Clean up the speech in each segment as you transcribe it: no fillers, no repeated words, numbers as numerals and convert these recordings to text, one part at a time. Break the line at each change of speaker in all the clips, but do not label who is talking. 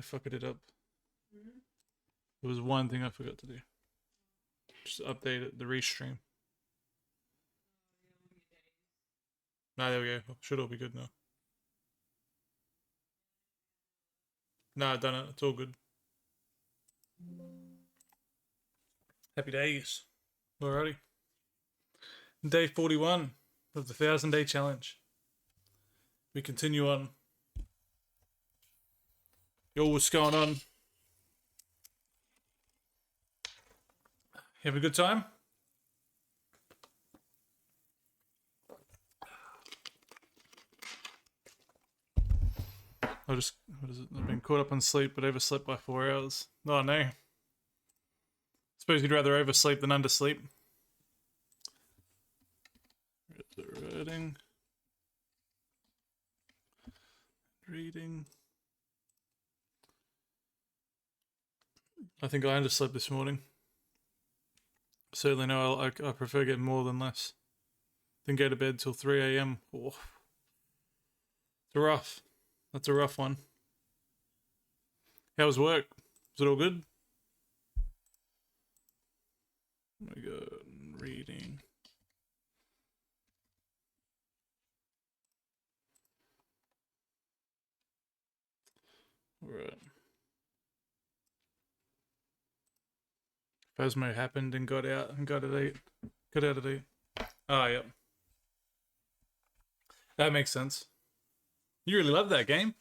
I fucked it up. There was one thing I forgot to do. Just update it, the restream. Nah, there we go. Should all be good now. Nah, done it. It's all good. Happy days. Alrighty. Day 41 of the 1,000-day challenge. We continue on. Yo, what's going on? You have a good time? What is it? I've been caught up on sleep but overslept by 4 hours. Oh no. Suppose you'd rather oversleep than undersleep. Reading. I think I underslept this morning. Certainly no, I prefer getting more than less. Didn't go to bed till 3 a.m. Oh. It's rough. That's a rough one. How was work? Was it all good? Oh my god, reading. Alright. Phasmo happened and got out at 8. Got out at 8. Oh, yep. That makes sense. You really love that game.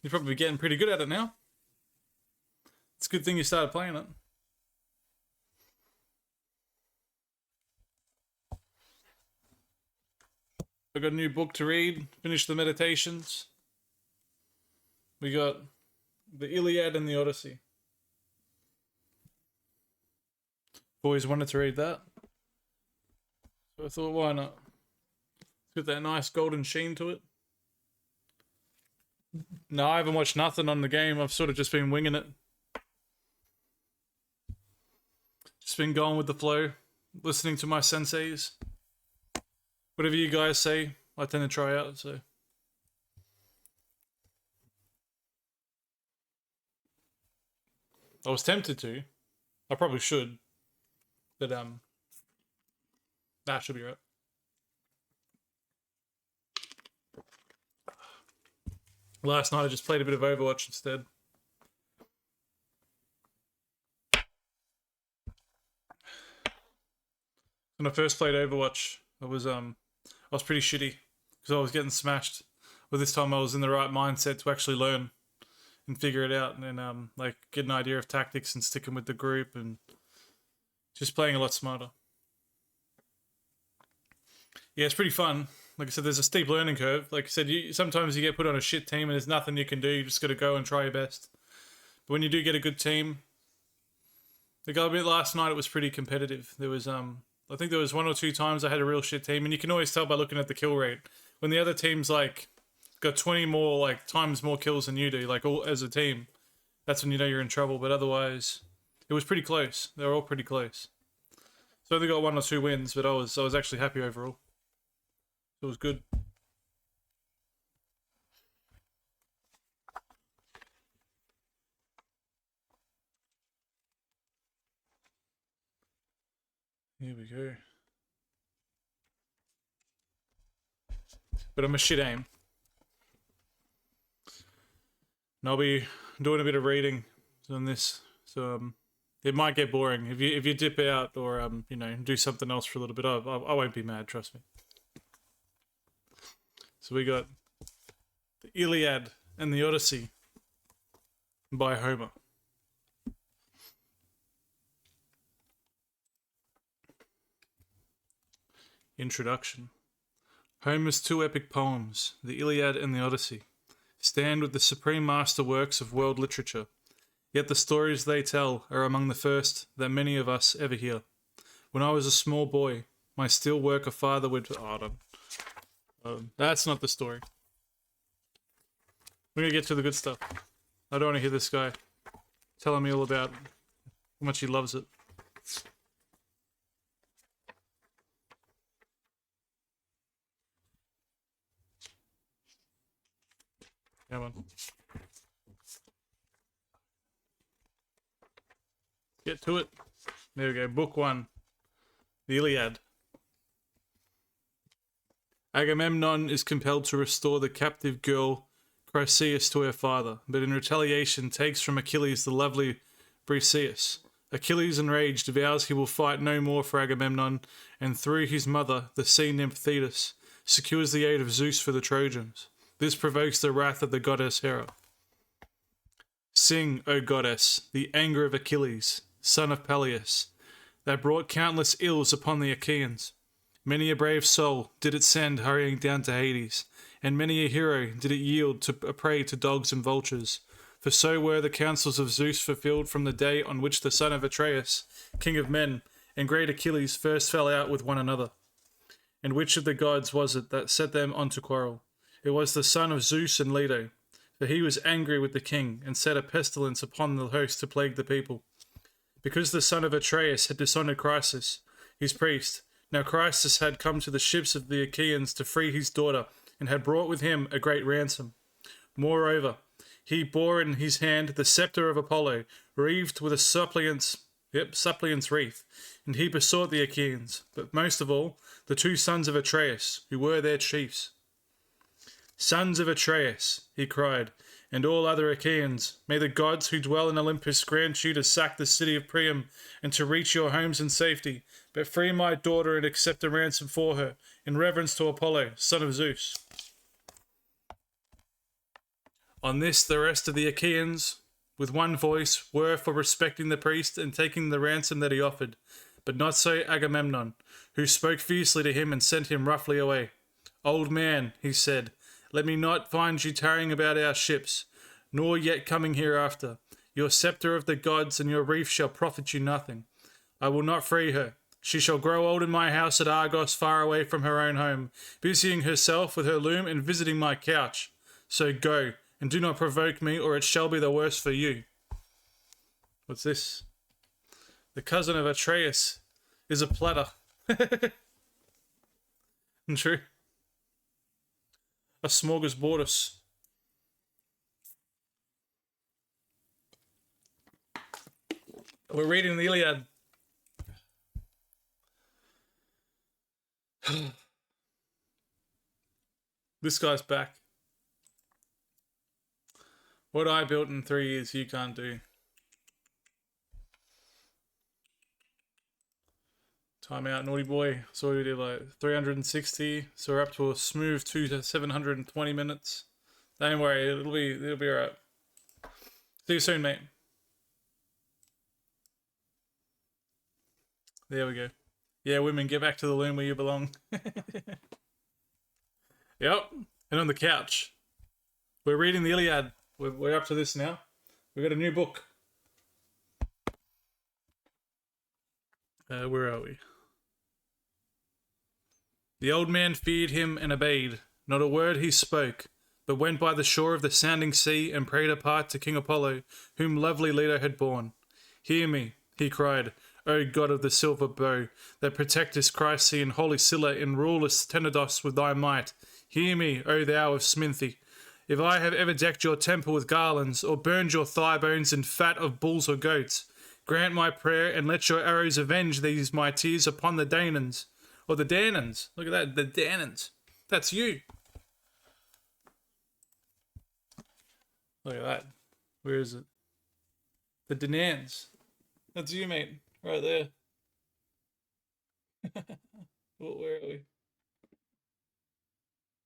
You're probably getting pretty good at it now. It's a good thing you started playing it. I got a new book to read. Finished the meditations. We got the Iliad and the Odyssey. Always wanted to read that. So I thought, why not? It's got that nice golden sheen to it. No, I haven't watched nothing on the game. I've sort of just been winging it. Just been going with the flow. Listening to my senseis. Whatever you guys say, I tend to try out, so. I was tempted to. I probably should. But, that should be right. Last night I just played a bit of Overwatch instead. When I first played Overwatch, I was pretty shitty because I was getting smashed. But this time I was in the right mindset to actually learn and figure it out, and then like get an idea of tactics and sticking with the group and just playing a lot smarter. Yeah, it's pretty fun. Like I said, there's a steep learning curve. Like I said, sometimes you get put on a shit team and there's nothing you can do. You just got to go and try your best. But when you do get a good team, like I mean, last night it was pretty competitive. There was I think there was 1 or 2 times I had a real shit team, and you can always tell by looking at the kill rate. When the other team's like got 20 more like times more kills than you do, like all as a team, that's when you know you're in trouble. But otherwise, it was pretty close. They were all pretty close. So I only got 1 or 2 wins, but I was actually happy overall. It was good. Here we go. But I'm a shit aim. And I'll be doing a bit of reading on this, so it might get boring if you dip out or you know, do something else for a little bit. I won't be mad, trust me. So we got the Iliad and the Odyssey by Homer. Introduction. Homer's 2 epic poems, the Iliad and the Odyssey, stand with the supreme masterworks of world literature, yet the stories they tell are among the first that many of us ever hear. When I was a small boy, my steel worker father would... that's not the story. We're gonna get to the good stuff. I don't want to hear this guy telling me all about how much he loves it. Come on. Get to it. There we go. Book 1. The Iliad. Agamemnon is compelled to restore the captive girl Chryseis to her father, but in retaliation takes from Achilles the lovely Briseis. Achilles, enraged, vows he will fight no more for Agamemnon, and through his mother, the sea nymph Thetis, secures the aid of Zeus for the Trojans. This provokes the wrath of the goddess Hera. Sing, O goddess, the anger of Achilles, son of Peleus, that brought countless ills upon the Achaeans. Many a brave soul did it send hurrying down to Hades, and many a hero did it yield to a prey to dogs and vultures. For so were the counsels of Zeus fulfilled from the day on which the son of Atreus, king of men, and great Achilles first fell out with one another. And which of the gods was it that set them on to quarrel? It was the son of Zeus and Leto, for he was angry with the king, and set a pestilence upon the host to plague the people. Because the son of Atreus had dishonoured Chrysis, his priest, now Chrysis had come to the ships of the Achaeans to free his daughter, and had brought with him a great ransom. Moreover, he bore in his hand the sceptre of Apollo, wreathed with a suppliant's wreath, and he besought the Achaeans, but most of all, the 2 sons of Atreus, who were their chiefs. Sons of Atreus, he cried, and all other Achaeans, may the gods who dwell in Olympus grant you to sack the city of Priam, and to reach your homes in safety, but free my daughter and accept a ransom for her, in reverence to Apollo, son of Zeus. On this the rest of the Achaeans, with one voice, were for respecting the priest and taking the ransom that he offered, but not so Agamemnon, who spoke fiercely to him and sent him roughly away. Old man, he said, let me not find you tarrying about our ships, nor yet coming hereafter. Your sceptre of the gods and your wreath shall profit you nothing. I will not free her. She shall grow old in my house at Argos, far away from her own home, busying herself with her loom and visiting my couch. So go, and do not provoke me, or it shall be the worse for you. What's this? The cousin of Atreus is a platter. True. A smorgasbordus. We're reading the Iliad. This guy's back. What I built in 3 years, you can't do. Time out, naughty boy. So we did like 360. So we're up to a smooth 720 minutes. Don't worry, it'll be alright. See you soon, mate. There we go. Yeah, women, get back to the loom where you belong. Yep. And on the couch. We're reading the Iliad. We're up to this now. We've got a new book. Where are we? The old man feared him and obeyed. Not a word he spoke, but went by the shore of the sounding sea and prayed apart to King Apollo, whom lovely Leto had borne. Hear me, he cried, O god of the silver bow, that protectest Chryse and holy Scylla and rulest Tenedos with thy might. Hear me, O thou of Sminthi. If I have ever decked your temple with garlands, or burned your thigh bones in fat of bulls or goats, grant my prayer, and let your arrows avenge these my tears upon the Danaans. Or the Danans. Look at that, the Danans. That's you. Look at that. Where is it? The Danans. That's you, mate. Right there. Where are we?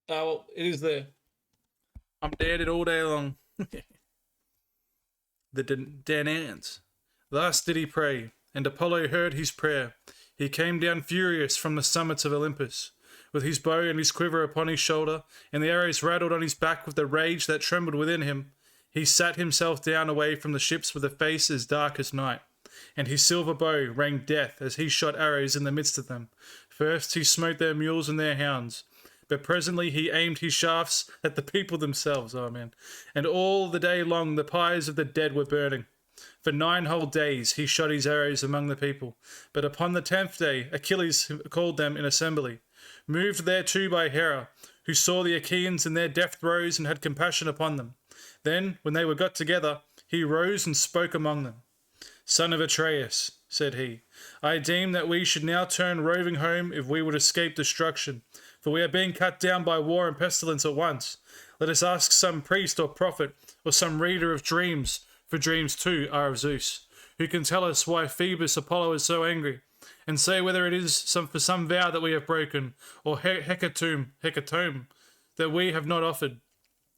Oh, well, it is there. I'm dead it all day long. The Danans. Thus did he pray, and Apollo heard his prayer. He came down furious from the summits of Olympus, with his bow and his quiver upon his shoulder, and the arrows rattled on his back with the rage that trembled within him. He sat himself down away from the ships with a face as dark as night, and his silver bow rang death as he shot arrows in the midst of them. First he smote their mules and their hounds, but presently he aimed his shafts at the people themselves. Oh man! And all the day long the pyres of the dead were burning. For 9 whole days he shot his arrows among the people. But upon the 10th day Achilles called them in assembly, moved thereto by Hera, who saw the Achaeans in their death throes and had compassion upon them. Then, when they were got together, he rose and spoke among them. "Son of Atreus," said he, "I deem that we should now turn roving home if we would escape destruction, for we are being cut down by war and pestilence at once. Let us ask some priest or prophet, or some reader of dreams, for dreams too are of Zeus, who can tell us why Phoebus Apollo is so angry, and say whether it is for some vow that we have broken, or hecatomb that we have not offered,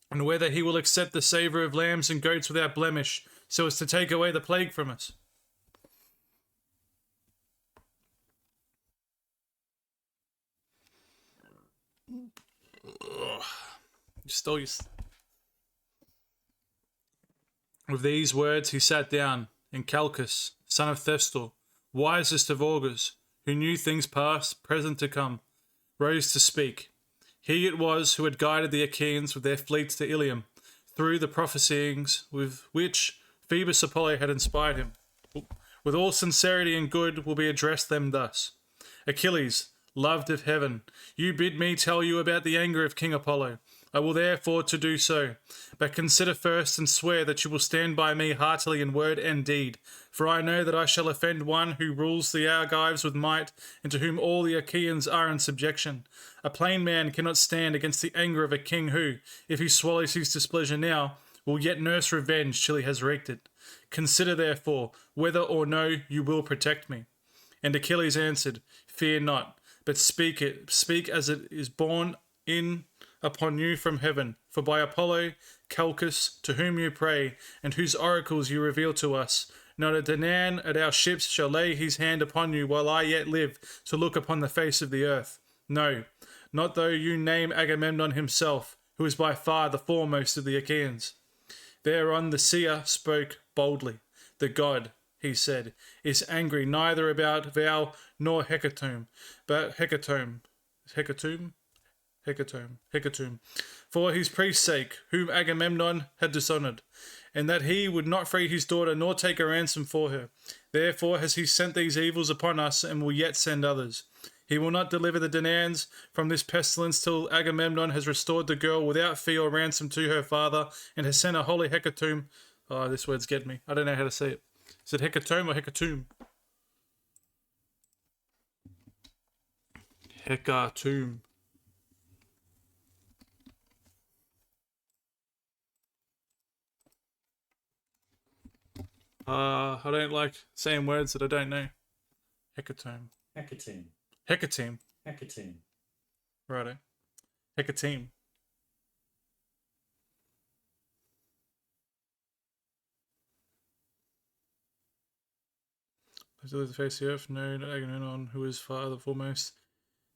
and whether he will accept the savour of lambs and goats without blemish, so as to take away the plague from us." With these words he sat down, and Calchas, son of Thestor, wisest of augurs, who knew things past, present, to come, rose to speak. He it was who had guided the Achaeans with their fleets to Ilium, through the prophesyings with which Phoebus Apollo had inspired him. With all sincerity and good will be addressed them thus: "Achilles, loved of heaven, you bid me tell you about the anger of King Apollo. I will therefore to do so. But consider first and swear that you will stand by me heartily in word and deed. For I know that I shall offend one who rules the Argives with might, and to whom all the Achaeans are in subjection. A plain man cannot stand against the anger of a king who, if he swallows his displeasure now, will yet nurse revenge till he has wreaked it. Consider therefore whether or no you will protect me." And Achilles answered, "Fear not, but speak as it is borne in upon you from heaven. For by Apollo, Calchas, to whom you pray, and whose oracles you reveal to us, not a Danaan at our ships shall lay his hand upon you while I yet live to look upon the face of the earth. No, not though you name Agamemnon himself, who is by far the foremost of the Achaeans." Thereon the seer spoke boldly. "The god," he said, "is angry neither about vow nor hecatomb, but hecatomb, for his priest's sake, whom Agamemnon had dishonoured, and that he would not free his daughter nor take a ransom for her. Therefore has he sent these evils upon us, and will yet send others. He will not deliver the Danaans from this pestilence till Agamemnon has restored the girl without fee or ransom to her father, and has sent a holy hecatomb." Oh, this word's getting me. I don't know how to say it. Is it hecatomb or hecatomb? Hecatomb. I don't like saying words that I don't know. Hecatomb. Hecatomb. Righto. Hecatomb. "Let the face of the earth know that Agamemnon, who is far the foremost,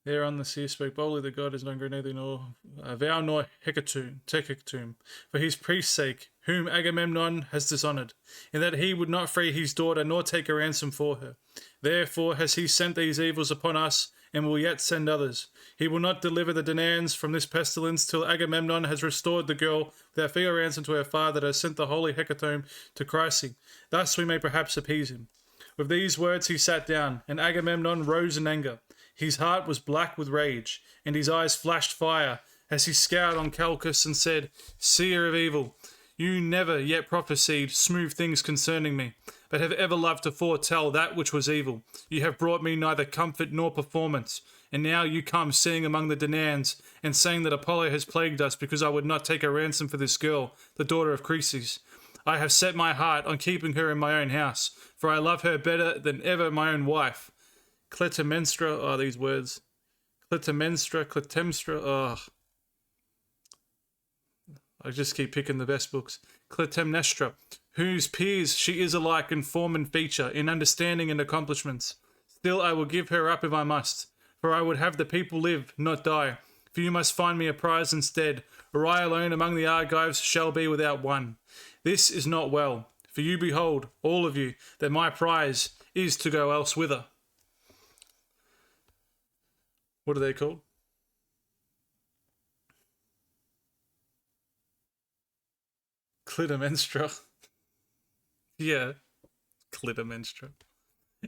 there on the sea spoke boldly that God is neither nor vow nor hecatomb, for his priest's sake, whom Agamemnon has dishonoured, in that he would not free his daughter nor take a ransom for her. Therefore has he sent these evils upon us, and will yet send others. He will not deliver the Danaans from this pestilence till Agamemnon has restored the girl without fee or ransom to her father that has sent the holy hecatomb to Chryse. Thus we may perhaps appease him." With these words he sat down, and Agamemnon rose in anger. His heart was black with rage, and his eyes flashed fire, as he scowled on Calchas and said, "Seer of evil, you never yet prophesied smooth things concerning me, but have ever loved to foretell that which was evil. You have brought me neither comfort nor performance, and now you come sitting among the Danaans, and saying that Apollo has plagued us because I would not take a ransom for this girl, the daughter of Chryses. I have set my heart on keeping her in my own house, for I love her better than ever my own wife. Clytemnestra, these words. Clytemnestra, I just keep picking the best books. Clytemnestra, whose peers she is alike in form and feature, in understanding and accomplishments. Still I will give her up if I must, for I would have the people live, not die. For you must find me a prize instead, or I alone among the Argives shall be without one. This is not well, for you behold, all of you, that my prize is to go elsewhither." What are they called? Clytemnestra. Yeah, Clytemnestra.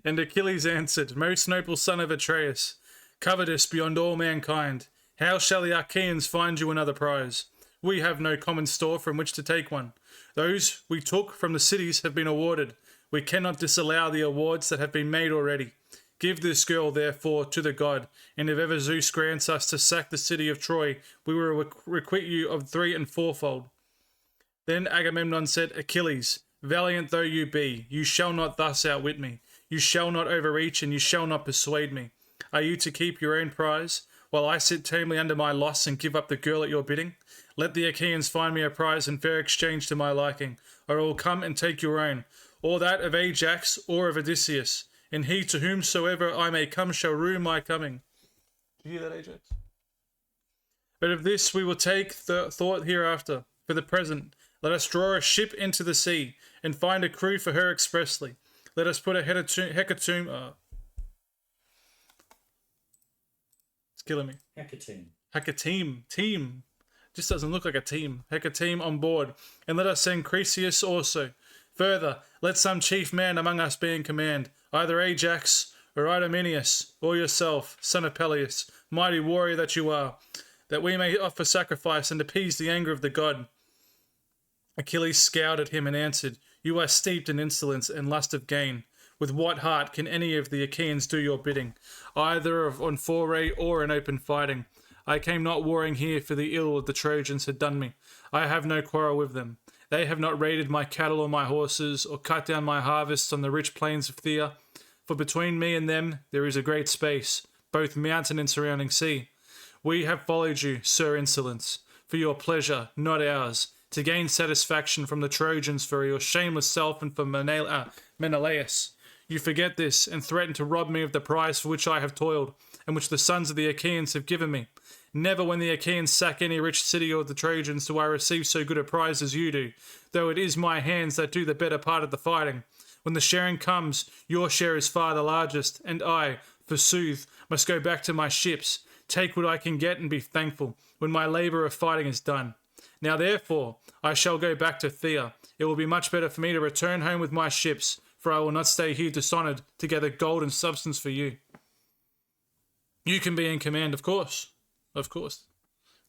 And Achilles answered, "Most noble son of Atreus, covetous beyond all mankind, how shall the Achaeans find you another prize? We have no common store from which to take one. Those we took from the cities have been awarded. We cannot disallow the awards that have been made already. Give this girl, therefore, to the god, and if ever Zeus grants us to sack the city of Troy, we will requite you of 3 and 4-fold. Then Agamemnon said, Achilles, valiant though you be, you shall not thus outwit me. You shall not overreach, and you shall not persuade me. Are you to keep your own prize, while I sit tamely under my loss and give up the girl at your bidding? Let the Achaeans find me a prize in fair exchange to my liking, or I will come and take your own, or that of Ajax or of Odysseus, and he to whomsoever I may come shall rue my coming. Do you hear that, Ajax? But of this we will take thought hereafter. For the present, let us draw a ship into the sea, and find a crew for her expressly. Let us put a hecatomb. It's killing me. Hecatomb. Team. Just doesn't look like a team. Hecatomb on board. And let us send Chryseis also. Further, let some chief man among us be in command, either Ajax or Idomeneus, or yourself, son of Peleus, mighty warrior that you are, that we may offer sacrifice and appease the anger of the god. Achilles scowled at him and answered, You are steeped in insolence and lust of gain. With what heart can any of the Achaeans do your bidding, either on foray or in open fighting? I came not warring here for the ill the Trojans had done me. I have no quarrel with them. They have not raided my cattle or my horses, or cut down my harvests on the rich plains of Thea. For between me and them there is a great space, both mountain and surrounding sea. We have followed you, Sir Insolence, for your pleasure, not ours, to gain satisfaction from the Trojans for your shameless self and for Menelaus. You forget this, and threaten to rob me of the prize for which I have toiled, and which the sons of the Achaeans have given me. Never when the Achaeans sack any rich city of the Trojans do I receive so good a prize as you do, though it is my hands that do the better part of the fighting. When the sharing comes, your share is far the largest, and I, forsooth, must go back to my ships, take what I can get and be thankful, when my labour of fighting is done. Now therefore, I shall go back to Thea. It will be much better for me to return home with my ships, for I will not stay here dishonoured to gather gold and substance for you. You can be in command, of course. Of course.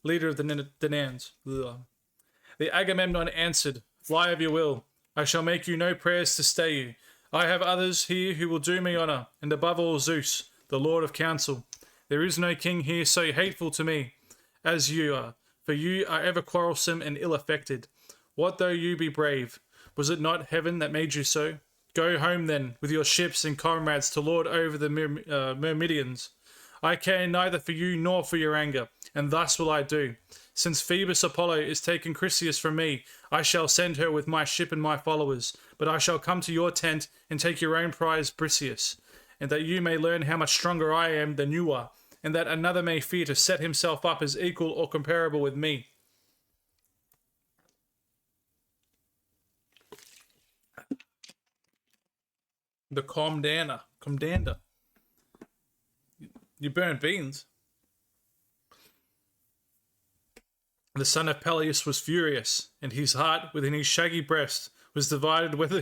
Leader of the Danaans. The Agamemnon answered, Fly of your will. I shall make you no prayers to stay you. I have others here who will do me honour, and above all Zeus, the Lord of counsel. There is no king here so hateful to me as you are, for you are ever quarrelsome and ill-affected. What though you be brave? Was it not heaven that made you so? Go home then, with your ships and comrades to lord over the Myrmidons. I care neither for you nor for your anger, and thus will I do. Since Phoebus Apollo is taking Chryseis from me, I shall send her with my ship and my followers, but I shall come to your tent and take your own prize Briseis, and that you may learn how much stronger I am than you are, and that another may fear to set himself up as equal or comparable with me. The Comdander. You burn beans. The son of Peleus was furious, and his heart within his shaggy breast was divided whether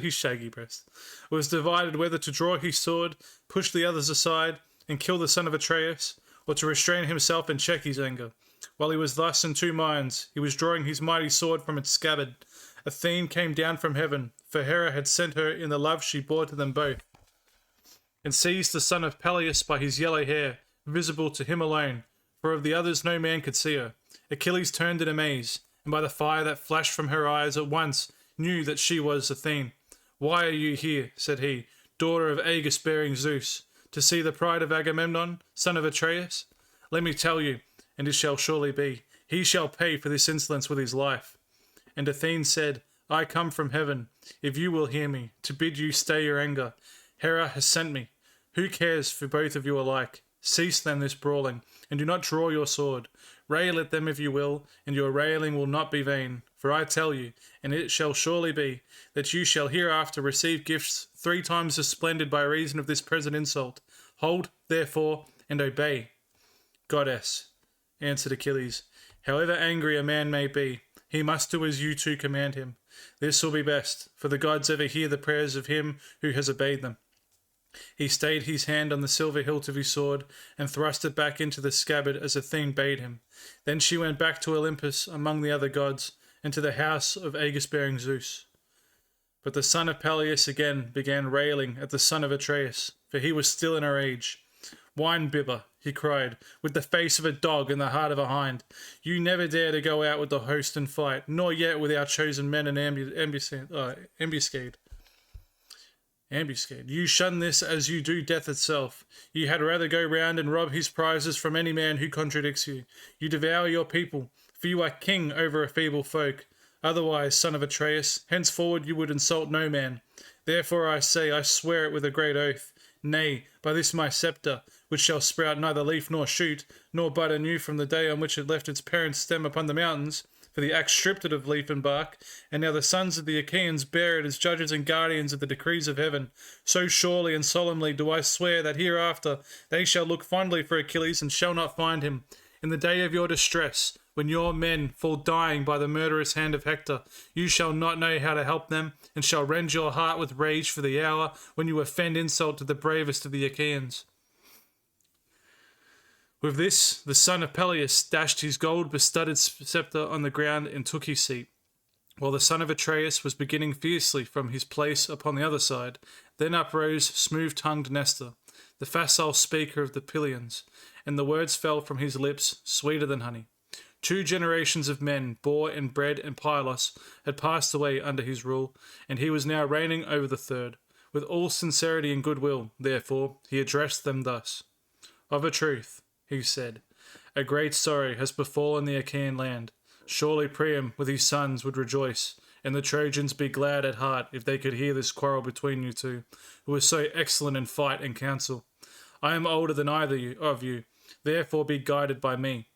to draw his sword, push the others aside, and kill the son of Atreus, or to restrain himself and check his anger. While he was thus in two minds, he was drawing his mighty sword from its scabbard. Athene came down from heaven, for Hera had sent her in the love she bore to them both, and seized the son of Peleus by his yellow hair, visible to him alone, for of the others no man could see her. Achilles turned in amaze, and by the fire that flashed from her eyes at once knew that she was Athene. Why are you here, said he, daughter of Aegis-bearing Zeus, to see the pride of Agamemnon, son of Atreus? Let me tell you, and it shall surely be, he shall pay for this insolence with his life. And Athene said, I come from heaven, if you will hear me, to bid you stay your anger. Hera has sent me. Who cares for both of you alike? Cease then this brawling, and do not draw your sword. Rail at them if you will, and your railing will not be vain. For I tell you, and it shall surely be, that you shall hereafter receive gifts 3 times as splendid by reason of this present insult. Hold, therefore, and obey. Goddess, answered Achilles, however angry a man may be, he must do as you two command him. This will be best, for the gods ever hear the prayers of him who has obeyed them. He stayed his hand on the silver hilt of his sword, and thrust it back into the scabbard as Athene bade him. Then she went back to Olympus among the other gods, and to the house of Aegis-bearing Zeus. But the son of Peleus again began railing at the son of Atreus, for he was still in a rage. Wine bibber, he cried, with the face of a dog and the heart of a hind. You never dare to go out with the host and fight, nor yet with our chosen men in ambuscade. You shun this as you do death itself. You had rather go round and rob his prizes from any man who contradicts you. You devour your people, for you are king over a feeble folk. Otherwise, son of Atreus, henceforward you would insult no man. Therefore I say, I swear it with a great oath. Nay, by this my sceptre, which shall sprout neither leaf nor shoot, nor bud anew from the day on which it left its parent stem upon the mountains, for the axe stripped it of leaf and bark, and now the sons of the Achaeans bear it as judges and guardians of the decrees of heaven. So surely and solemnly do I swear that hereafter they shall look fondly for Achilles and shall not find him. In the day of your distress, when your men fall dying by the murderous hand of Hector, you shall not know how to help them, and shall rend your heart with rage for the hour when you offend insult to the bravest of the Achaeans. With this, the son of Peleus dashed his gold-bestudded sceptre on the ground and took his seat, while the son of Atreus was beginning fiercely from his place upon the other side. Then uprose smooth-tongued Nestor, the facile speaker of the Pylians, and the words fell from his lips sweeter than honey. 2 generations of men, born and bred in Pylos, had passed away under his rule, and he was now reigning over the third. With all sincerity and goodwill, therefore, he addressed them thus. Of a truth, he said, a great sorrow has befallen the Achaean land. Surely Priam with his sons would rejoice, and the Trojans be glad at heart if they could hear this quarrel between you two, who are so excellent in fight and counsel. I am older than either of you, therefore be guided by me.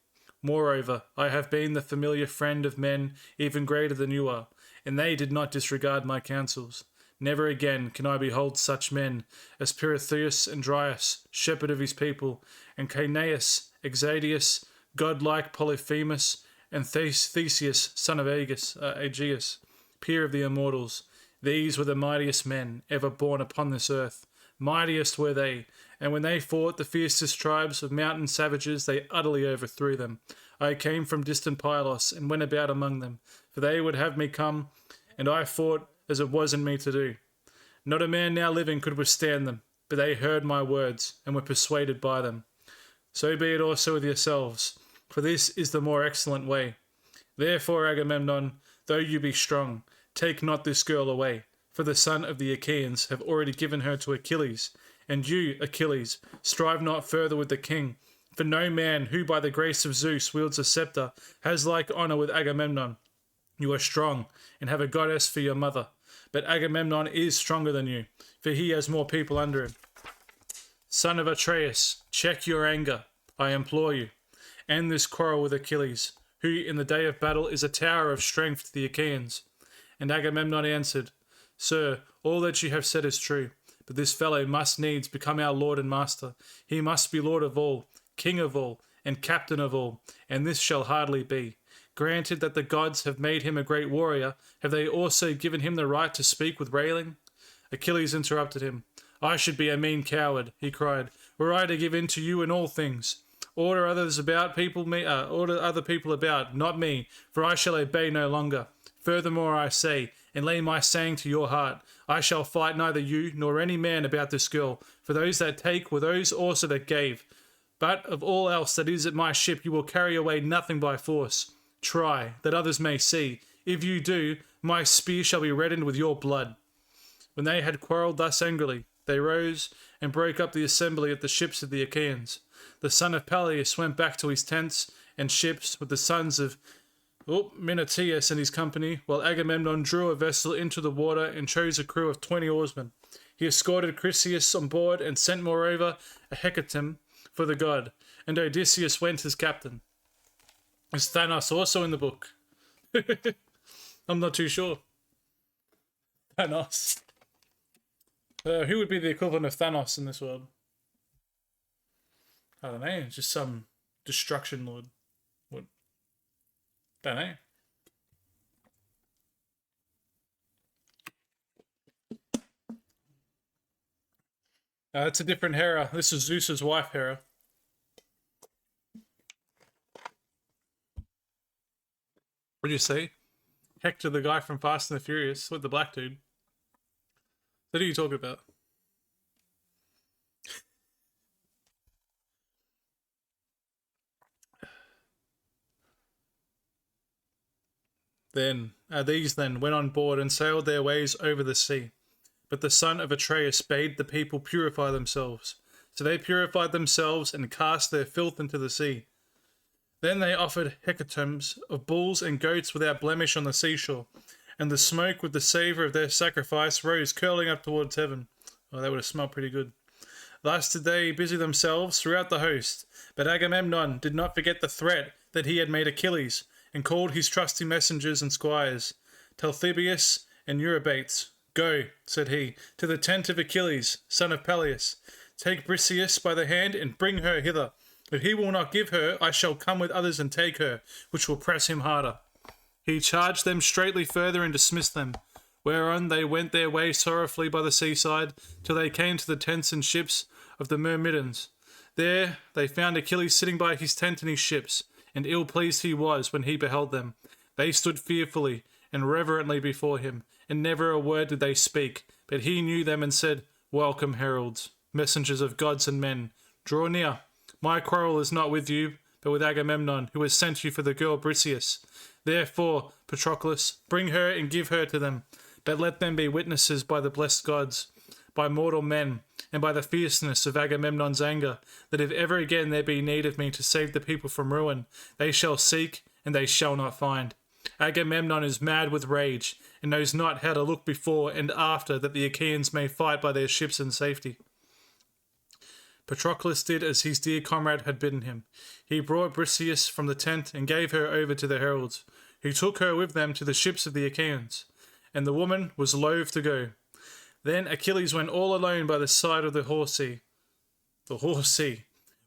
Moreover, I have been the familiar friend of men even greater than you are, and they did not disregard my counsels. Never again can I behold such men as Pirithous and Dryas, shepherd of his people, and Caeneus, Exadius, godlike Polyphemus, and Theseus, son of Aegeus, peer of the immortals. These were the mightiest men ever born upon this earth. Mightiest were they, and when they fought the fiercest tribes of mountain savages, they utterly overthrew them. I came from distant Pylos and went about among them, for they would have me come, and I fought as it was in me to do. Not a man now living could withstand them, but they heard my words and were persuaded by them. So be it also with yourselves, for this is the more excellent way. Therefore, Agamemnon, though you be strong, take not this girl away, for the son of the Achaeans have already given her to Achilles. And you, Achilles, strive not further with the king, for no man who by the grace of Zeus wields a sceptre has like honour with Agamemnon. You are strong, and have a goddess for your mother, but Agamemnon is stronger than you, for he has more people under him. Son of Atreus, check your anger, I implore you. End this quarrel with Achilles, who in the day of battle is a tower of strength to the Achaeans. And Agamemnon answered, Sir, all that you have said is true, but this fellow must needs become our lord and master. He must be lord of all, king of all, and captain of all, and this shall hardly be. Granted that the gods have made him a great warrior, have they also given him the right to speak with railing? Achilles interrupted him. I should be a mean coward, he cried, were I to give in to you in all things. Order other people about, not me, for I shall obey no longer. Furthermore I say, and lay my saying to your heart, I shall fight neither you nor any man about this girl, for those that take were those also that gave. But of all else that is at my ship you will carry away nothing by force. Try, that others may see. If you do, my spear shall be reddened with your blood. When they had quarrelled thus angrily, they rose and broke up the assembly at the ships of the Achaeans. The son of Peleus went back to his tents and ships with the sons of Menoetius and his company, while Agamemnon drew a vessel into the water and chose a crew of 20 oarsmen. He escorted Chryseis on board and sent moreover a hecatomb for the god, and Odysseus went as captain. Is Thanos also in the book? I'm not too sure. Thanos. Who would be the equivalent of Thanos in this world? I don't know, just some destruction lord. What? Don't know. It's a different Hera. This is Zeus's wife, Hera. What did you say? Hector, the guy from Fast and the Furious, with the black dude. What are you talking about? These then went on board and sailed their ways over the sea. But the son of Atreus bade the people purify themselves. So they purified themselves and cast their filth into the sea. Then they offered hecatombs of bulls and goats without blemish on the seashore, and the smoke with the savour of their sacrifice rose curling up towards heaven. Oh, that would have smelled pretty good. Thus did they busy themselves throughout the host. But Agamemnon did not forget the threat that he had made Achilles, and called his trusty messengers and squires, Talthybius and Eurybates. Go, said he, to the tent of Achilles, son of Peleus. Take Briseis by the hand and bring her hither. If he will not give her, I shall come with others and take her, which will press him harder. He charged them straightly further and dismissed them, whereon they went their way sorrowfully by the seaside, till they came to the tents and ships of the Myrmidons. There they found Achilles sitting by his tent and his ships, and ill pleased he was when he beheld them. They stood fearfully and reverently before him, and never a word did they speak, but he knew them and said, Welcome, heralds, messengers of gods and men. Draw near. My quarrel is not with you, but with Agamemnon, who has sent you for the girl Briseis. Therefore, Patroclus, bring her and give her to them, but let them be witnesses by the blessed gods, by mortal men, and by the fierceness of Agamemnon's anger, that if ever again there be need of me to save the people from ruin, they shall seek and they shall not find. Agamemnon is mad with rage, and knows not how to look before and after that the Achaeans may fight by their ships in safety. Patroclus did as his dear comrade had bidden him. He brought Briseis from the tent and gave her over to the heralds, who took her with them to the ships of the Achaeans. And the woman was loath to go. Then Achilles went all alone by the side of the Horsea,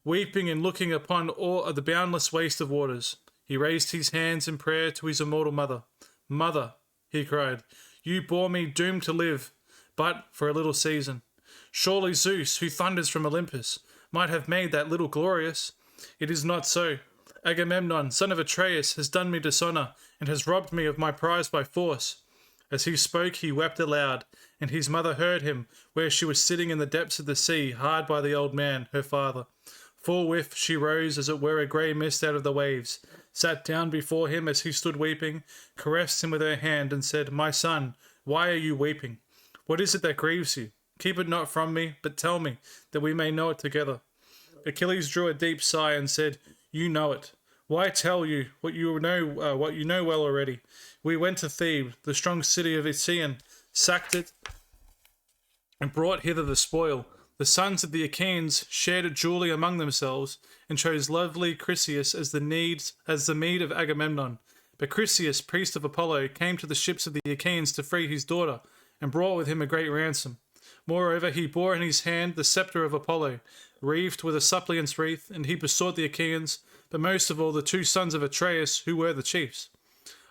weeping and looking upon all of the boundless waste of waters. He raised his hands in prayer to his immortal mother. Mother, he cried, you bore me doomed to live, but for a little season. Surely Zeus, who thunders from Olympus, might have made that little glorious. It is not so. Agamemnon, son of Atreus, has done me dishonour, and has robbed me of my prize by force. As he spoke, he wept aloud, and his mother heard him, where she was sitting in the depths of the sea, hard by the old man, her father. Forthwith she rose, as it were a grey mist out of the waves, sat down before him as he stood weeping, caressed him with her hand, and said, My son, why are you weeping? What is it that grieves you? Keep it not from me, but tell me, that we may know it together. Achilles drew a deep sigh and said, You know it. Why tell you what you know well already? We went to Thebes, the strong city of Ixion, sacked it, and brought hither the spoil. The sons of the Achaeans shared it duly among themselves, and chose lovely Chryseis as the meed of Agamemnon. But Chryseis, priest of Apollo, came to the ships of the Achaeans to free his daughter, and brought with him a great ransom. Moreover, he bore in his hand the sceptre of Apollo, wreathed with a suppliant's wreath, and he besought the Achaeans, but most of all the two sons of Atreus, who were the chiefs.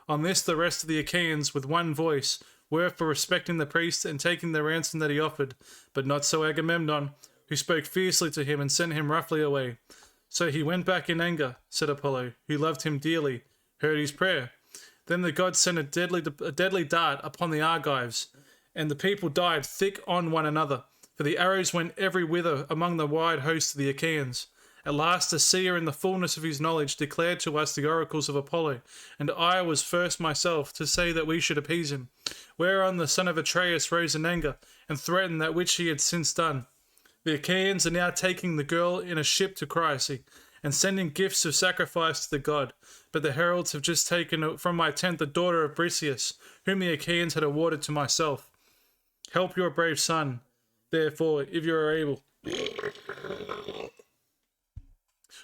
On this the rest of the Achaeans, with one voice, were for respecting the priest and taking the ransom that he offered, but not so Agamemnon, who spoke fiercely to him and sent him roughly away. So he went back in anger, said Apollo, who loved him dearly, heard his prayer. Then the gods sent a deadly dart upon the Argives, and the people died thick on one another, for the arrows went every whither among the wide host of the Achaeans. At last the seer in the fullness of his knowledge declared to us the oracles of Apollo, and I was first myself to say that we should appease him. Whereon the son of Atreus rose in anger, and threatened that which he had since done. The Achaeans are now taking the girl in a ship to Chryse, and sending gifts of sacrifice to the god, but the heralds have just taken from my tent the daughter of Briseis, whom the Achaeans had awarded to myself. Help your brave son, therefore, if you are able.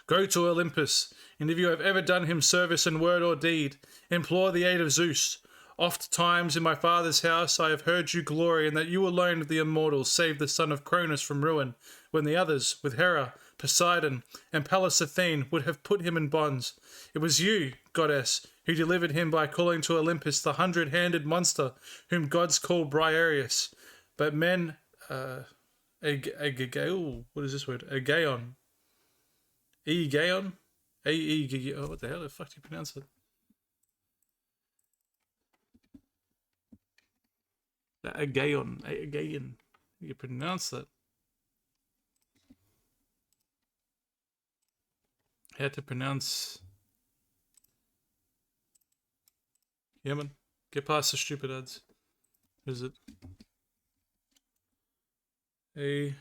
Go to Olympus, and if you have ever done him service in word or deed, implore the aid of Zeus. Oft times in my father's house I have heard you glory, and that you alone of the immortals saved the son of Cronus from ruin, when the others, with Hera, Poseidon, and Pallas Athene, would have put him in bonds. It was you, goddess, who delivered him by calling to Olympus the 100-handed monster, whom gods call Briareus, but men, what is this word? Aegeon. Aegeon? Oh, what the hell? The fuck do you pronounce it? Agaeon. You pronounce that. How to pronounce... Yeah, man. Get past the stupid ads. What is it? Aeon.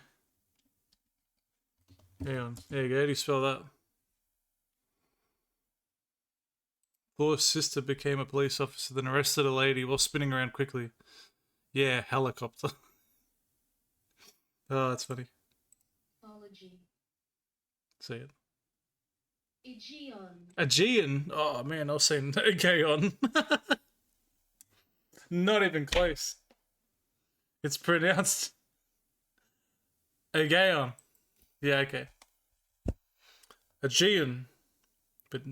There you go. How do you spell that? Poor sister became a police officer, then arrested a lady while spinning around quickly. Yeah, helicopter. Oh, that's funny.
Apology.
Say it.
Aegeon.
Aegeon? Oh man, I was saying Aegeon. Not even close. It's pronounced Aegeon. Yeah, okay. Aegeon. But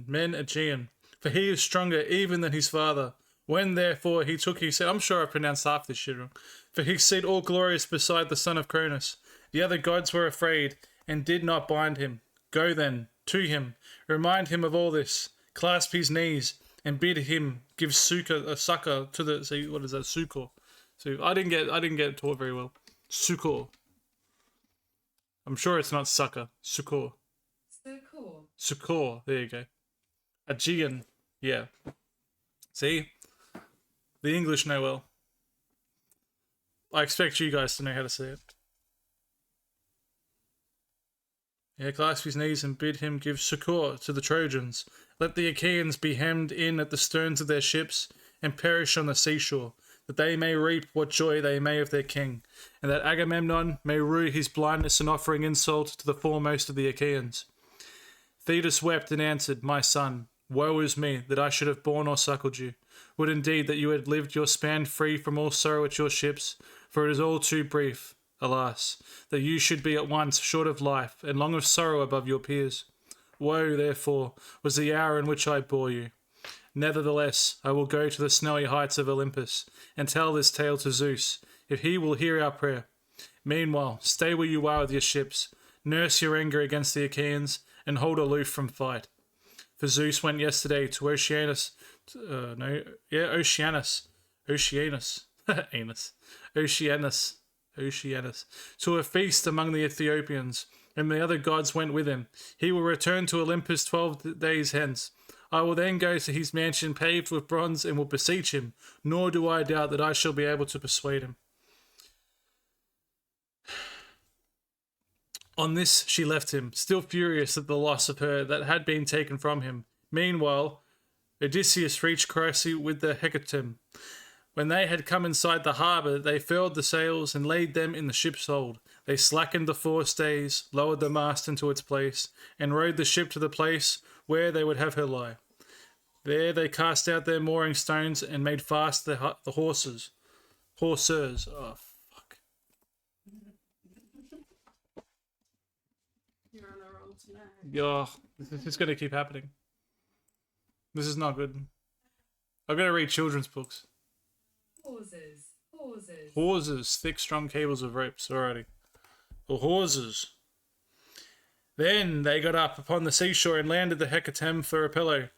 men Aegeon. For he is stronger even than his father. When therefore he took his seat, I'm sure I pronounced half this shit wrong. For his seat all glorious beside the son of Cronus. The other gods were afraid and did not bind him. Go then to him, remind him of all this, clasp his knees and bid him give succor to the. See, what is that? Succor. So I didn't get taught very well. Succor. I'm sure it's not succor. Succor.
So cool.
Succor. There you go. Aegeon. Yeah. See? The English know well. I expect you guys to know how to say it. Yeah, clasp his knees and bid him give succor to the Trojans. Let the Achaeans be hemmed in at the sterns of their ships and perish on the seashore, that they may reap what joy they may of their king, and that Agamemnon may rue his blindness in offering insult to the foremost of the Achaeans. Thetis wept and answered, My son, woe is me that I should have borne or suckled you. Would indeed that you had lived your span free from all sorrow at your ships, for it is all too brief, alas, that you should be at once short of life and long of sorrow above your peers. Woe, therefore, was the hour in which I bore you. Nevertheless, I will go to the snowy heights of Olympus and tell this tale to Zeus, if he will hear our prayer. Meanwhile, stay where you are with your ships, nurse your anger against the Achaeans, and hold aloof from fight. For Zeus went yesterday to Oceanus, to a feast among the Ethiopians, and the other gods went with him. He will return to Olympus 12 days hence. I will then go to his mansion paved with bronze and will beseech him, nor do I doubt that I shall be able to persuade him. On this she left him, still furious at the loss of her that had been taken from him. Meanwhile, Odysseus reached Chryse with the hecatomb. When they had come inside the harbour, they furled the sails and laid them in the ship's hold. They slackened the forestays, lowered the mast into its place, and rowed the ship to the place where they would have her lie. There they cast out their mooring stones and made fast the hawsers. Hawsers. Oh, fuck.
You're on a roll tonight.
Yeah, this is going to keep happening. This is not good. I'm going to read children's books.
Hawsers.
Hawsers. Thick, strong cables of ropes. Alrighty. The hawsers. Then they got up upon the seashore and landed the hecatomb for a pillow.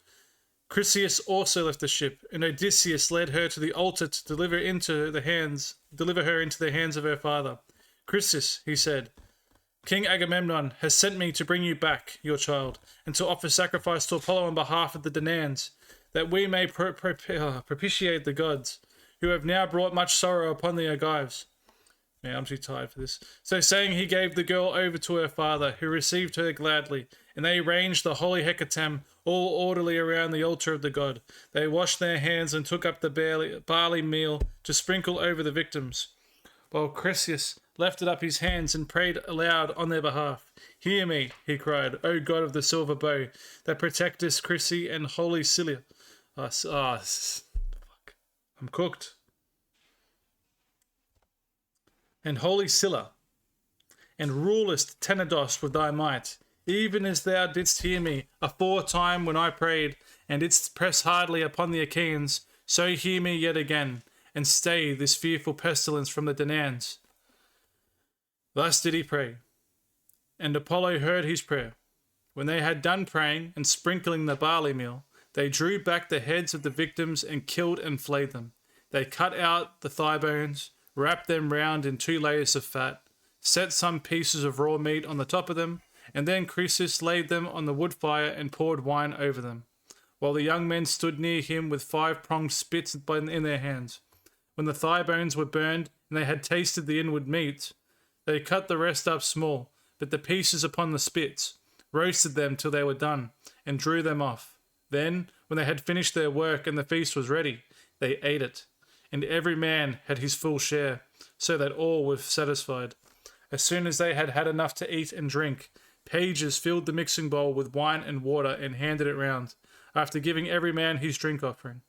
Chryseis also left the ship, and Odysseus led her to the altar to deliver her into the hands of her father. Chryseis, he said, King Agamemnon has sent me to bring you back, your child, and to offer sacrifice to Apollo on behalf of the Danaans, that we may propitiate the gods, who have now brought much sorrow upon the Argives. Man, I'm too tired for this. So saying, he gave the girl over to her father, who received her gladly, and they ranged the holy hecatomb all orderly around the altar of the god. They washed their hands and took up the barley meal to sprinkle over the victims, while Chryseis lifted up his hands and prayed aloud on their behalf. Hear me, he cried, O god of the silver bow, that protectest Chryse and holy Scylla. Fuck. I'm cooked. And holy Scylla, and rulest Tenedos with thy might, even as thou didst hear me aforetime when I prayed, and didst press hardly upon the Achaeans, so hear me yet again, and stay this fearful pestilence from the Danaans. Thus did he pray, and Apollo heard his prayer. When they had done praying and sprinkling the barley meal, they drew back the heads of the victims and killed and flayed them. They cut out the thigh bones, wrapped them round in 2 layers of fat, set some pieces of raw meat on the top of them, and then Croesus laid them on the wood fire and poured wine over them, while the young men stood near him with 5-pronged spits in their hands. When the thigh bones were burned and they had tasted the inward meat, they cut the rest up small, but the pieces upon the spits, roasted them till they were done, and drew them off. Then, when they had finished their work and the feast was ready, they ate it, and every man had his full share, so that all were satisfied. As soon as they had had enough to eat and drink, pages filled the mixing bowl with wine and water and handed it round, after giving every man his drink offering.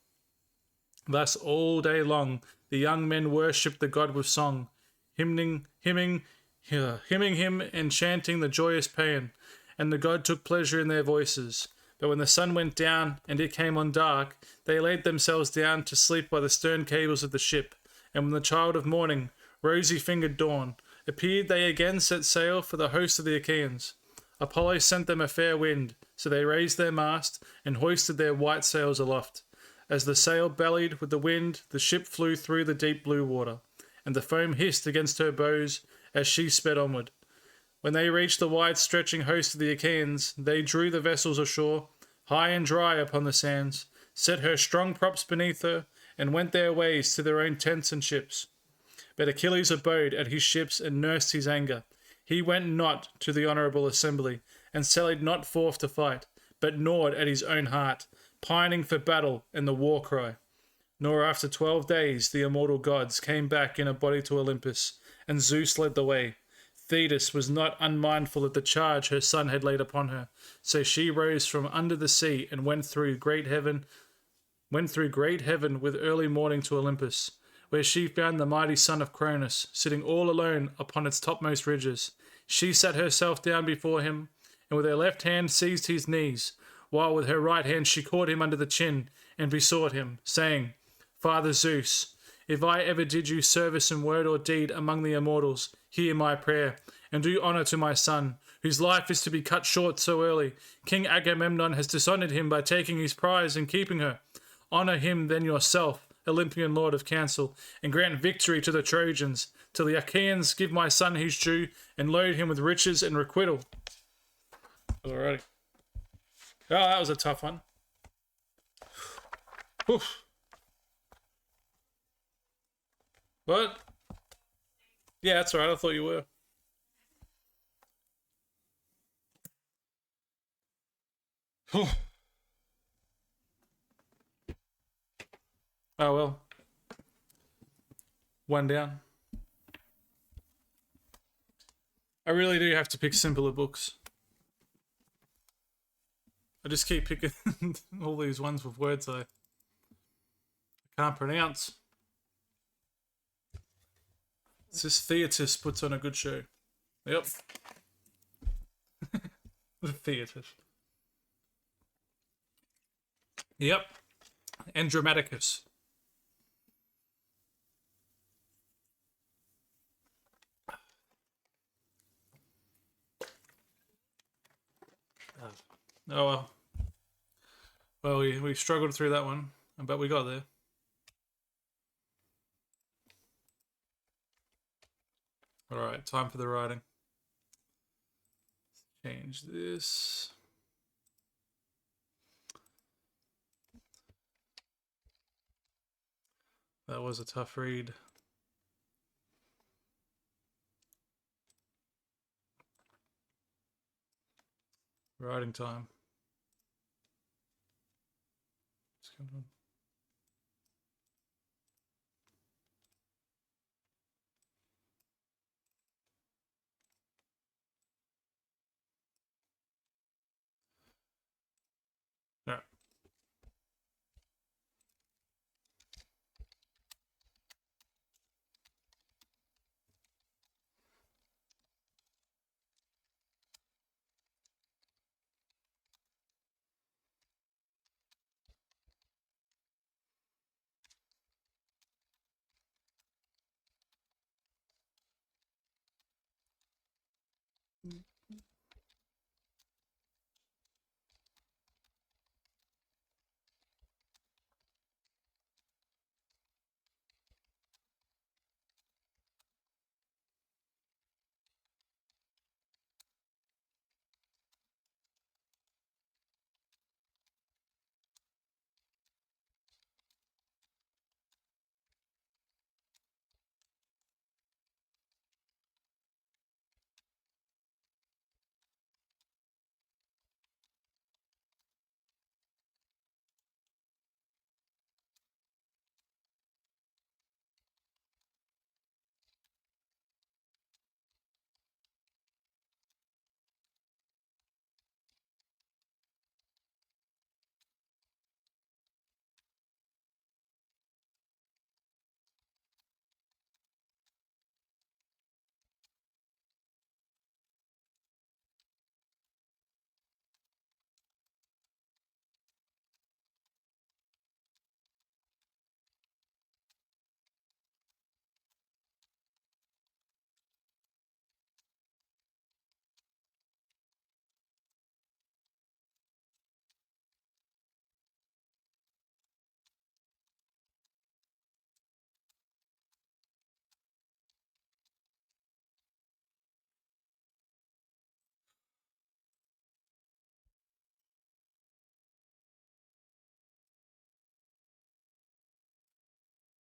Thus all day long the young men worshipped the god with song, hymning him and chanting the joyous paean, and the god took pleasure in their voices. But when the sun went down and it came on dark, they laid themselves down to sleep by the stern cables of the ship, and when the child of morning, rosy-fingered dawn, appeared, they again set sail for the host of the Achaeans. Apollo sent them a fair wind, so they raised their mast and hoisted their white sails aloft. As the sail bellied with the wind, the ship flew through the deep blue water, and the foam hissed against her bows as she sped onward. When they reached the wide-stretching host of the Achaeans, they drew the vessels ashore, high and dry upon the sands, set her strong props beneath her, and went their ways to their own tents and ships. But Achilles abode at his ships and nursed his anger. He went not to the honourable assembly, and sallied not forth to fight, but gnawed at his own heart, pining for battle and the war cry. Nor after 12 days the immortal gods came back in a body to Olympus, and Zeus led the way. Thetis was not unmindful of the charge her son had laid upon her, so she rose from under the sea and went through great heaven with early morning to Olympus, where she found the mighty son of Cronus sitting all alone upon its topmost ridges. She sat herself down before him, and with her left hand seized his knees, while with her right hand she caught him under the chin and besought him, saying, Father Zeus, if I ever did you service in word or deed among the immortals, hear my prayer, and do honour to my son, whose life is to be cut short so early. King Agamemnon has dishonoured him by taking his prize and keeping her. Honour him then yourself, Olympian lord of counsel, and grant victory to the Trojans, till the Achaeans give my son his due, and load him with riches and requital. Alrighty. Oh, that was a tough one. Oof. What? Yeah, that's alright. I thought you were. Oh well. One down. I really do have to pick simpler books. I just keep picking all these ones with words I can't pronounce. It's just Theatus puts on a good show. Yep. Theatus. Yep. And Dramaticus. Oh well. Well, we struggled through that one, but we got there. Alright, time for the writing. Change this. That was a tough read. Writing time. What's going on?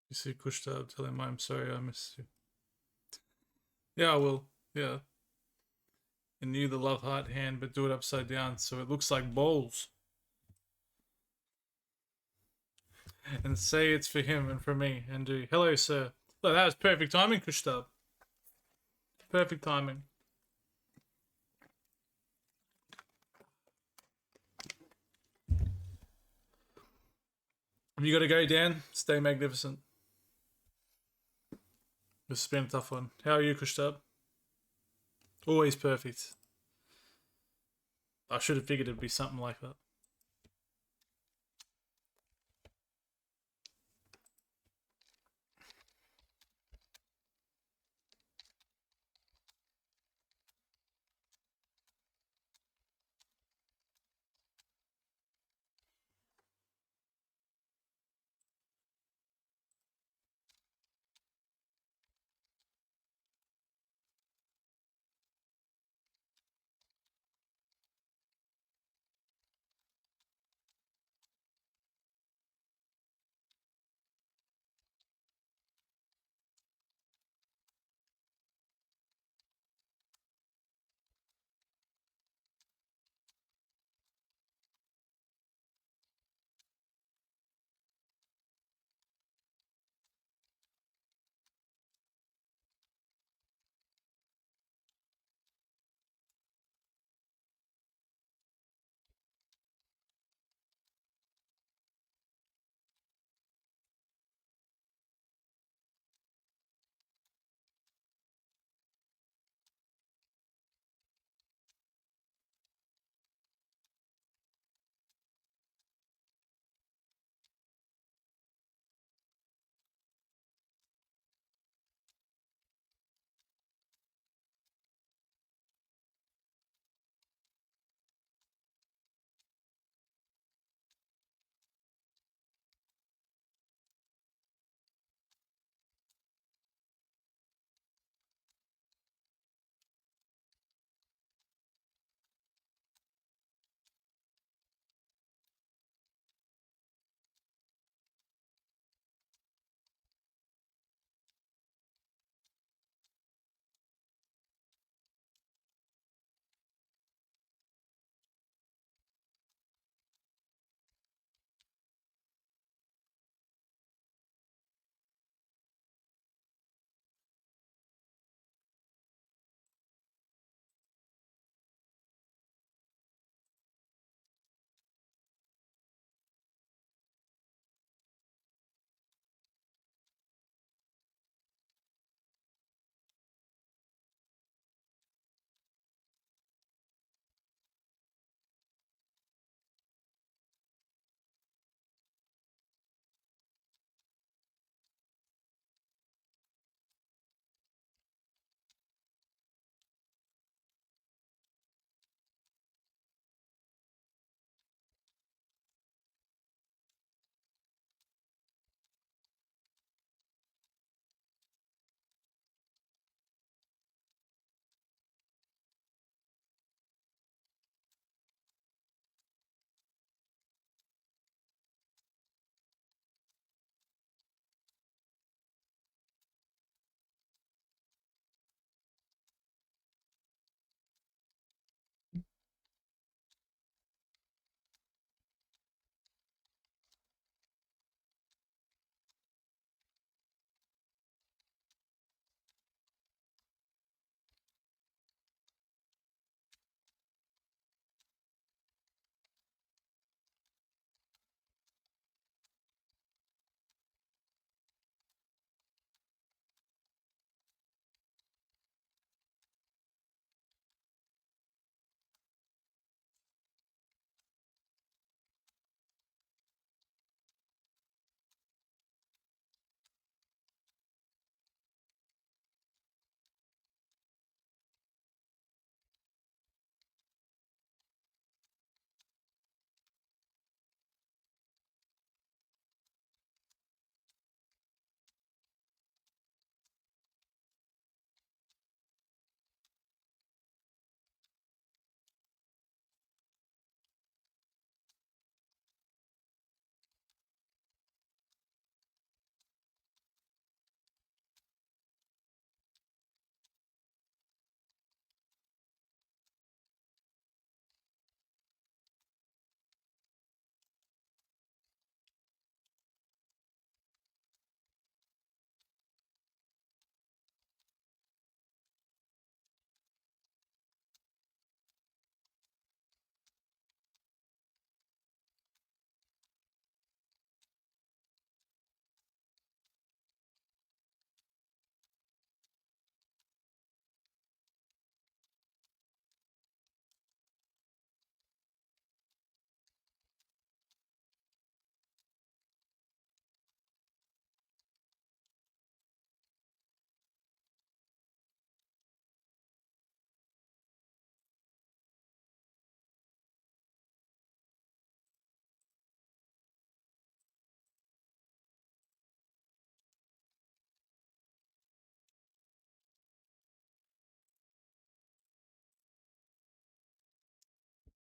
You see Kushtab, tell him I'm sorry I missed you. Yeah, I will. Yeah. And you the love heart hand, but do it upside down so it looks like balls. And say it's for him and for me. And do hello, sir. Look, that was perfect timing, Kushtab. Perfect timing. Have you got to go, Dan? Stay magnificent. This has been a tough one. How are you, Kushtab? Always perfect. I should have figured it'd be something like that.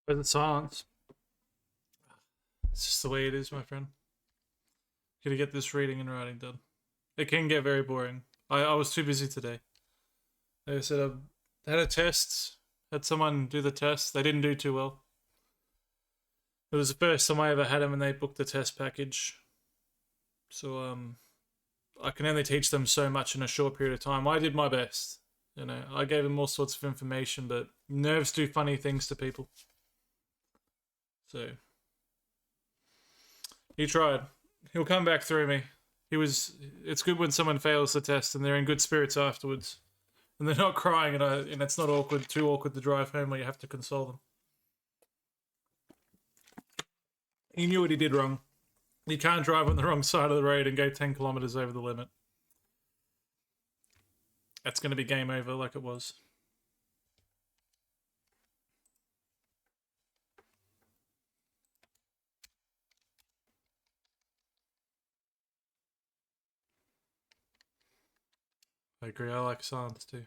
But the silence. It's just the way it is, my friend. Gotta get this reading and writing done. It can get very boring. I was too busy today. Like I said, I had a test. Had someone do the test. They didn't do too well. It was the first time I ever had them, and they booked the test package. So I can only teach them so much in a short period of time. I did my best. You know, I gave them all sorts of information, but nerves do funny things to people. So he tried. He'll come back through me. It's good when someone fails the test and they're in good spirits afterwards, and they're not crying, and it's not too awkward to drive home where you have to console them. He knew what he did wrong. You can't drive on the wrong side of the road and go 10 kilometers over the limit. That's going to be game over like it was. I agree, I like silence too.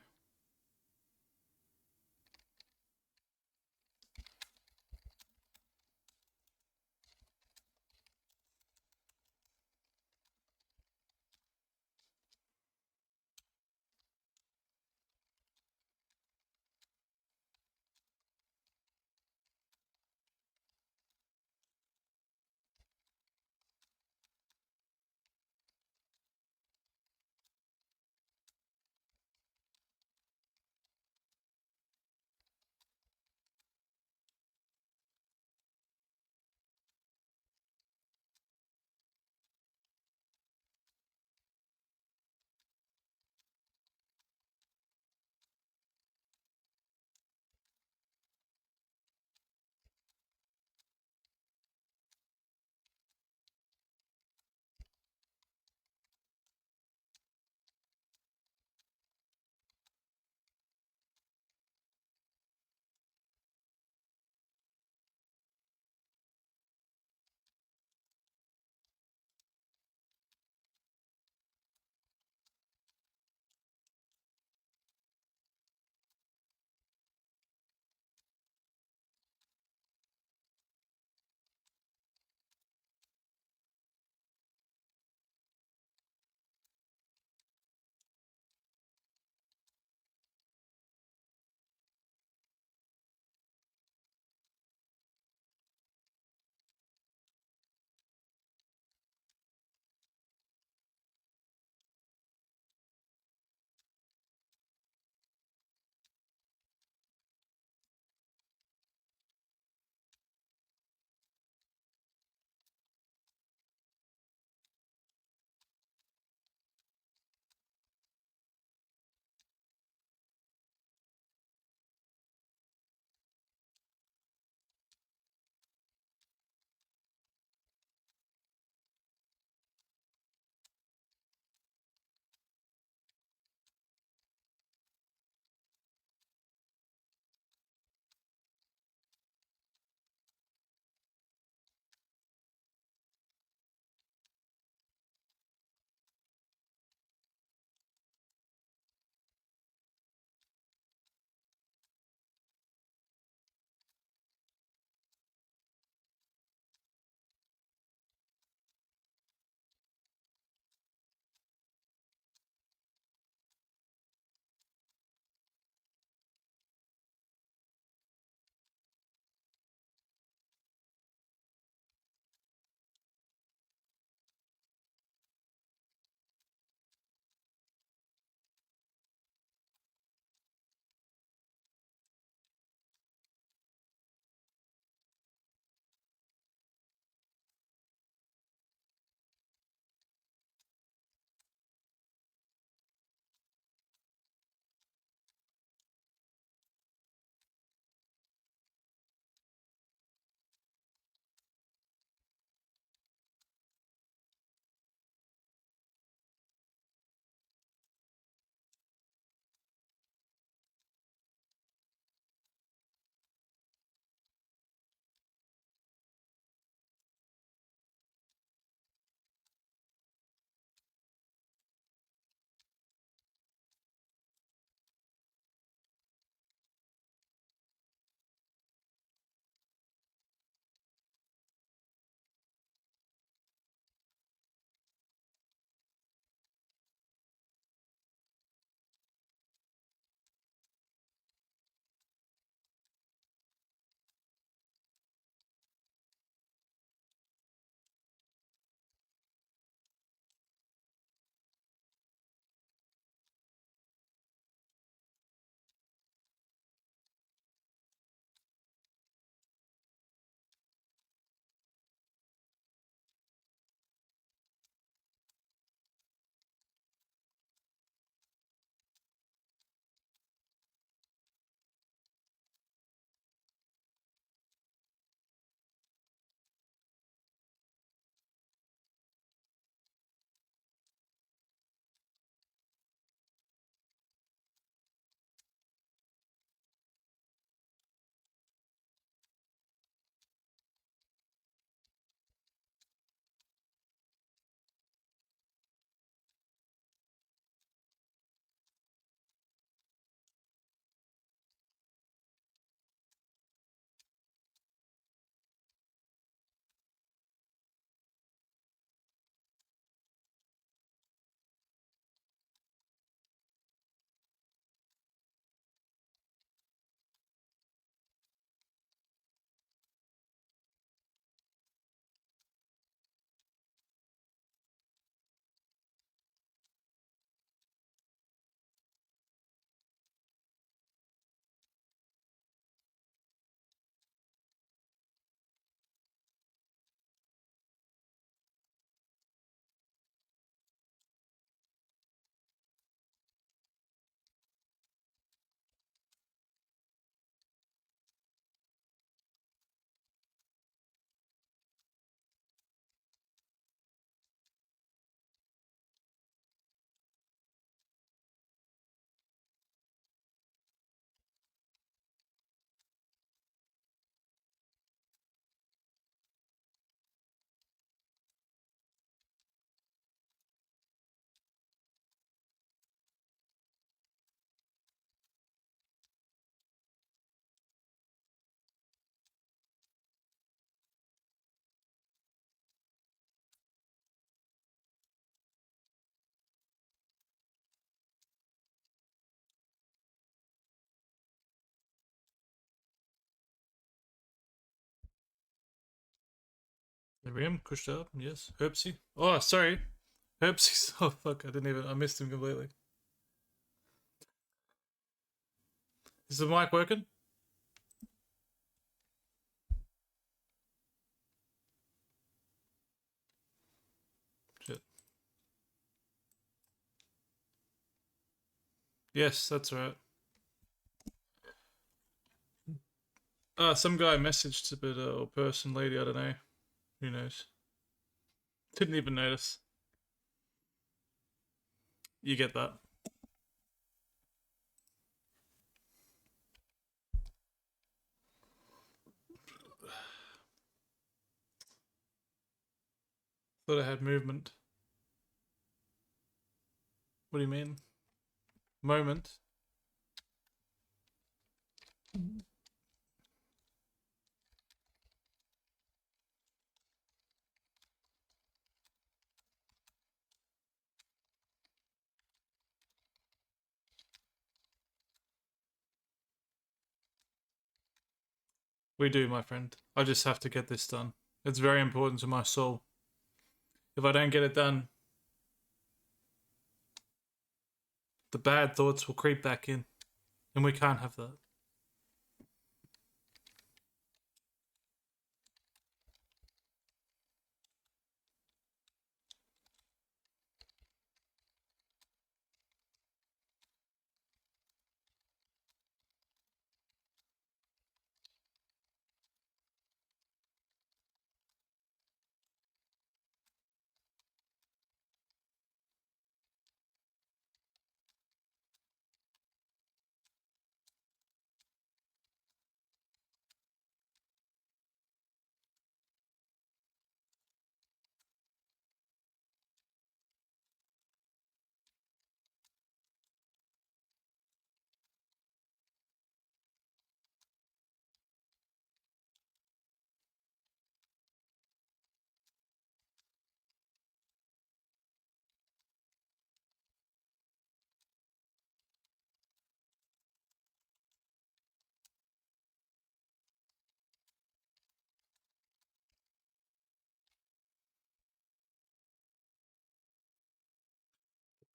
Miriam, pushed up, yes. Herbsy. Oh, sorry. Herbsy. Oh, fuck. I missed him completely. Is the mic working? Shit. Yes, that's right. Some guy messaged a bit, or person, lady, I don't know. Who knows? Didn't even notice. You get that. Thought I had movement. What do you mean? Moment? We do, my friend. I just have to get this done. It's very important to my soul. If I don't get it done, the bad thoughts will creep back in. And we can't have that.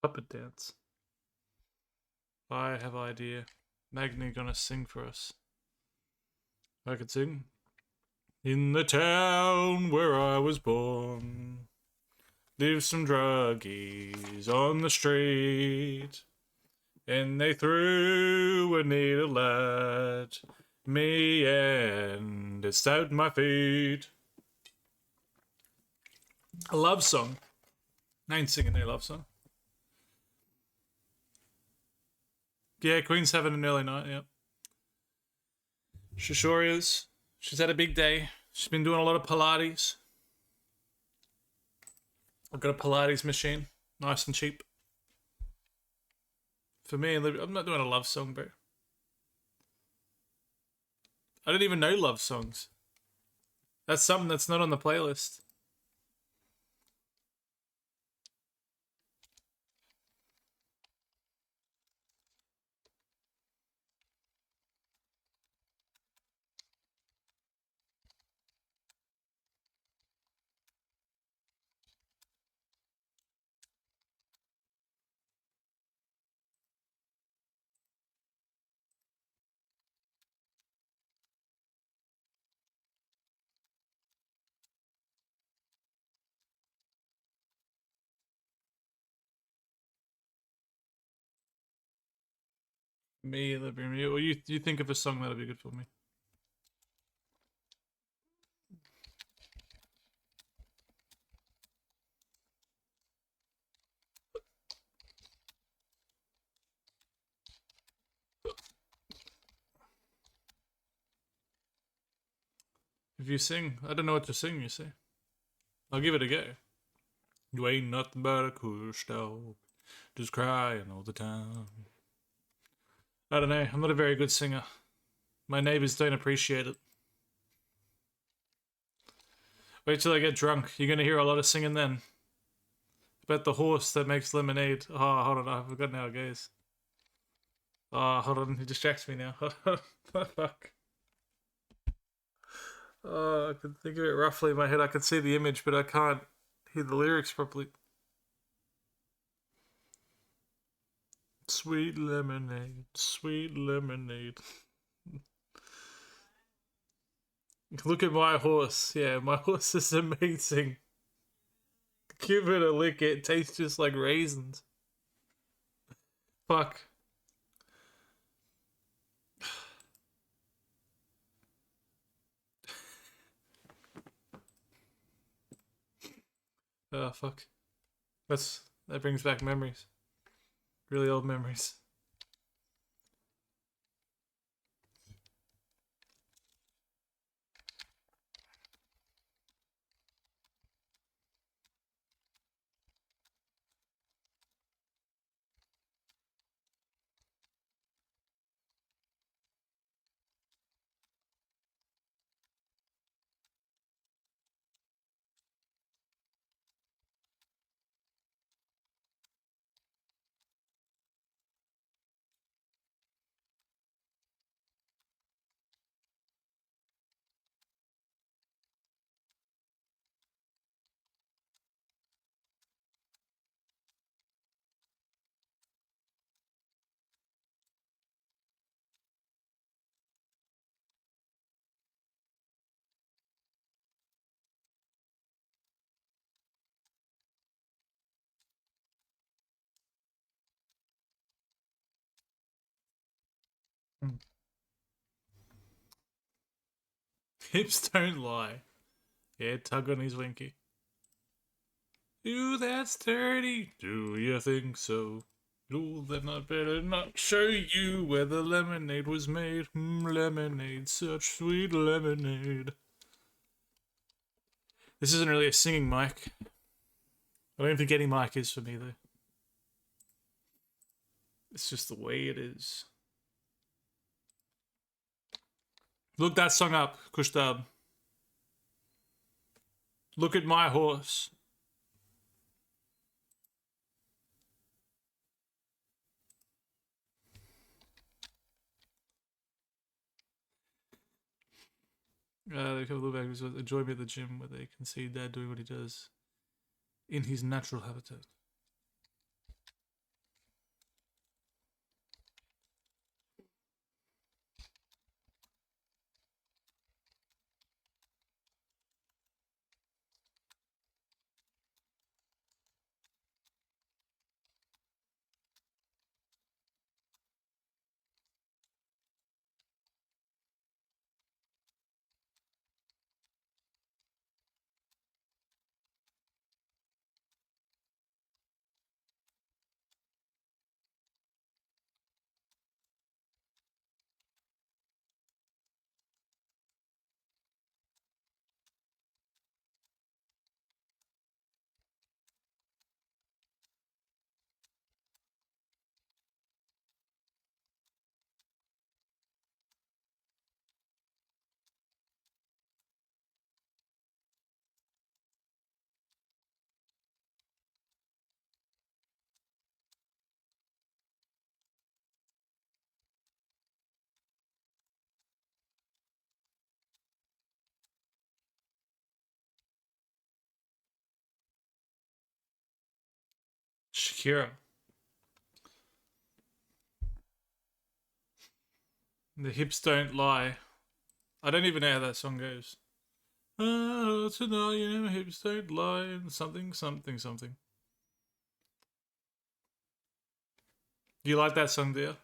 Puppet dance. I have idea. Magni gonna sing for us. I could sing. In the town where I was born, lived some druggies on the street, and they threw a needle at me and it stabbed my feet. A love song. I ain't singing no love song. Yeah, Queen's having an early night, yep. She sure is. She's had a big day. She's been doing a lot of Pilates. I've got a Pilates machine. Nice and cheap. For me, I'm not doing a love song, bro. I don't even know love songs. That's something that's not on the playlist. Me, that'd be me. Or you think of a song that'd be good for me. If you sing, I don't know what to sing, you see. I'll give it a go. You ain't nothing but a cush dog, just crying all the time. I don't know, I'm not a very good singer. My neighbors don't appreciate it. Wait till I get drunk, you're gonna hear a lot of singing then. About the horse that makes lemonade. Oh, hold on, I forgot how it goes. Oh, hold on, he distracts me now. Fuck. I can think of it roughly in my head. I can see the image, but I can't hear the lyrics properly. Sweet lemonade, sweet lemonade. Look at my horse. Yeah, my horse is amazing. Give it a lick. It tastes just like raisins. Fuck. Oh, fuck. That brings back memories. Really old memories. Mm. Hips don't lie. Yeah, tug on his winky. You that's dirty. Do you think so? Oh, then I better not show you where the lemonade was made. Lemonade, such sweet lemonade. This isn't really a singing mic. I don't think any mic is for me though. It's just the way it is. Look that song up, Kushtab. Look at my horse. They come look back and enjoy me at the gym where they can see Dad doing what he does in his natural habitat. Shakira. The hips don't lie. I don't even know how that song goes. Oh, tonight, you know, hips don't lie. Something, something, something. Do you like that song, dear?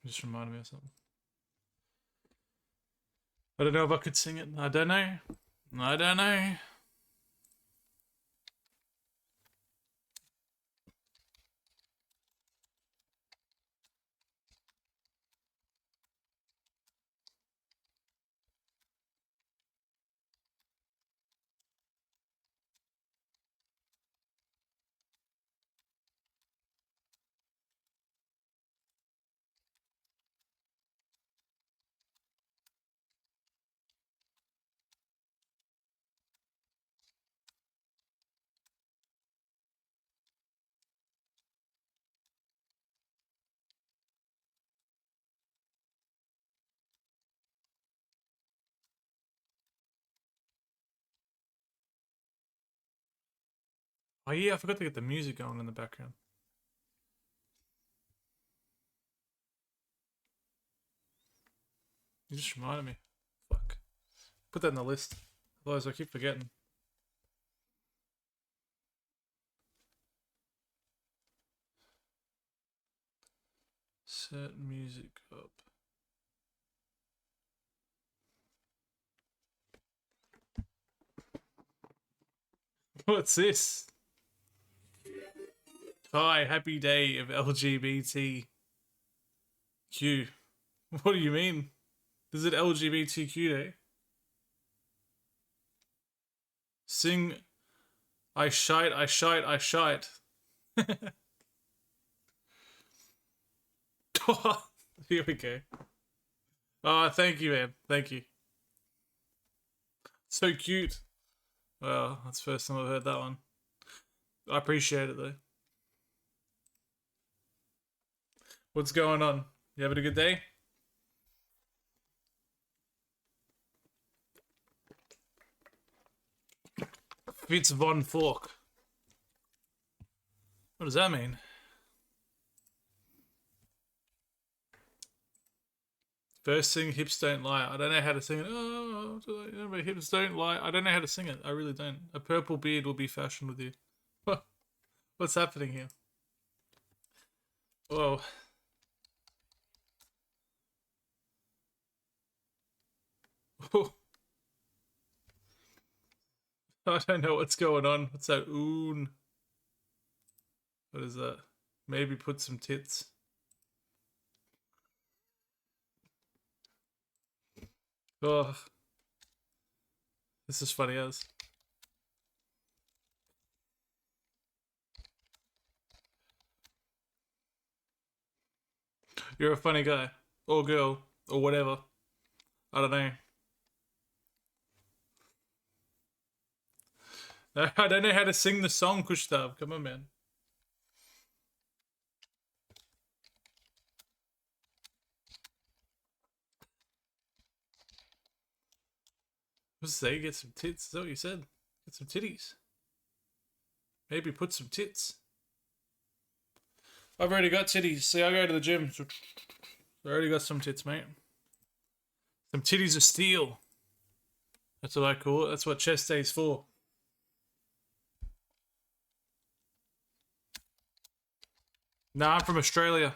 Just reminded me of something. I don't know if I could sing it. I don't know. I don't know. Oh yeah, I forgot to get the music going in the background. You just reminded me. Fuck. Put that in the list. Otherwise I keep forgetting. Set music up. What's this? Hi, happy day of LGBTQ. What do you mean? Is it LGBTQ day? Sing I shite, I shite, I shite. Here we go. Oh, thank you, man. Thank you. So cute. Well, that's the first time I've heard that one. I appreciate it though. What's going on? You having a good day? Fitz von Fork. What does that mean? First thing, hips don't lie. I don't know how to sing it. Oh, but hips don't lie. I don't know how to sing it. I really don't. A purple beard will be fashioned with you. What's happening here? Whoa. I don't know what's going on. What's that? Oon. What is that? Maybe put some tits. Oh. This is funny as. You're a funny guy. Or girl. Or whatever. I don't know. I don't know how to sing the song, Gustav. Come on, man. What's say? Get some tits. Is that what you said? Get some titties. Maybe put some tits. I've already got titties. See, I go to the gym. I already got some tits, mate. Some titties of steel. That's what I call it. That's what chest day's for. Nah, I'm from Australia.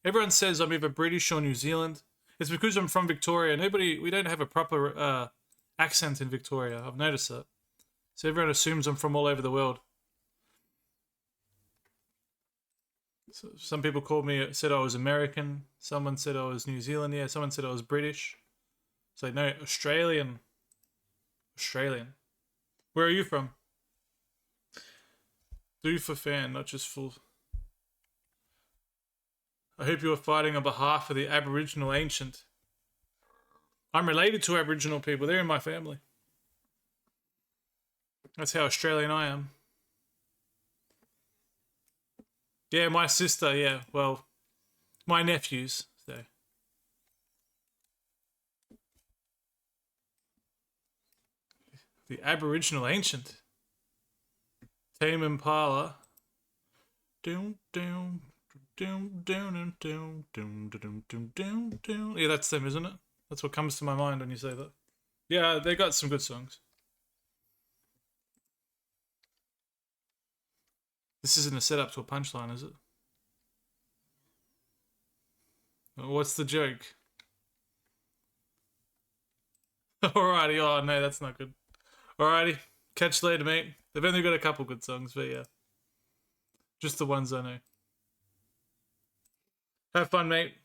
Everyone says I'm either British or New Zealand. It's because I'm from Victoria. We don't have a proper accent in Victoria. I've noticed that. So everyone assumes I'm from all over the world. So some people said I was American. Someone said I was New Zealand. Yeah, someone said I was British. It's like, no, Australian. Australian. Where are you from? Do for fan, not just full. I hope you are fighting on behalf of the Aboriginal ancient. I'm related to Aboriginal people. They're in my family. That's how Australian I am. Yeah, my sister, yeah. Well, my nephews, so. The Aboriginal ancient. Tame Impala. Yeah, that's them, isn't it? That's what comes to my mind when you say that. Yeah, they got some good songs. This isn't a setup to a punchline, is it? What's the joke? Alrighty, oh no, that's not good. Alrighty, catch you later, mate. They've only got a couple good songs, but yeah. Just the ones I know. Have fun, mate.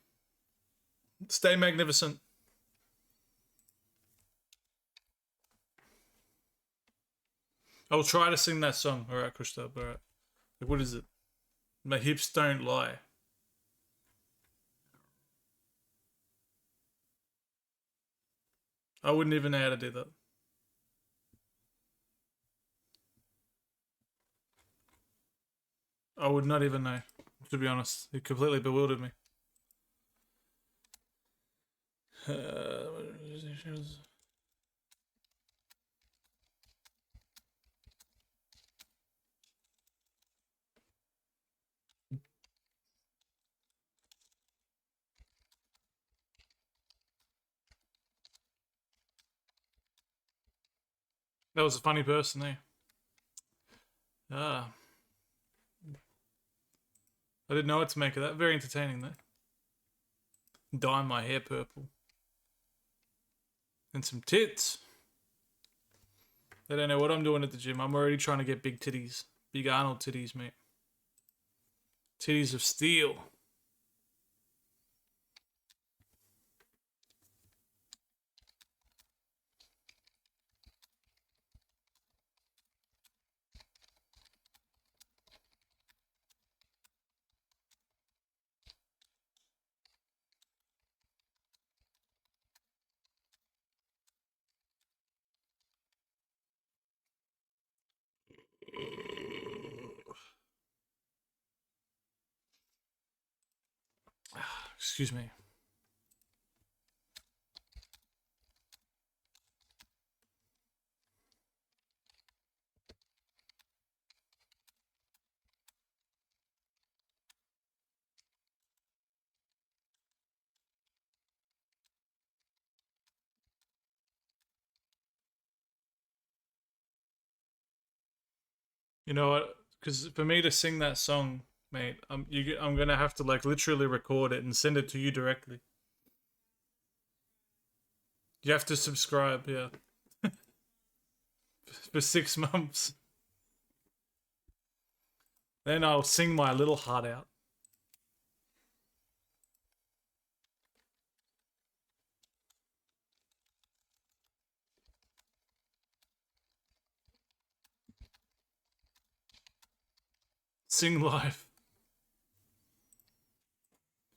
Stay magnificent. I'll try to sing that song. Alright, Gustav, alright. What is it? My hips don't lie. I wouldn't even know how to do that. I would not even know, to be honest. It completely bewildered me. That was a funny person, eh? Ah. I didn't know what to make of that. Very entertaining, though. Dyeing my hair purple. And some tits. They don't know what I'm doing at the gym. I'm already trying to get big titties. Big Arnold titties, mate. Titties of steel. Excuse me. You know what? Because for me to sing that song, mate, I'm gonna have to like literally record it and send it to you directly. You have to subscribe, yeah, for 6 months. Then I'll sing my little heart out. Sing live.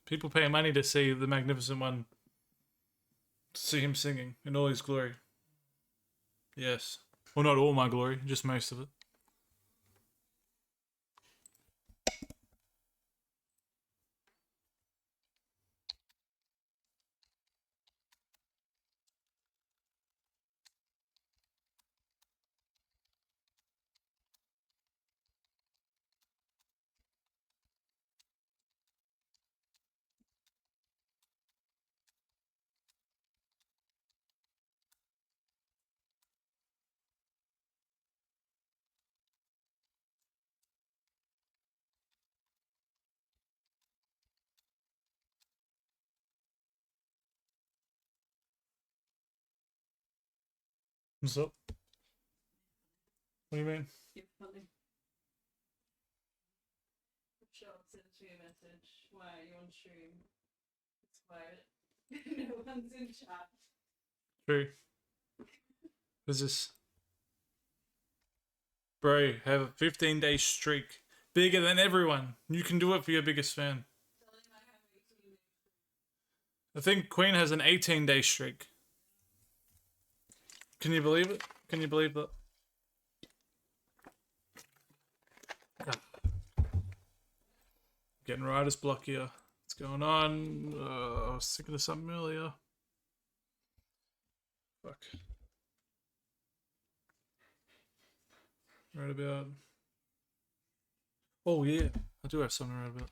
People pay money to see the Magnificent One. To see him singing in all his glory. Yes. Well, not all my glory, just most of it. What's up? What do you mean?
You're funny. Charles sent you a message. Why are you on stream? It's quiet. No one's in chat.
True. Who's this? Bro, have a 15-day streak. Bigger than everyone. You can do it for your biggest fan. I think Queen has an 18-day streak. Can you believe it? Can you believe that? Getting writer's block here. What's going on? I was thinking of something earlier. Fuck. Right about. Oh yeah, I do have something right about.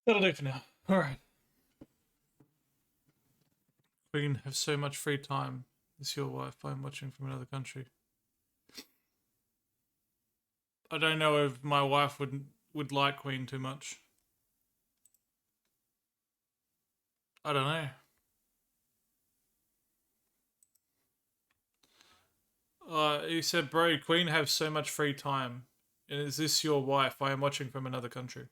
That'll do for now. All right. Queen have so much free time. Is your wife? I'm watching from another country. I don't know if my wife would like Queen too much. I don't know. He said, bro, Queen have so much free time. And is this your wife? I am watching from another country.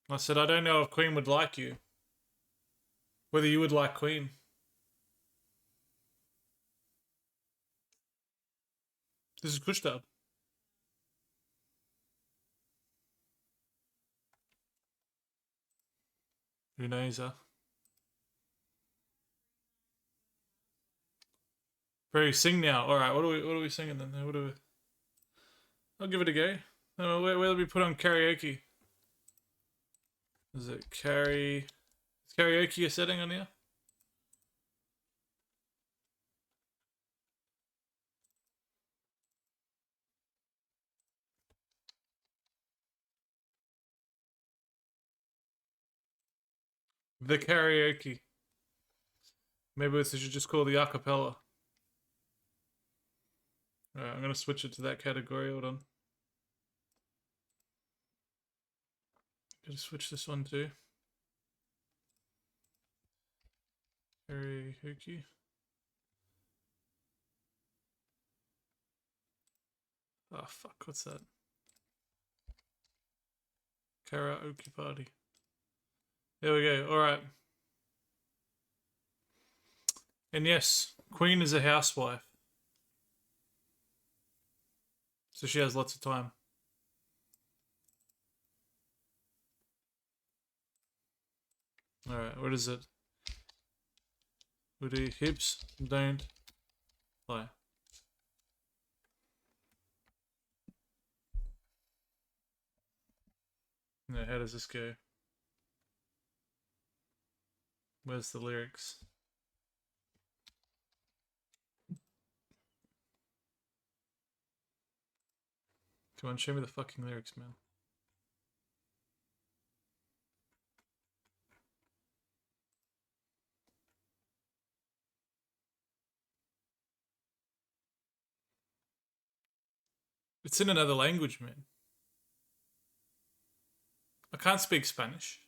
I said, I don't know if Queen would like you. Whether you would like Queen. This is Kushtab. Who knows, huh? Bro, sing now. Alright, what are we singing then? What do we... I'll give it a go. Where do we put on karaoke? Is it karaoke a setting on here? The karaoke. Maybe this should just call the acapella. Alright, I'm gonna switch it to that category. Hold on. Gotta switch this one too. Karaoke. Oh fuck, what's that? Karaoke party. There we go, alright. And yes, Queen is a housewife. So she has lots of time. Alright, what is it? Woody hips don't lie. No, how does this go? Where's the lyrics? Come on, show me the fucking lyrics, man. It's in another language, man. I can't speak Spanish.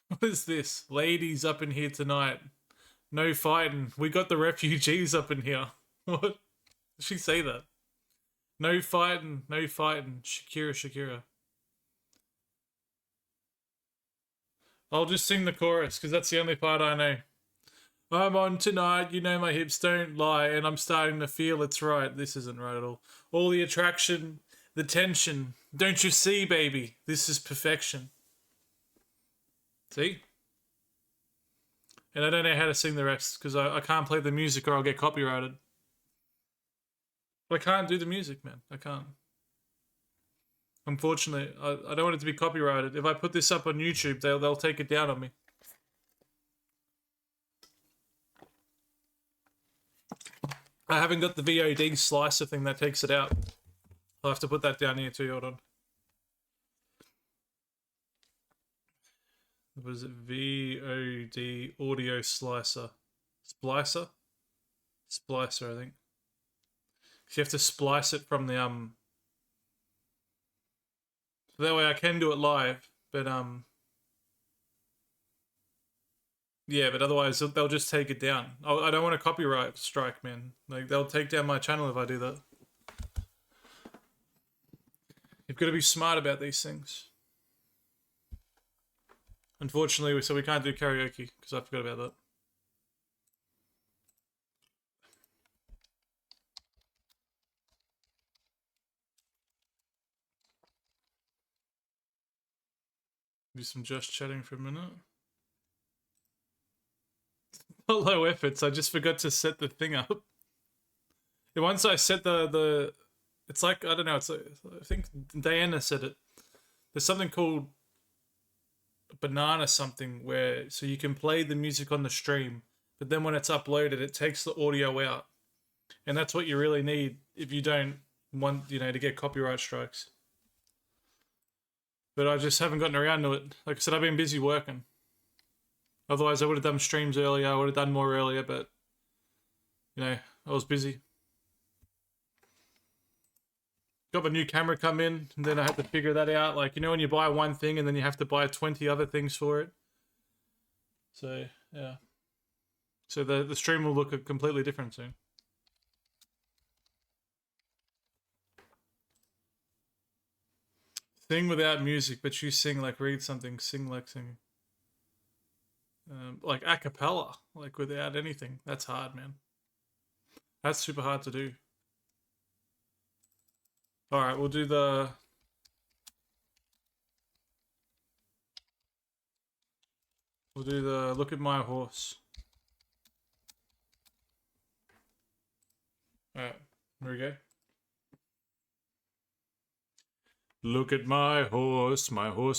What is this? Ladies up in here tonight. No fighting. We got the refugees up in here. What? Did she say that? No fighting. No fighting. Shakira, Shakira. I'll just sing the chorus because that's the only part I know. I'm on tonight, you know my hips don't lie, and I'm starting to feel it's right. This isn't right at all. All the attraction, the tension. Don't you see, baby? This is perfection. See? And I don't know how to sing the rest because I can't play the music or I'll get copyrighted. I can't do the music, man. I can't. Unfortunately, I don't want it to be copyrighted. If I put this up on YouTube, they'll take it down on me. I haven't got the VOD slicer thing that takes it out. I'll have to put that down here too, hold on. What is it? VOD audio slicer. Splicer? Splicer, I think. You have to splice it from the, So that way I can do it live, but, yeah, but otherwise they'll just take it down. I don't want a copyright strike, man. Like, they'll take down my channel if I do that. You've got to be smart about these things. Unfortunately, so we can't do karaoke, because I forgot about that. Do some just chatting for a minute. Low efforts, I just forgot to set the thing up. And once I set the it's like, I don't know, it's like, I think Diana said it. There's something called banana something where, so you can play the music on the stream, but then when it's uploaded, it takes the audio out. And that's what you really need if you don't want, you know, to get copyright strikes. But I just haven't gotten around to it. Like I said, I've been busy working. Otherwise, I would have done streams earlier. I would have done more earlier, but, you know, I was busy. Got my new camera come in, and then I had to figure that out. Like, you know, when you buy one thing and then you have to buy 20 other things for it. So, yeah. So the stream will look completely different soon. Sing without music, but you sing like read something, sing like singing. Like a cappella, like without anything. That's hard, man. That's super hard to do. Alright, we'll do the... We'll do the Look at My Horse. Alright, here we go. Look at my horse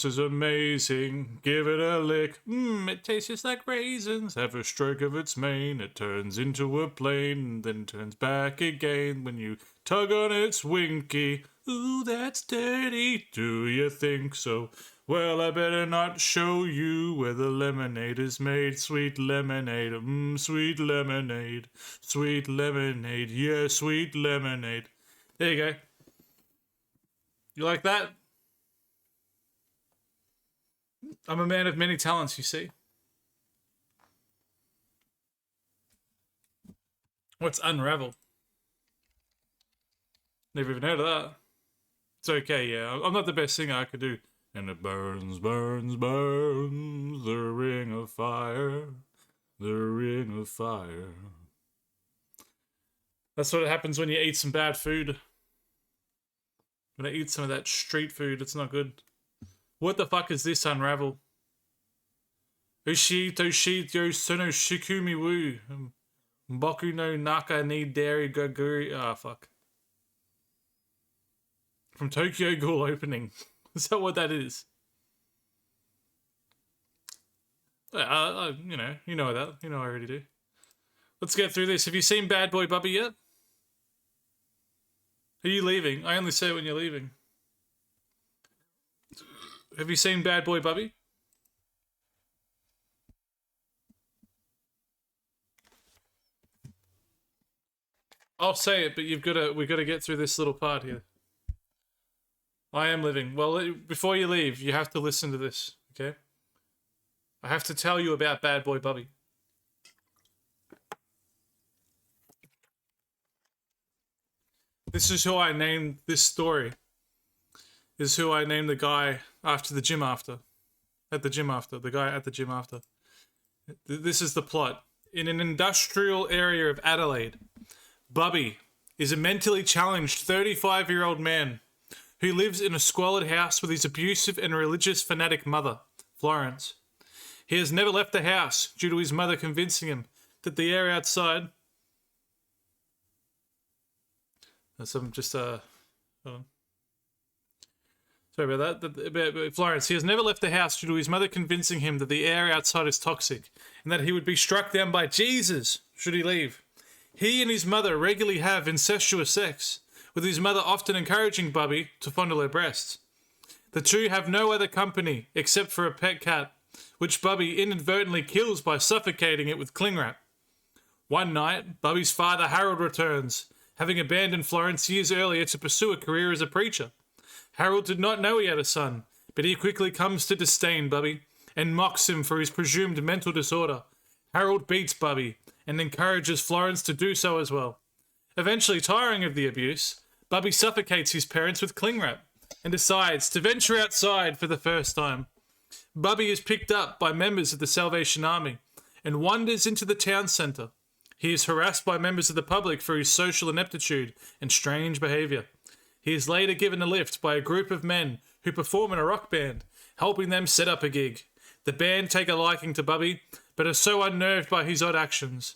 is amazing. Give it a lick, it tastes just like raisins. Have a stroke of its mane, it turns into a plane, then turns back again when you tug on its winky. Ooh, that's dirty, do you think so? Well, I better not show you where the lemonade is made. Sweet lemonade, sweet lemonade. Sweet lemonade, yeah, sweet lemonade. There you go. You like that? I'm a man of many talents, you see. What's Unravel? Never even heard of that. It's okay, yeah. I'm not the best singer I could do. And it burns, burns, burns, the ring of fire, the ring of fire. That's what happens when you eat some bad food. When I eat some of that street food, it's not good. What the fuck is this, Unravel? Ushi toshi yo sono shikumi wu. Boku no naka ni dairy gaguri. Ah, fuck. From Tokyo Ghoul opening. Is that what that is? You know that. You know I already do. Let's get through this. Have you seen Bad Boy Bubby yet? Are you leaving? I only say it when you're leaving. Have you seen Bad Boy Bubby? I'll say it, but we've got to get through this little part here. I am leaving. Well, before you leave, you have to listen to this, okay? I have to tell you about Bad Boy Bubby. This is who I named this story. This is who I named the guy after the gym after. At the gym after. The guy at the gym after. This is the plot. In an industrial area of Adelaide, Bubby is a mentally challenged 35-year-old man who lives in a squalid house with his abusive and religious fanatic mother, Florence. He has never left the house due to his mother convincing him that the air outside... Some just hold on. Sorry about that. About Florence. He has never left the house due to his mother convincing him that the air outside is toxic and that he would be struck down by Jesus should he leave. He and his mother regularly have incestuous sex, with his mother often encouraging Bubby to fondle her breasts. The two have no other company except for a pet cat, which Bubby inadvertently kills by suffocating it with cling wrap. One night, Bubby's father Harold returns, having abandoned Florence years earlier to pursue a career as a preacher. Harold did not know he had a son, but he quickly comes to disdain Bubby and mocks him for his presumed mental disorder. Harold beats Bubby and encourages Florence to do so as well. Eventually tiring of the abuse, Bubby suffocates his parents with cling wrap and decides to venture outside for the first time. Bubby is picked up by members of the Salvation Army and wanders into the town centre. He is harassed by members of the public for his social ineptitude and strange behaviour. He is later given a lift by a group of men who perform in a rock band, helping them set up a gig. The band take a liking to Bubby, but are so unnerved by his odd actions.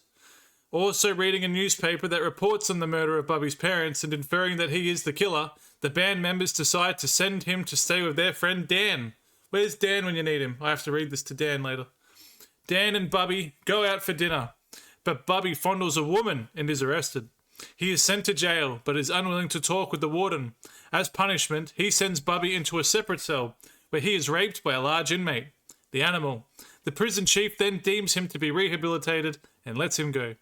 Also reading a newspaper that reports on the murder of Bubby's parents and inferring that he is the killer, the band members decide to send him to stay with their friend Dan. Where's Dan when you need him? I have to read this to Dan later. Dan and Bubby go out for dinner, but Bubby fondles a woman and is arrested. He is sent to jail, but is unwilling to talk with the warden. As punishment, he sends Bubby into a separate cell, where he is raped by a large inmate, the animal. The prison chief then deems him to be rehabilitated and lets him go.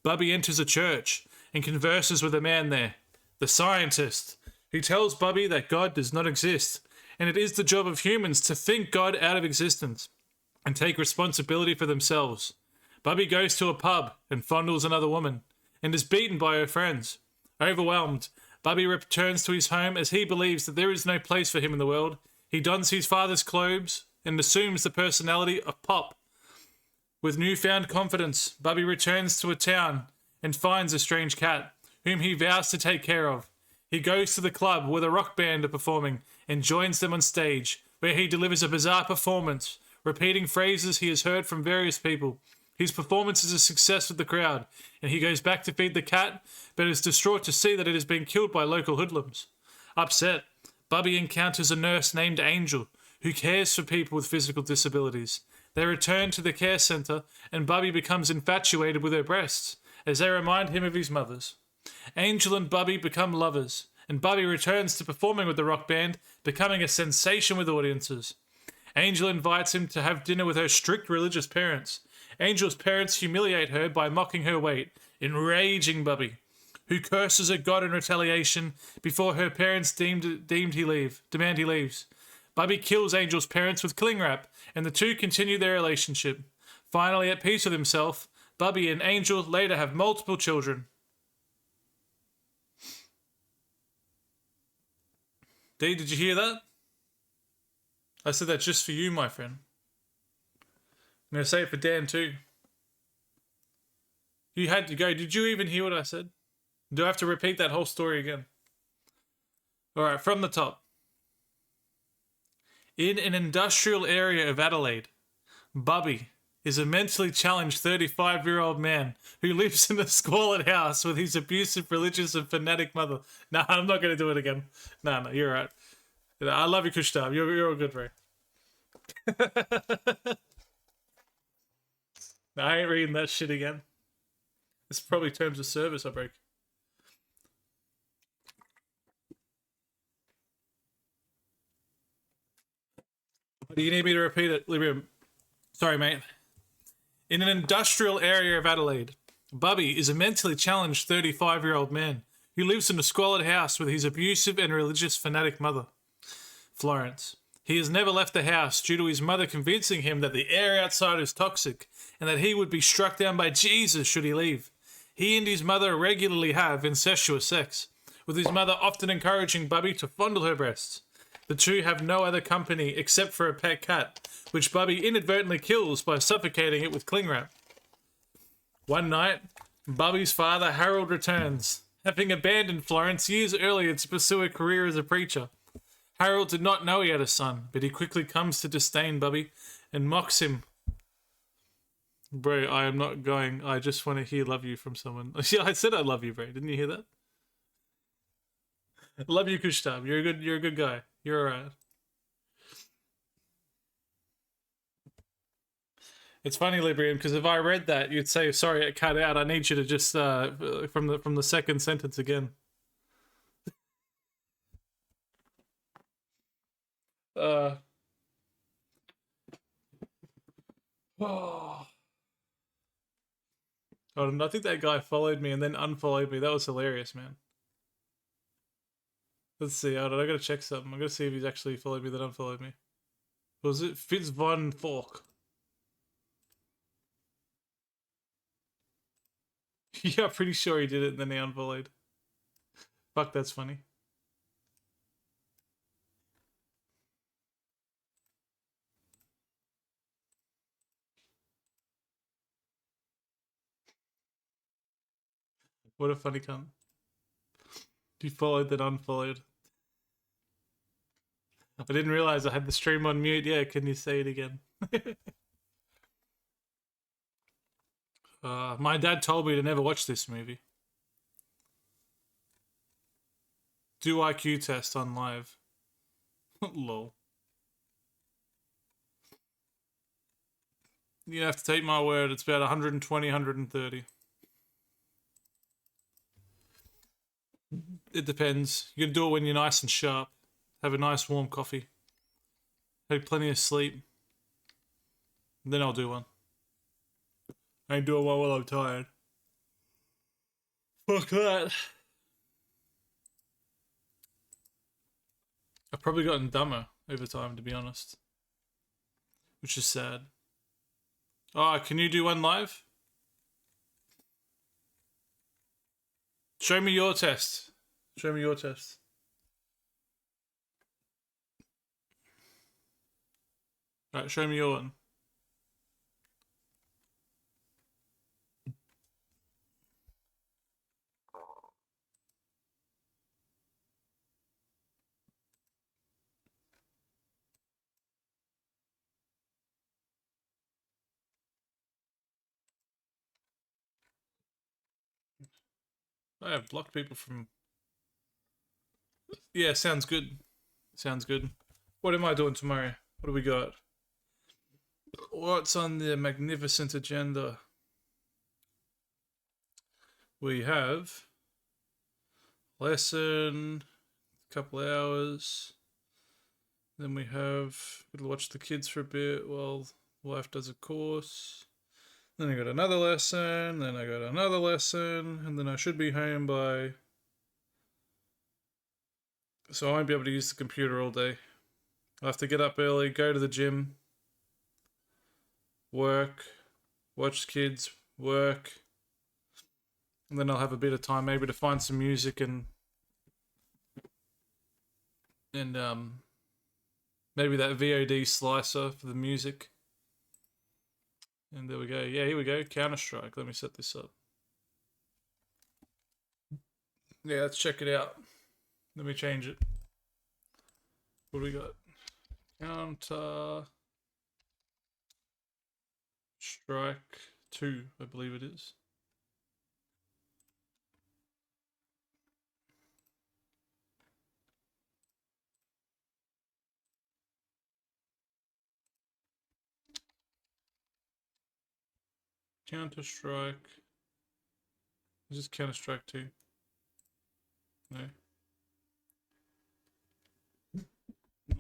Bubby enters a church and converses with a man there, the scientist, who tells Bubby that God does not exist, and it is the job of humans to think God out of existence and take responsibility for themselves. Bubby goes to a pub and fondles another woman and is beaten by her friends. Overwhelmed, Bubby returns to his home as he believes that there is no place for him in the world. He dons his father's clothes and assumes the personality of Pop. With newfound confidence, Bubby returns to a town and finds a strange cat, whom he vows to take care of. He goes to the club where the rock band are performing and joins them on stage, where he delivers a bizarre performance, repeating phrases he has heard from various people. His performance is a success with the crowd, and he goes back to feed the cat, but is distraught to see that it has been killed by local hoodlums. Upset, Bubby encounters a nurse named Angel, who cares for people with physical disabilities. They return to the care centre, and Bubby becomes infatuated with her breasts, as they remind him of his mother's. Angel and Bubby become lovers, and Bubby returns to performing with the rock band, becoming a sensation with audiences. Angel invites him to have dinner with her strict religious parents. Angel's parents humiliate her by mocking her weight, enraging Bubby, who curses at God in retaliation before her parents demand he leaves. Bubby kills Angel's parents with cling wrap, and the two continue their relationship. Finally, at peace with himself, Bubby and Angel later have multiple children. D, did you hear that? I said that just for you, my friend. I'm going to say it for Dan too. You had to go. Did you even hear what I said? Do I have to repeat that whole story again? Alright, from the top. In an industrial area of Adelaide, Bubby is a mentally challenged 35-year-old man who lives in a squalid house with his abusive, religious and fanatic mother. No, I'm not going to do it again. No, you're right. I love you, Kushtab. You're a good bro. No, I ain't reading that shit again. It's probably terms of service I break. Do you need me to repeat it, Librium? Sorry, mate. In an industrial area of Adelaide, Bubby is a mentally challenged 35-year-old man who lives in a squalid house with his abusive and religious fanatic mother, Florence. He has never left the house due to his mother convincing him that the air outside is toxic and that he would be struck down by Jesus should he leave. He and his mother regularly have incestuous sex, with his mother often encouraging Bubby to fondle her breasts. The two have no other company except for a pet cat, which Bubby inadvertently kills by suffocating it with cling wrap. One night, Bubby's father, Harold, returns, having abandoned Florence years earlier to pursue a career as a preacher. Harold did not know he had a son, but he quickly comes to disdain Bubby and mocks him. Bro, I am not going. I just want to hear love you from someone. Yeah, I said I love you, bro. Didn't you hear that? Love you, Kushtab. You're a good guy. You're alright. It's funny, Librium, because if I read that, you'd say, sorry, it cut out. I need you to just, from the second sentence again. Oh. I think that guy followed me and then unfollowed me. That was hilarious, man. Let's see. Hold on, I gotta check something. I'm gonna see if he's actually followed me then unfollowed me. Was it Fitz Von Fork? Yeah, I'm pretty sure he did it and then he unfollowed. Fuck, that's funny. What a funny cunt. He followed then unfollowed. I didn't realize I had the stream on mute. Yeah, can you say it again? My dad told me to never watch this movie. Do IQ test on live. Lol. You have to take my word, it's about 120, 130. It depends. You can do it when you're nice and sharp. Have a nice warm coffee. Had plenty of sleep. Then I'll do one. I ain't doing one while I'm tired. Fuck that. I've probably gotten dumber over time, to be honest. Which is sad. Oh, can you do one live? Show me your test. Show me your test. Right, show me your one. I have blocked people from... Yeah, sounds good. Sounds good. What am I doing tomorrow? What do we got? What's on the magnificent agenda? We have lesson, a couple hours. Then we have, we'll watch the kids for a bit while wife does a course. Then I got another lesson, then I got another lesson, and then I should be home by... So I won't be able to use the computer all day. I'll have to get up early, go to the gym, work, watch kids, work, and then I'll have a bit of time maybe to find some music and maybe that VOD slicer for the music. And there we go. Yeah, here we go. Counter-Strike. Let me set this up. Yeah, let's check it out. Let me change it. What do we got? Counter-Strike 2, I believe it is. Counter-Strike. Is this Counter-Strike 2? No.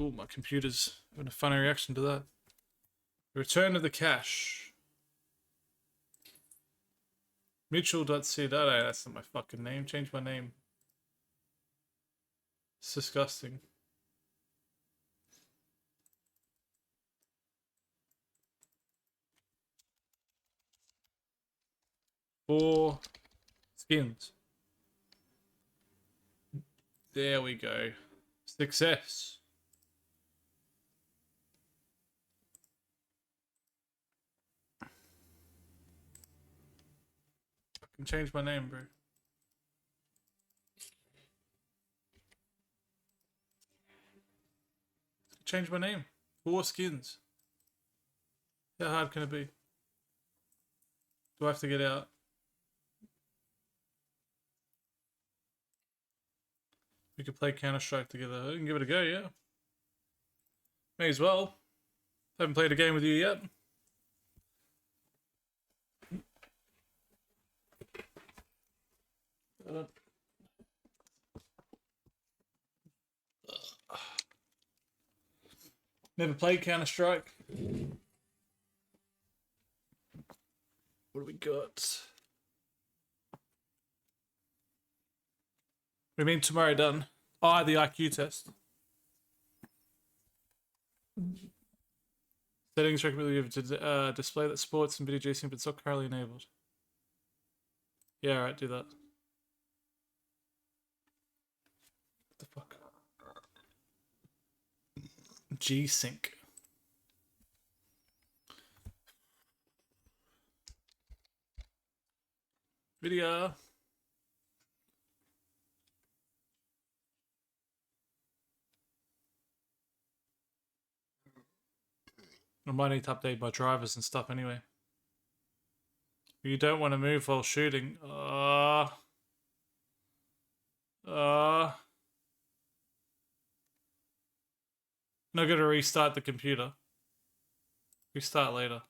Oh, my computer's having a funny reaction to that. Return of the Cache. Mitchell.c.a. That's not my fucking name. Change my name. It's disgusting. Four skins. There we go. Success. I can change my name, bro. Change my name. 4 skins. How hard can it be? Do I have to get out? We could play Counter-Strike together. I can give it a go, yeah. May as well. Haven't played a game with you yet. Never played Counter-Strike. What do we got? What do you mean tomorrow done? Oh, the IQ test. Settings recommend you to display that sports and video GC but it's not currently enabled. Yeah, alright, do that. What the fuck? G-Sync. Video. I might need to update my drivers and stuff anyway. You don't want to move while shooting. Not gonna restart the computer. Restart later.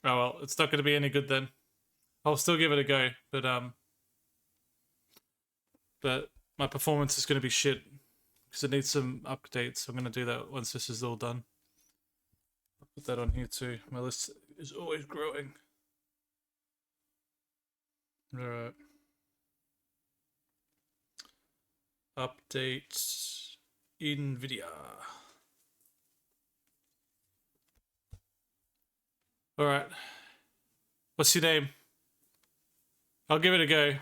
Oh well, it's not gonna be any good then. I'll still give it a go, but my performance is going to be shit because it needs some updates. I'm going to do that once this is all done. I'll put that on here too. My list is always growing. Alright. Update NVIDIA. Alright. What's your name? I'll give it a go.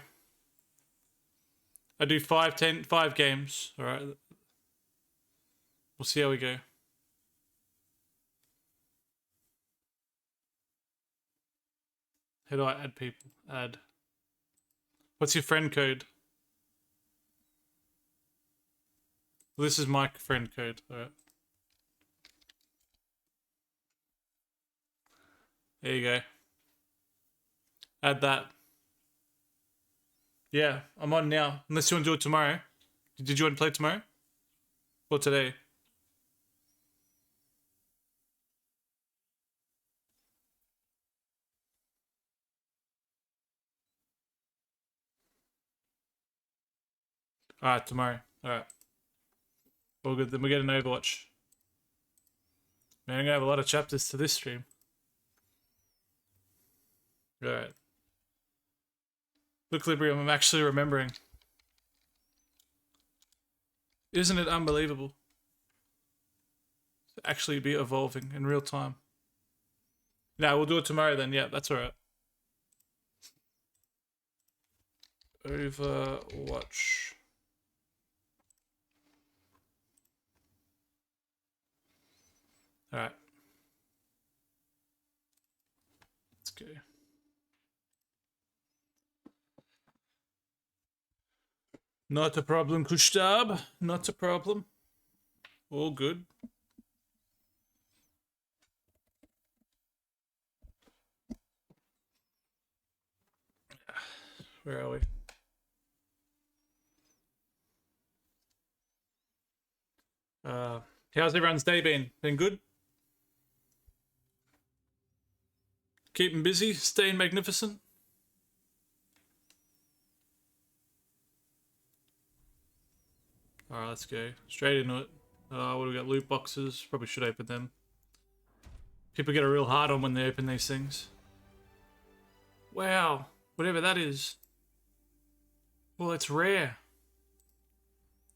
I do 5 games. Alright. We'll see how we go. How do I add people? Add. What's your friend code? This is my friend code. Alright. There you go. Add that. Yeah, I'm on now. Unless you want to do it tomorrow. Did you want to play tomorrow? Or today? Alright, tomorrow. Alright. All good. Then we get an Overwatch. Man, I'm gonna have a lot of chapters to this stream. Alright. Look, Librium, I'm actually remembering. Isn't it unbelievable? To actually be evolving in real time. No, we'll do it tomorrow then. Yeah, that's alright. Overwatch. Alright. Let's go. Not a problem, Kushtab. Not a problem. All good. Where are we? How's everyone's day been? Been good? Keeping busy? Staying magnificent? Alright, let's go. Straight into it. What do we got? Loot boxes. Probably should open them. People get a real hard on when they open these things. Wow. Whatever that is. Well, it's rare.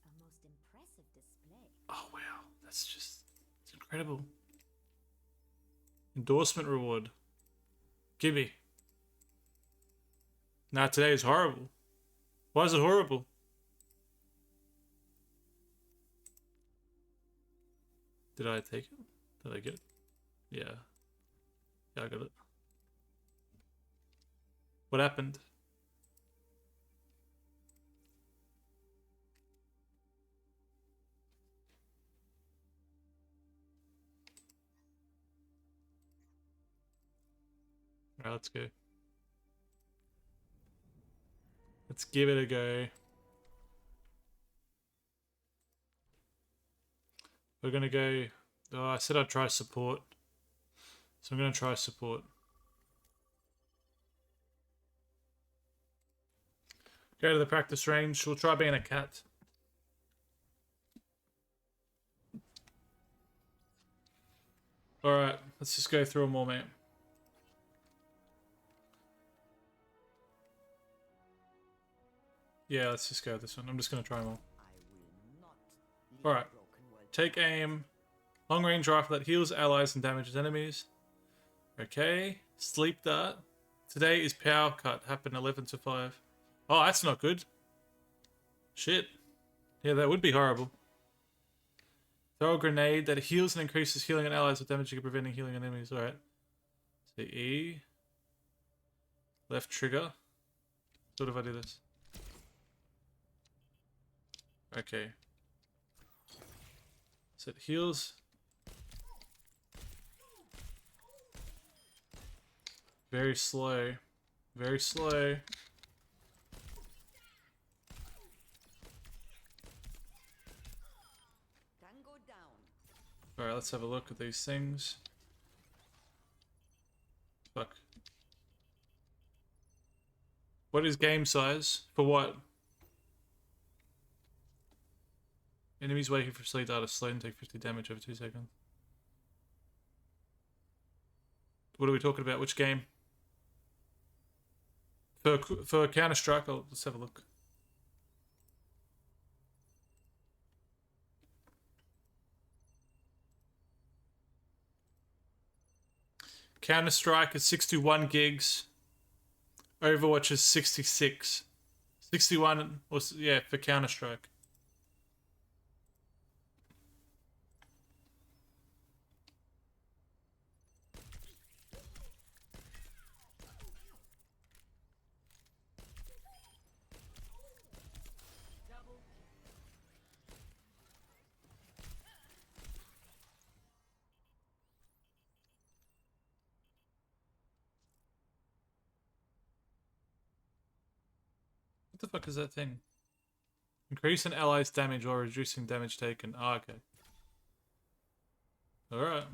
A most impressive display.
Oh, wow. That's just... It's incredible. Endorsement reward. Gimme. Nah, today is horrible. Why is it horrible? Did I take it? Did I get it? Yeah. Yeah, I got it. What happened? Alright, let's go. Let's give it a go. We're gonna go... Oh, I said I'd try support. So I'm gonna try support. Go to the practice range. We'll try being a cat. Alright, let's just go through them all, mate. Yeah, let's just go with this one. I'm just gonna try them all. Alright. Take aim. Long range rifle that heals allies and damages enemies. Okay. Sleep dart. Today is power cut. Happened 11 to 5. Oh, that's not good. Shit. Yeah, that would be horrible. Throw a grenade that heals and increases healing on allies with damage you preventing healing on enemies. Alright. So E. Left trigger. What if I do this? Okay. So it heals. Very slow. Very slow. Alright, let's have a look at these things. Fuck. What is game size? For what? Enemies waiting for sleep data slow and take 50 damage over 2 seconds. What are we talking about? Which game? For Counter-Strike, let's have a look. Counter-Strike is 61 gigs. Overwatch is 66. 61, or yeah, for Counter-Strike. What the fuck is that thing? Increase an ally's damage or reducing damage taken. Oh, okay. Alright.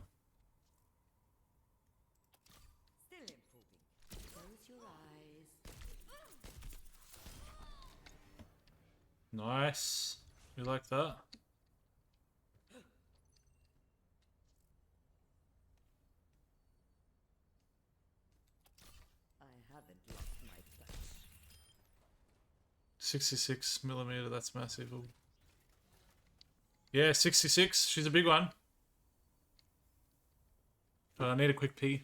Still improving. Close your eyes.
Nice. You like that?
I haven't lost my touch.
66mm, that's massive. Ooh. Yeah, 66. She's a big one. But I need a quick pee.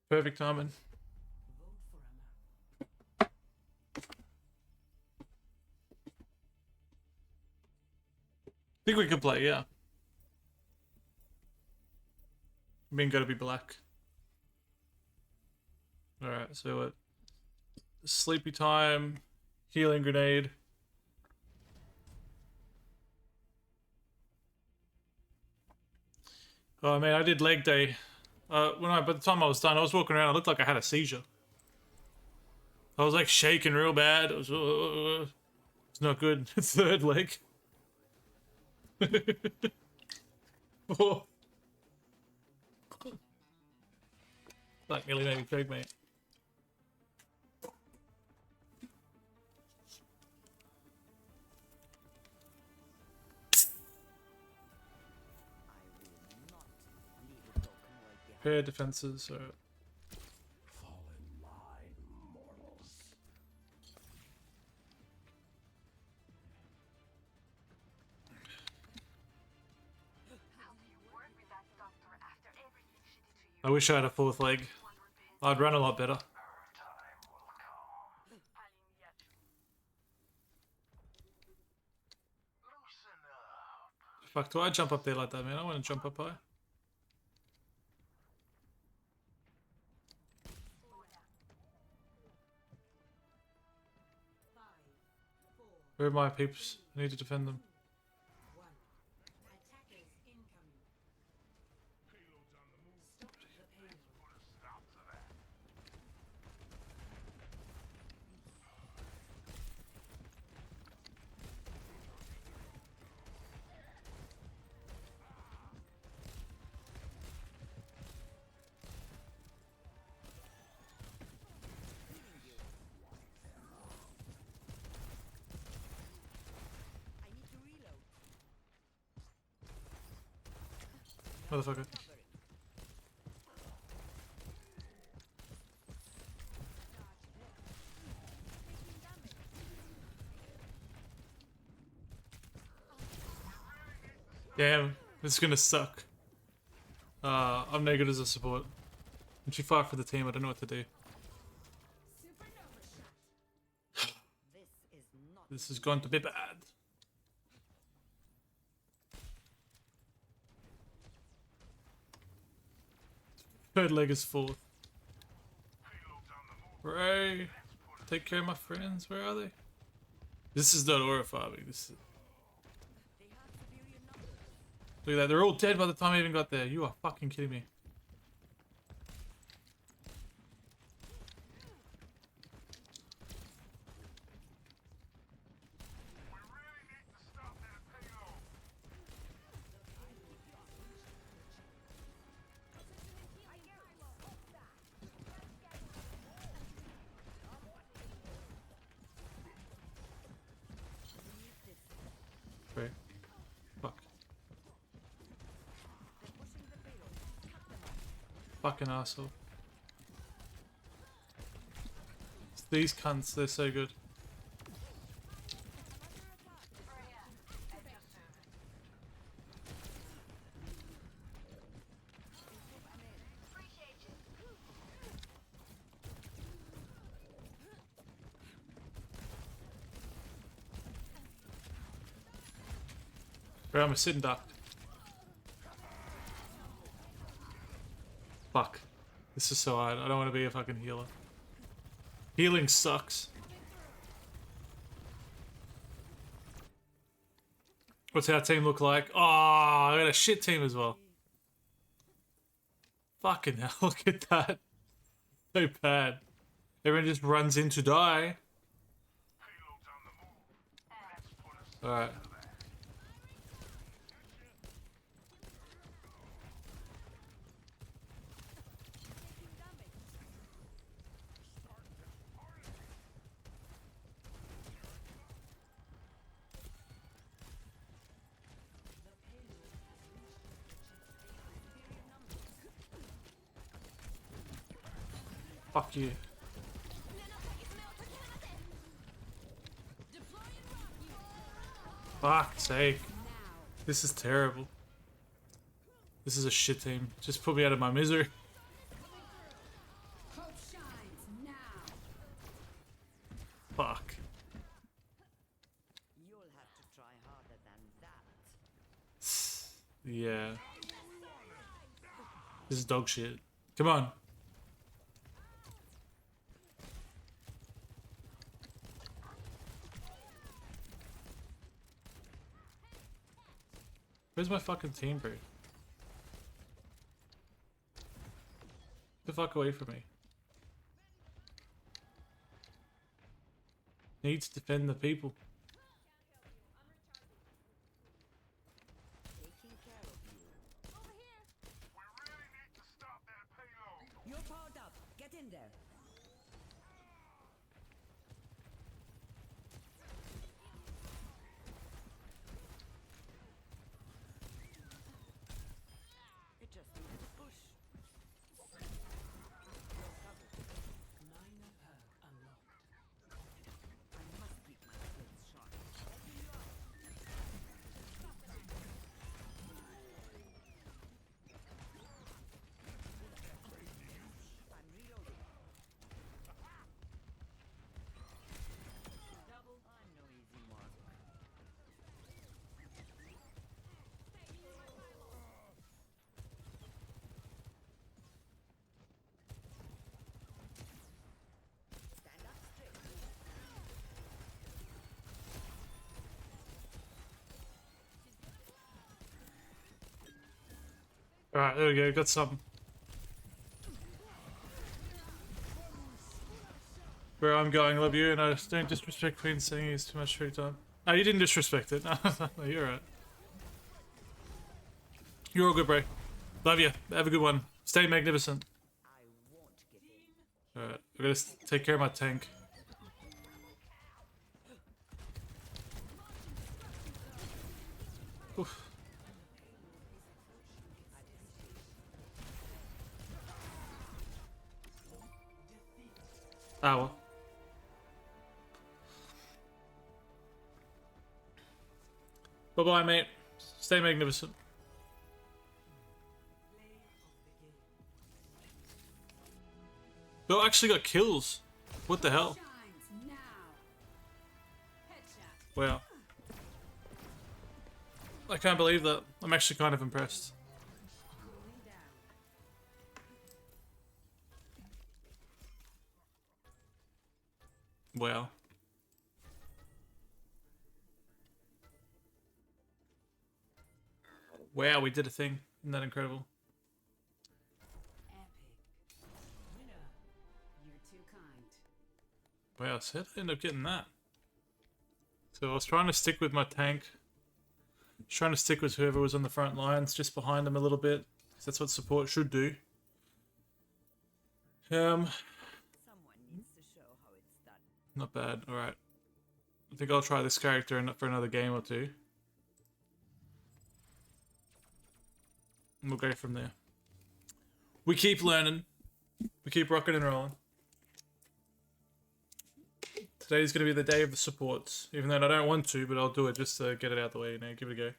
Perfect timing. Think we could play, yeah. I mean, gotta be black. Alright, so what? Sleepy time, healing grenade. Oh man, I did leg day. By the time I was done, I was walking around. I looked like I had a seizure. I was like shaking real bad. It was, it's not good. Third leg. Oh. Like nearly made me choke, mate. Pair defenses. I wish I had a fourth leg. I'd run a lot better. Fuck, do I jump up there like that, man? I want to jump up high. Where are my peeps? I need to defend them. Motherfucker. Damn, this is gonna suck. I'm no good as a support. I'm too far for the team, I don't know what to do.
This is not
This is going to be bad. Third leg is fourth. Ray, take care of my friends. Where are they? This is not aura farming. This is... Look at that. They're all dead by the time I even got there. You are fucking kidding me. Right. Fuck. Fucking asshole. It's these cunts, they're so good. Right, I'm a sitting duck. Fuck. This is so hard. I don't want to be a fucking healer. Healing sucks. What's our team look like? Oh, I got a shit team as well. Fucking hell, look at that. So bad. Everyone just runs in to die. Alright. Fuck you. Fuck's sake. This is terrible. This is a shit team. Just put me out of my misery.
Hope shines now.
Fuck.
You'll have to try harder than that.
Yeah. This is dog shit. Come on. Where's my fucking team, bro? Get the fuck away from me. Needs to defend the people.
Taking care of you. You're powered up. Get in there. It just needs a push. I must keep my skills sharp. I'm reloading. I'm no easy mark. Stand up straight.
Alright, there we go. Got some. Where I'm going, love you, and I don't disrespect Queen saying he's too much free time. No, you didn't disrespect it. No, you're right. You're all good, bro. Love you. Have a good one. Stay magnificent.
I won't give in.
Alright, I gotta take care of my tank. Oof. Ah, well. Bye-bye, mate. Stay magnificent. Bill actually got kills. What the hell?
Shines now. Headshot.
Wow. I can't believe that. I'm actually kind of impressed.
Going down.
Wow. Wow, we did a thing. Isn't that incredible?
Epic. Winner. You're too kind.
Wow, so how did I end up getting that? So I was trying to stick with my tank. Trying to stick with whoever was on the front lines, just behind them a little bit. 'Cause that's what support should do.
Someone needs to show how it's done.
Not bad. Alright. I think I'll try this character for another game or two. And we'll go from there. We keep learning. We keep rocking and rolling. Today's going to be the day of the supports. Even though I don't want to, but I'll do it just to get it out the way, you know, give it a go.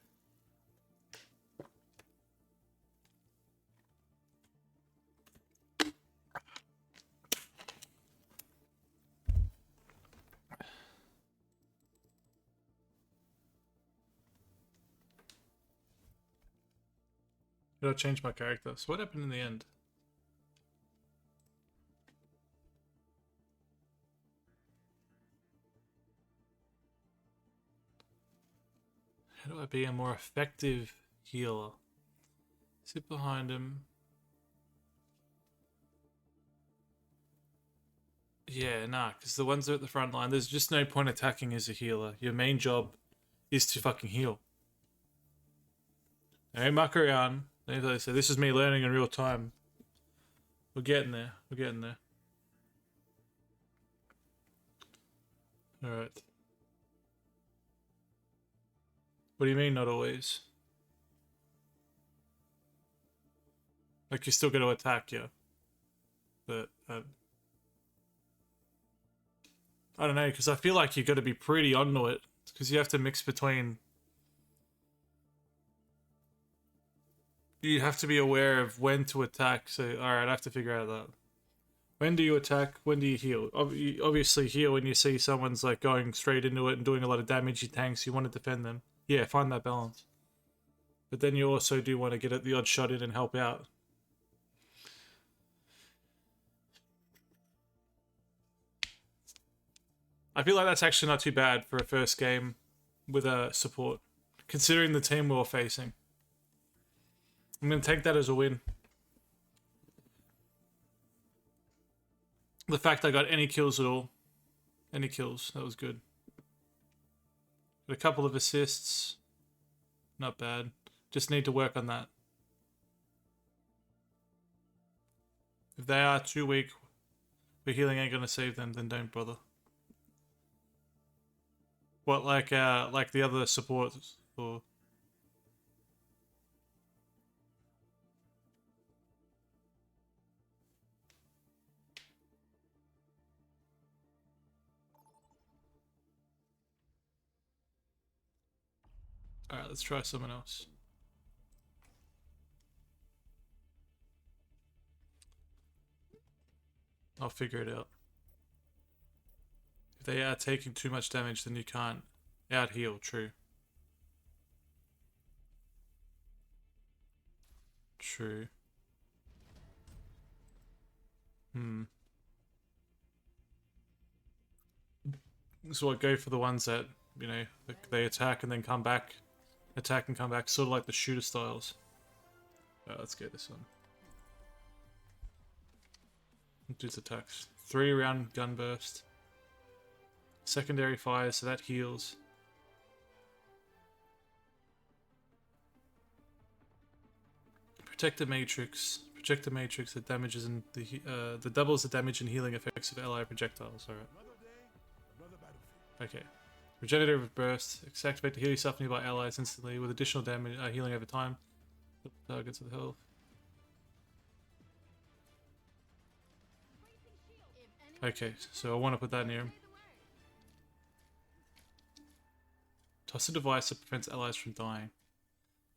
Did I change my character? So what happened in the end? How do I be a more effective healer? Sit behind him. Yeah, nah, because the ones that are at the front line, there's just no point attacking as a healer. Your main job is to fucking heal. Don't muck around. So this is me learning in real time. We're getting there. We're getting there. Alright. What do you mean, not always? Like, you still got to attack, yeah. But, I don't know, because I feel like you got to be pretty onto it. Because you have to mix between... You have to be aware of when to attack. So, alright, I have to figure out that. When do you attack? When do you heal? You obviously heal when you see someone's like going straight into it and doing a lot of damage. You tanks, you want to defend them. Yeah, find that balance. But then you also do want to get the odd shot in and help out. I feel like that's actually not too bad for a first game with a support, considering the team we're facing. I'm going to take that as a win. The fact I got any kills at all. Any kills. That was good. Got a couple of assists. Not bad. Just need to work on that. If they are too weak, where healing ain't going to save them, then don't bother. What, like the other supports? Or... Alright, let's try someone else. I'll figure it out. If they are taking too much damage, then you can't out-heal, true. True. So I go for the ones that, you know, they attack and then come back. Attack and come back, sort of like the shooter styles. Let's get this one. Dude's attacks. 3-round gun burst. Secondary fire, so that heals. Protect the matrix. Project the matrix that damages and the doubles the damage and healing effects of ally projectiles. Alright. Okay. Regenerative burst. Activate to heal yourself nearby allies instantly with additional damage healing over time. Targets with health. Okay, so I want to put that near him. Toss a device that prevents allies from dying.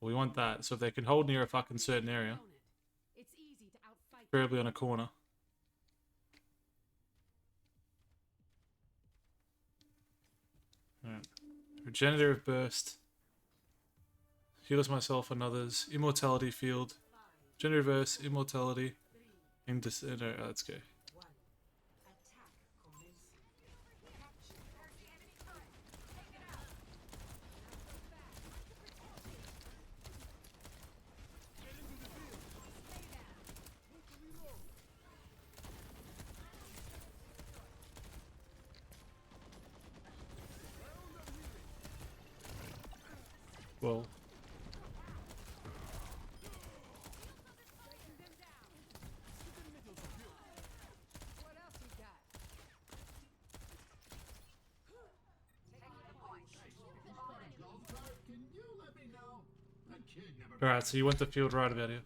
We want that. So if they can hold near a fucking certain area,
Opponent. It's easy to outfight.
preferably on a corner. Alright. Regenerative burst. Heals myself and others. Immortality field. Regenerative burst, immortality. No, let's go. Well,
What else you got?
alright, so you want the field right about here.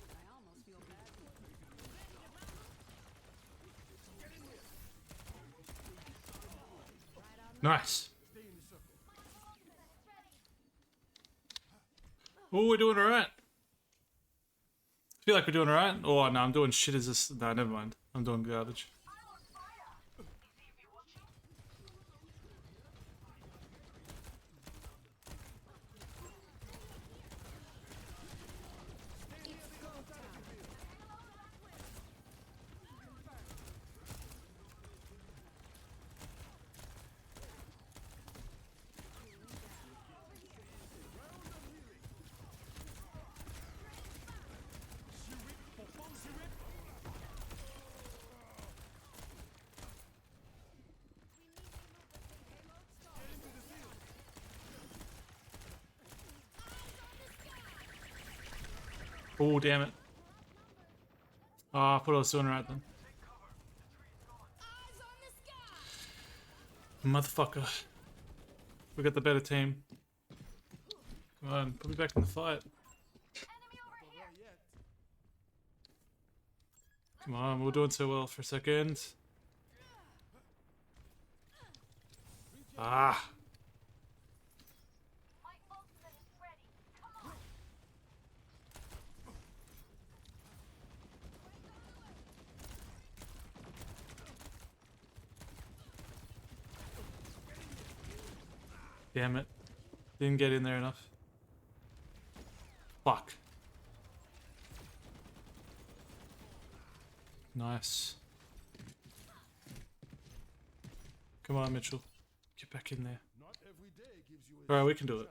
I almost feel bad.
Nice. Oh, we're doing alright. I feel like we're doing alright. Oh, no, I'm doing shit as this. No, never mind. I'm doing garbage. Oh, damn it. Oh, I thought I was doing right then. Motherfucker. We got the better team. Come on, put me back in the fight. Come on, we're doing so well for a second. Ah. Damn it. Didn't get in there enough. Fuck. Nice. Come on, Mitchell. Get back in there. Alright, we can do it.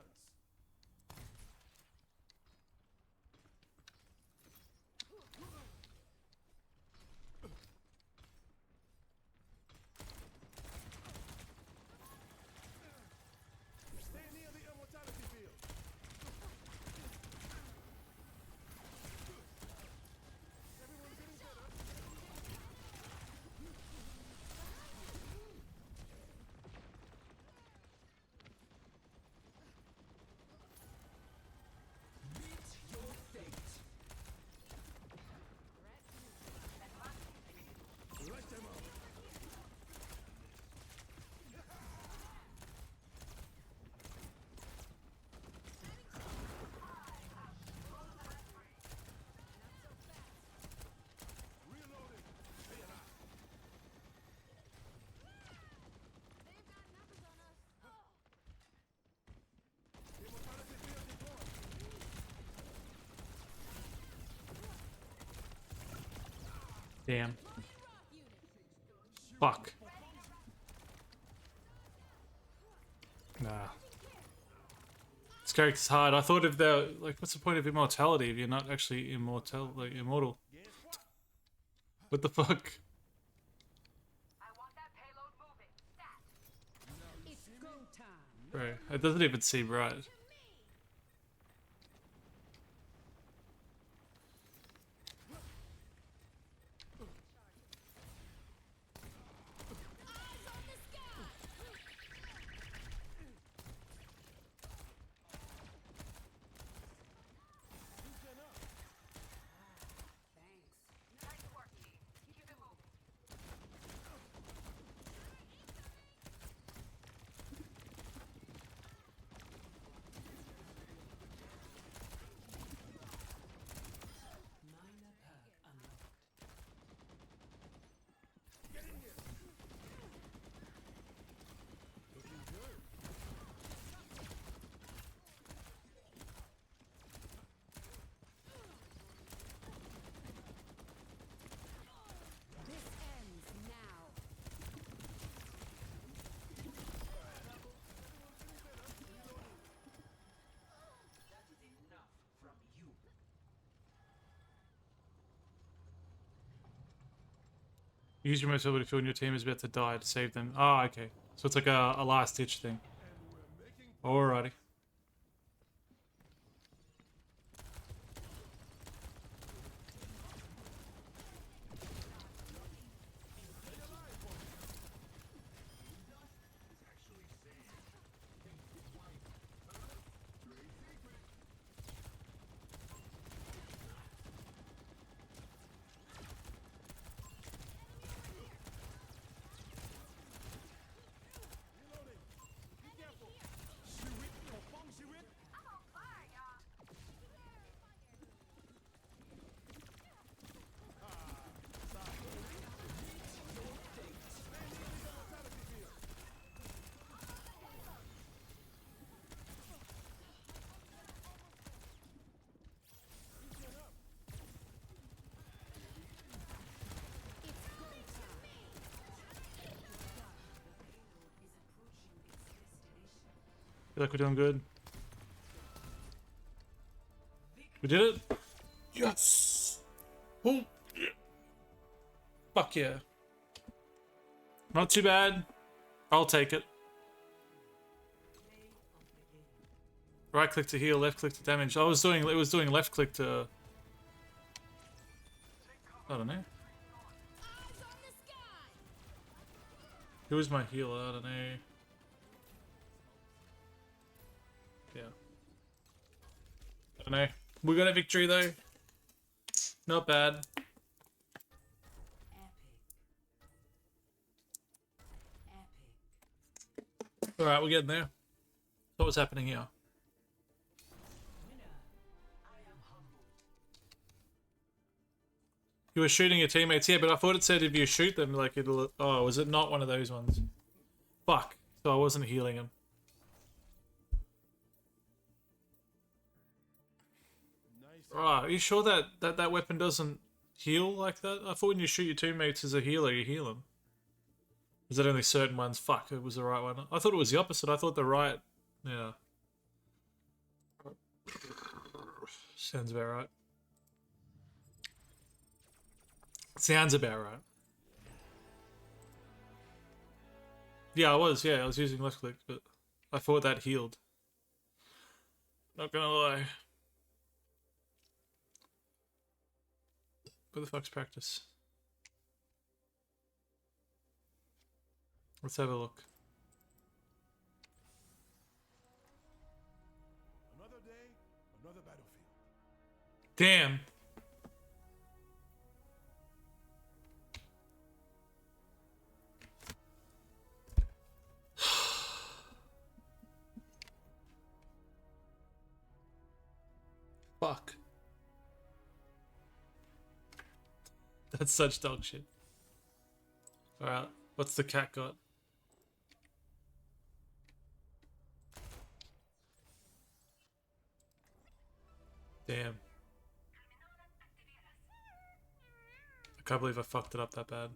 Damn. Fuck. Nah. This character's hard. I thought if they're like, what's the point of immortality if you're not actually immortal? What the fuck?
It's go time.
Bro, it doesn't even seem right.
This ends now.
Use your most ability when your team is about to die to save them. Ah, okay. So it's like a last ditch thing. Alrighty. Feel like we're doing good. We did it? Yes! Oh, yeah. Fuck yeah. Not too bad. I'll take it. Right click to heal, left click to damage. It was doing left click to... I don't know. Who was my healer? I don't know. Yeah. I don't know. We got a victory though. Not bad. Alright, we're getting there. So what's happening here? You were shooting your teammates, yeah, but I thought it said if you shoot them, like it'll... Oh, was it not one of those ones? Fuck. So I wasn't healing him. Right, are you sure that weapon doesn't heal like that? I thought when you shoot your teammates as a healer, you heal them. Is that only certain ones? Fuck, it was the right one. I thought it was the opposite. I thought the right... Yeah. Sounds about right. Sounds about right. Yeah, I was using left click, but I thought that healed. Not gonna lie. Where the fuck's practice? Let's have a look.
Another day, another battlefield.
Damn. Fuck. That's such dog shit. Alright, what's the cat got? Damn. I can't believe I fucked it up that bad.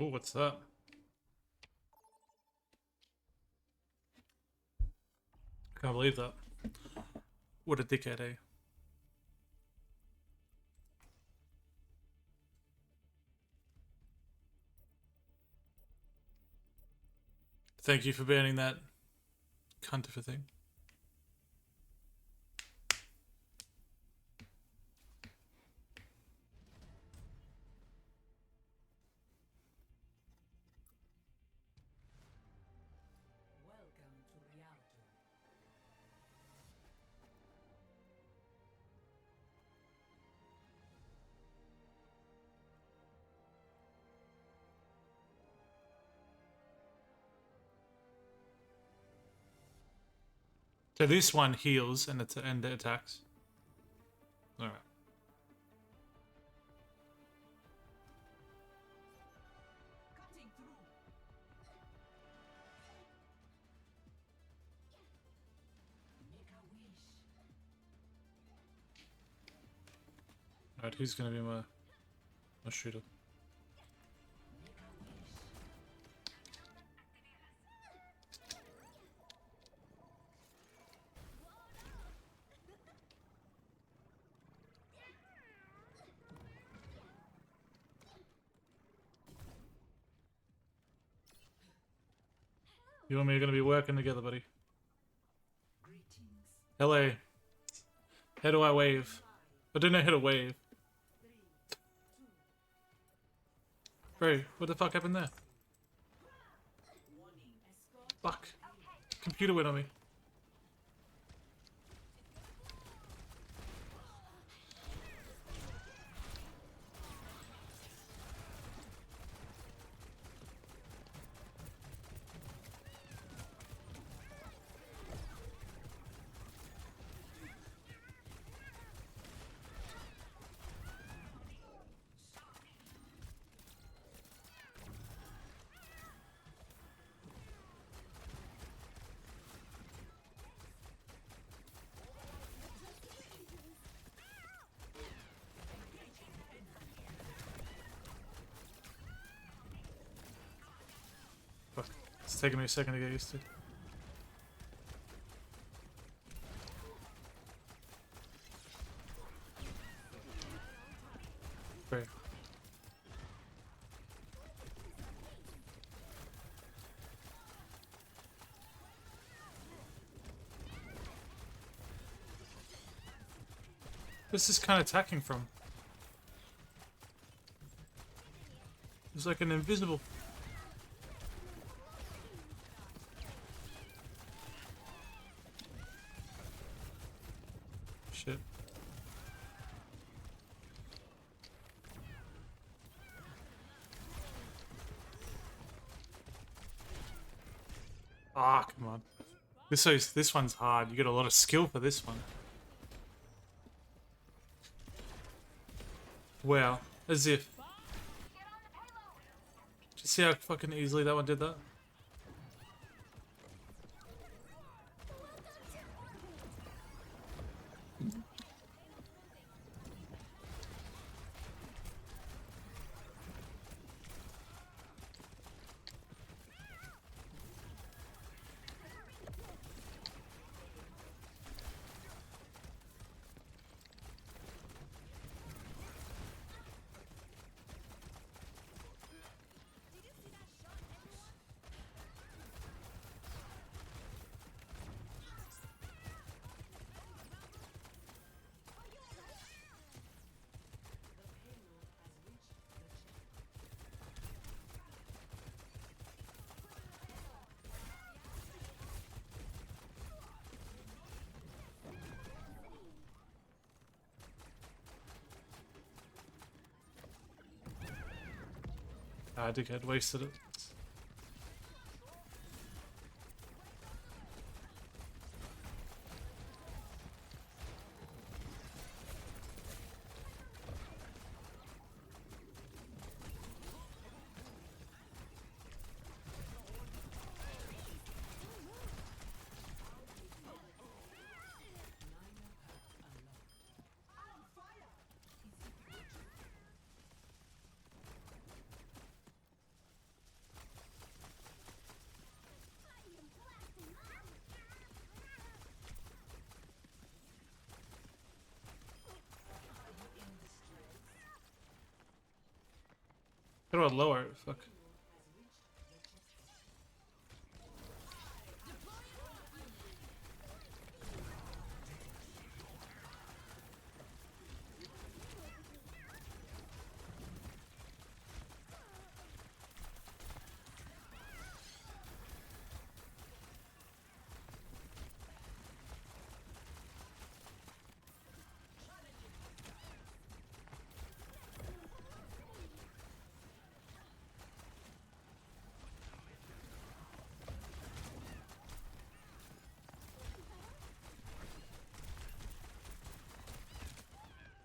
Oh, what's that? Can't believe that. What a dickhead, eh? Thank you for banning that cunt of a thing.
Welcome to Rialto.
So this one heals and it attacks. Alright.
Cutting through. Make a wish.
Alright, who's gonna be my shooter?
Make a wish.
You and me are gonna be working together, buddy.
Greetings.
Hello. How do I wave? I don't know how to wave. Bro, what the fuck happened there? Fuck. Computer went on me. Fuck. It's taking me a second to get used to. Bro. Where's this kind of attacking from? It's like an invisible. Shit. Ah, come on. This one's hard. You get a lot of skill for this one. Wow, as if. Did you see how fucking easily that one did that? Ah, dickhead, wasted it. How do I lower it? Fuck.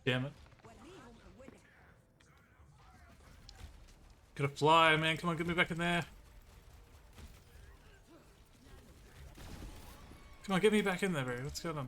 Damn it. Gotta fly, man. Come on, get me back in there. Come on, get me back in there, bro. What's going on?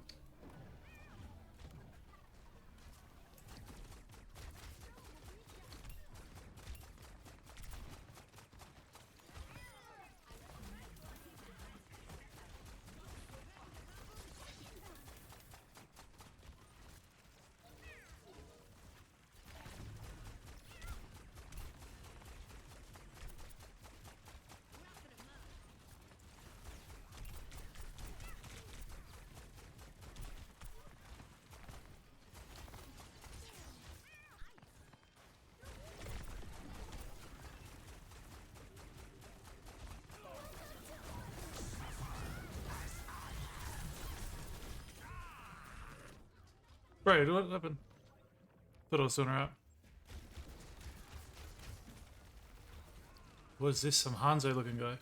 Right, what happened? Thought I was doing alright. What is this? Some Hanzo looking guy.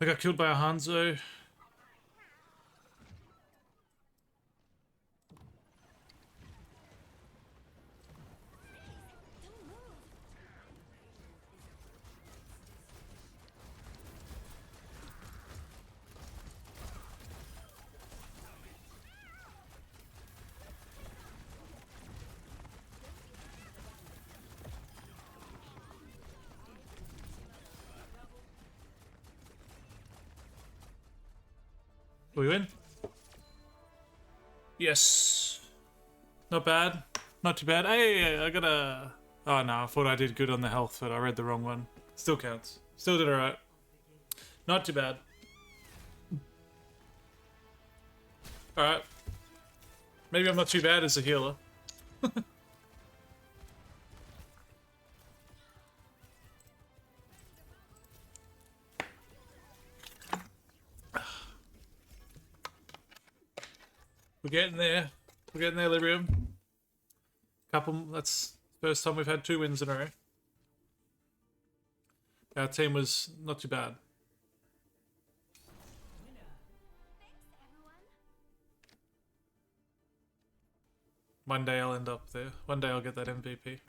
I got killed by a Hanzo. We win? Yes. Not bad. Not too bad. Hey, I got a... Oh no, I thought I did good on the health, but I read the wrong one. Still counts. Still did alright. Not too bad. Alright. Maybe I'm not too bad as a healer. We're getting there. We're getting there, Librium. That's the first time we've had 2 wins in a row. Our team was not too bad. One day I'll end up there. One day I'll get that MVP.
Select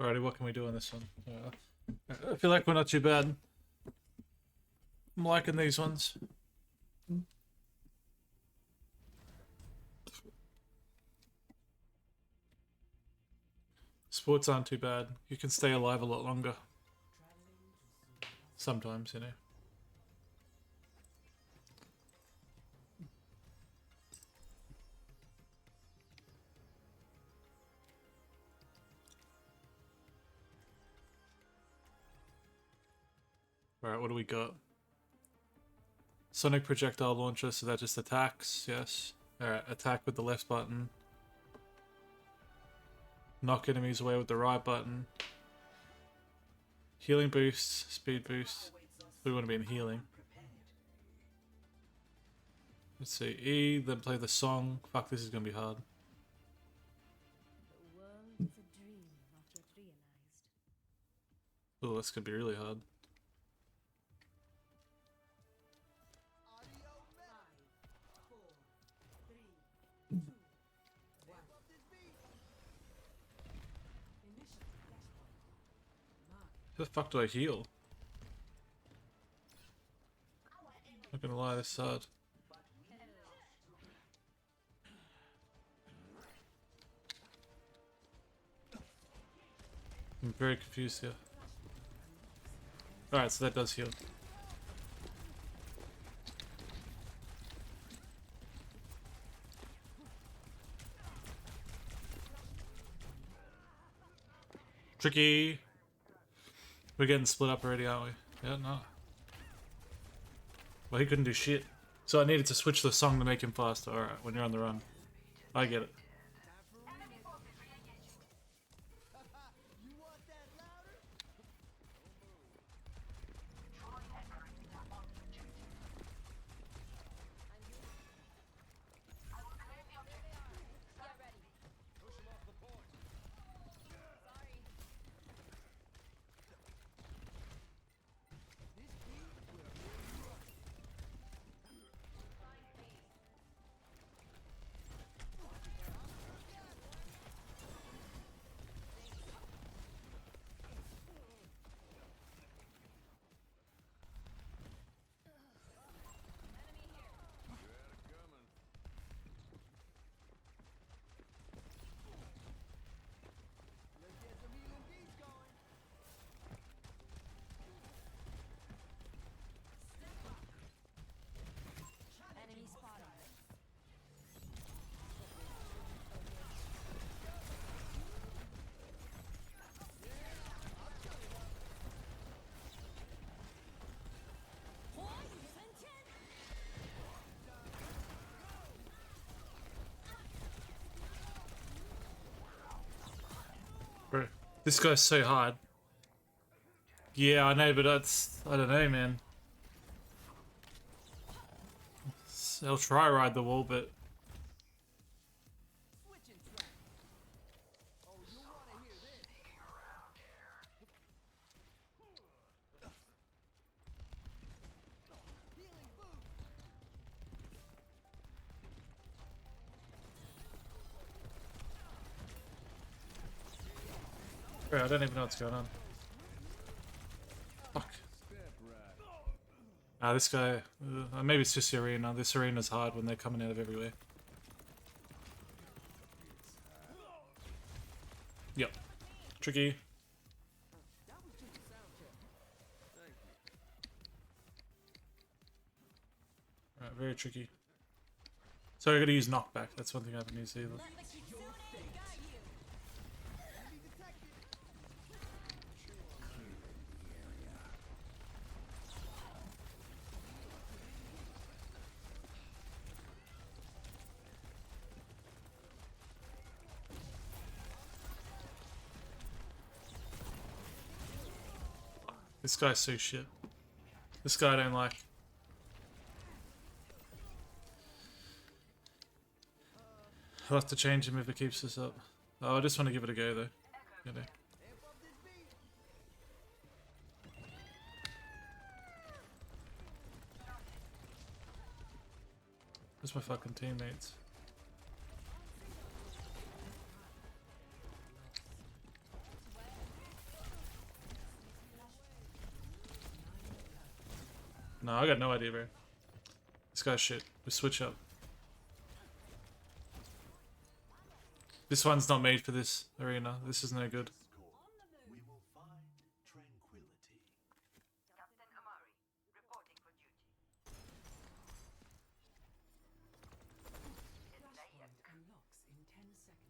a map.
Alrighty, what can we do on this one? I feel like we're not too bad. I'm liking these ones. Sports aren't too bad. You can stay alive a lot longer. Sometimes, you know. Alright, what do we got? Sonic projectile launcher, so that just attacks, yes. Alright, attack with the left button. Knock enemies away with the right button. Healing boost, speed boost. We want to be in healing. Let's see, E, then play the song. Fuck, this is gonna be hard.
The world is a dream not yet realized.
Oh, that's gonna be really hard. How the fuck do I heal? Not gonna lie, this is hard. I'm very confused here. Alright, so that does heal. Tricky! We're getting split up already, aren't we? Yeah, no. Well, he couldn't do shit. So I needed to switch the song to make him faster. Alright, when you're on the run. I get it.
Enemy spotted.
Bro, this guy's so hard. Yeah, I know, but that's... I don't know, man. I'll try ride the wall, but... Bro, I don't even know what's going on. Fuck. Ah, this guy... maybe it's just the arena. This arena's hard when they're coming out of everywhere. Yep. Tricky. Right, very tricky. So I gotta use knockback. That's one thing I haven't used either. This guy's so shit. This guy I don't like. I'll have to change him if it keeps this up. Oh, I just want to give it a go though. You know. Where's my fucking teammates? No, I got no idea, bro. This guy's shit. We switch up. This one's not made for this arena. This is no good.
We will find tranquility.
Captain Amari, reporting for duty.
Unlocks in 10 seconds.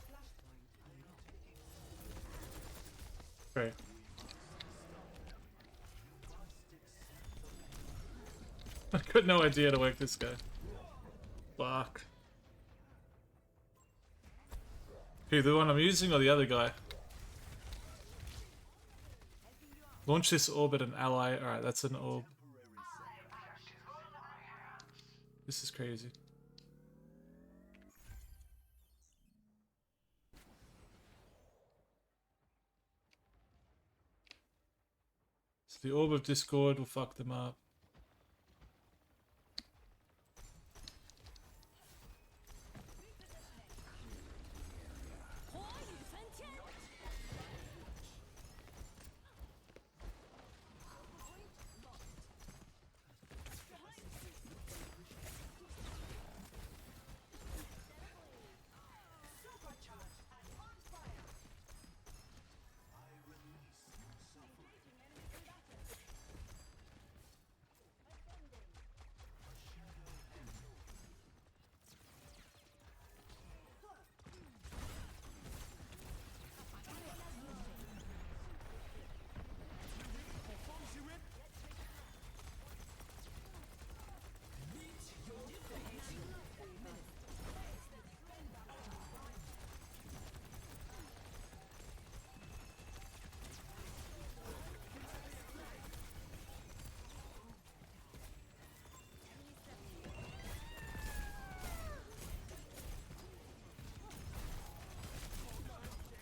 Flashpoint unlocked.
Great. I got no idea how to work this guy. Fuck. Who, the one I'm using or the other guy? Launch this orb at an ally. Alright, that's an orb. This is crazy. So the orb of discord will fuck them up.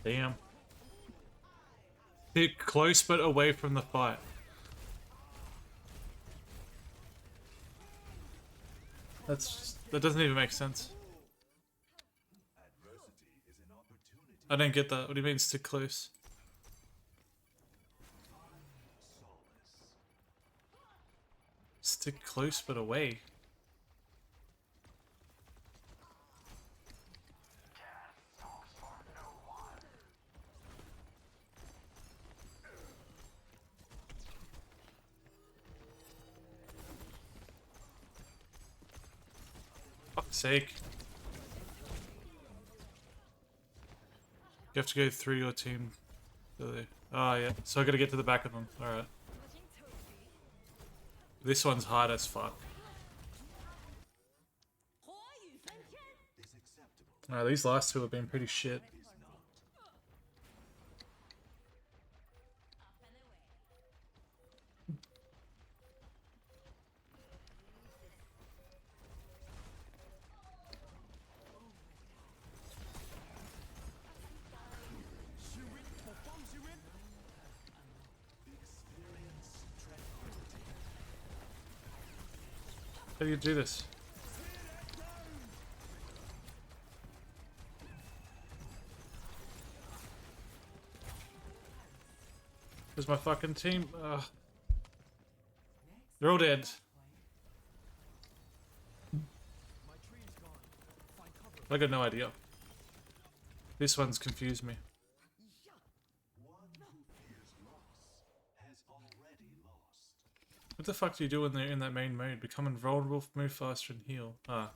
Damn. Stick close but away from the fight. That doesn't even make sense. I don't get that. What do you mean stick close? Stick close but away. Fuck's sake. You have to go through your team. Really? Oh yeah. So I gotta get to the back of them. Alright. This one's hard as fuck. Alright, these last two have been pretty shit. How do you do this? Where's my fucking team? Ugh. They're all dead. I got no idea. This one's confused me. What the fuck do you do when they're in that main mode? Become invulnerable, move faster, and heal. Ah.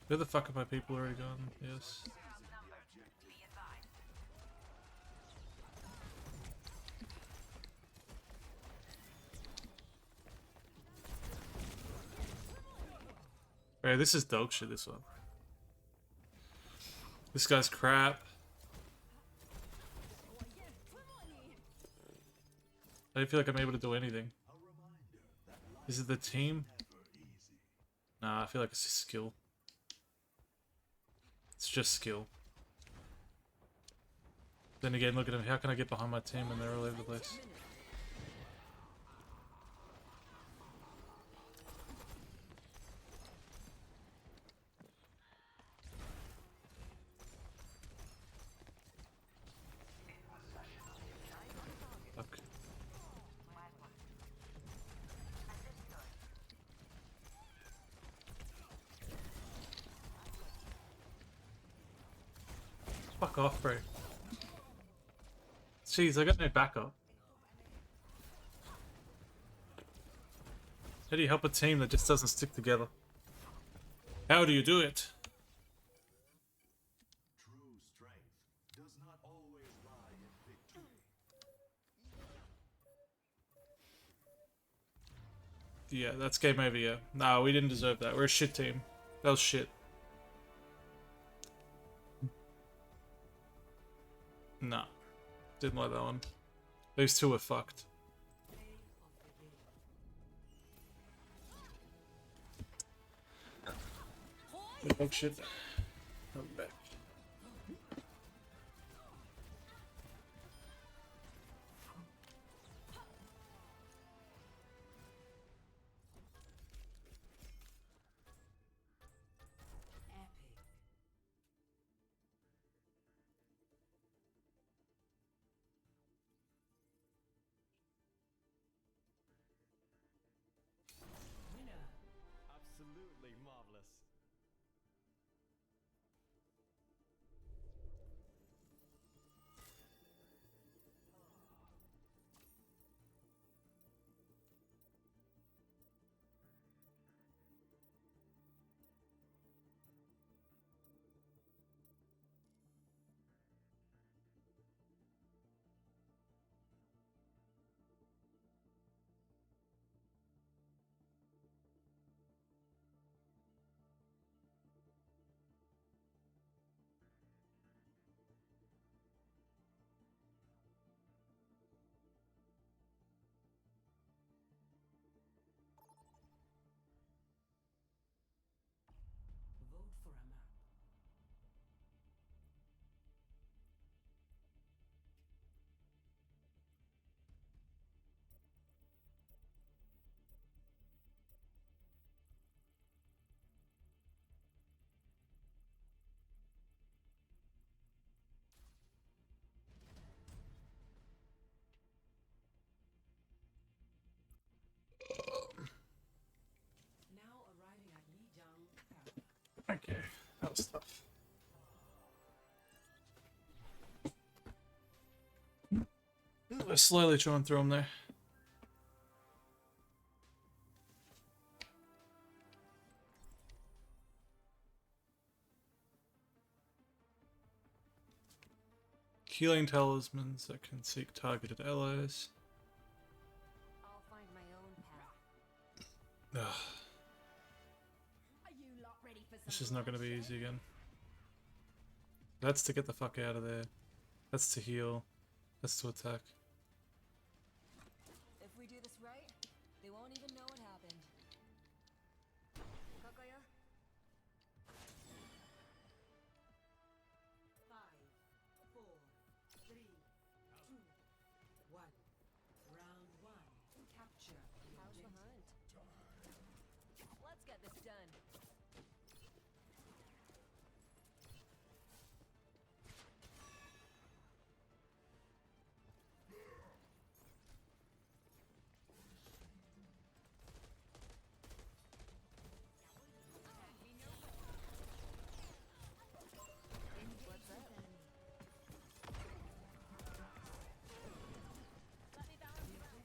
Where the fuck are my people already gone? Yes. Alright, this is dog shit, this one. This guy's crap. I don't feel like I'm able to do anything. Is it the team? Nah, I feel like it's just skill. It's just skill. Then again, look at him. How can I get behind my team when they're all over the place? Fuck. Fuck off, bro. Jeez, I got no backup. How do you help a team that just doesn't stick together? How do you do it?
True strength does not always lie in victory.
Yeah, that's game over, yeah. Nah, we didn't deserve that. We're a shit team. That was shit. Nah. Didn't like that one. Those two were fucked. Oh shit. I'm back.
Absolutely marvelous.
Okay, that was tough. We're slowly trying through them there. Healing talismans that can seek targeted allies.
I'll find my own path.
Ugh,
Are you lot ready for some
this is not going to be
bloodshed?
easy again. That's to get the fuck out of there. That's to heal. That's to attack.
If we do this right, they won't even know what happened. Kaguya?
5, 4, 3, 2, 1. Round 1. Capture the
How's the
objective.
hunt? Let's get this done. What's up? Let me balance you out.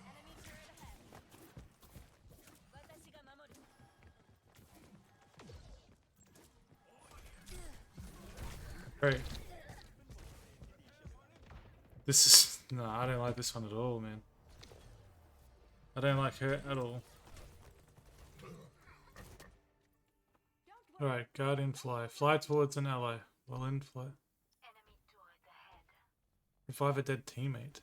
Enemy turret ahead. Watashi ga mamoru.
Right. This is... No, I don't like this one at all, man. I don't like her at all. Alright, Guardian fly. Fly towards an ally. Well in flight. Revive a dead teammate.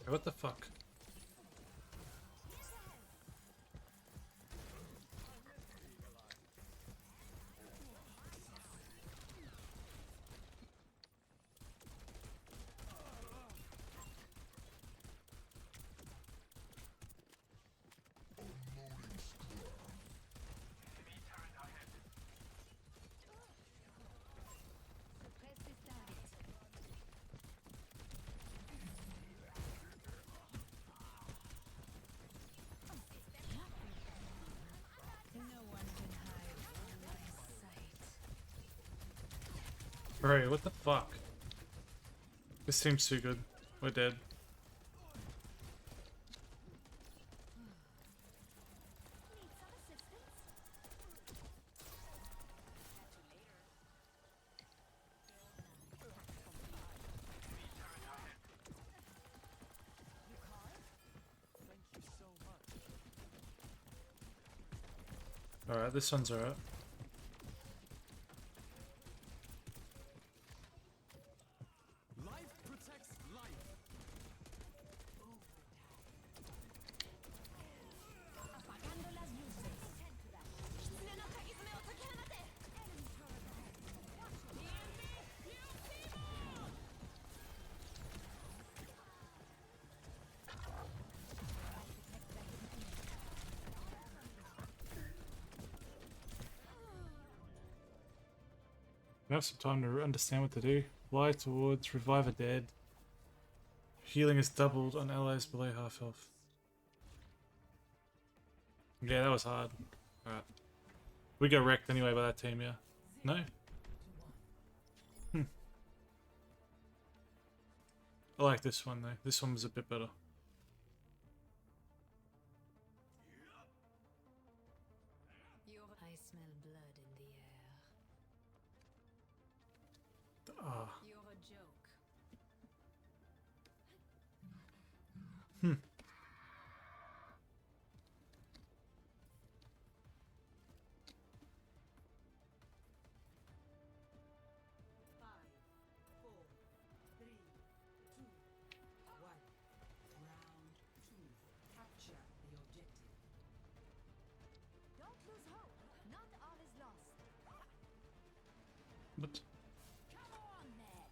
What the fuck? Alright, what the fuck? This team's too good. We're dead. Alright, this one's alright.
Life protects life.
Apagando las luces. Kitsune no kagizume o tokihanate. Enemy turret ahead. Watch me.
We have some time to understand what to do. Fly towards, revive a dead. Healing is doubled on allies below half health. Yeah, that was hard. Alright. We got wrecked anyway by that team, yeah? No? I like this one though. This one was a bit better.
I smell blood in the air.
Ah.
You're a joke.
Five, 4, 3, 2, 1. Round 2. Capture the objective.
Don't lose hope. Not all is lost.
But
Come on, then.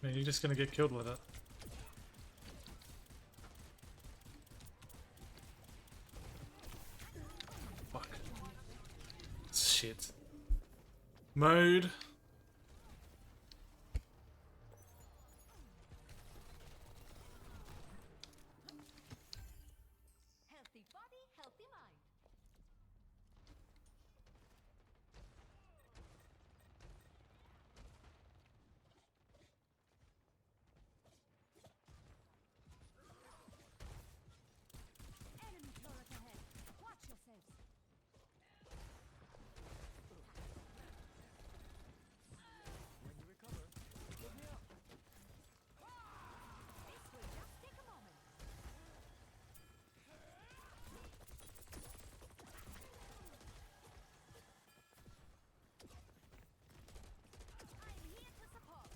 Man, you're just gonna get killed with it. Fuck. Shit. Mode.
Healthy body, healthy mind. Enemy turret ahead. Watch yourselves. This will just take a moment. I'm here to support.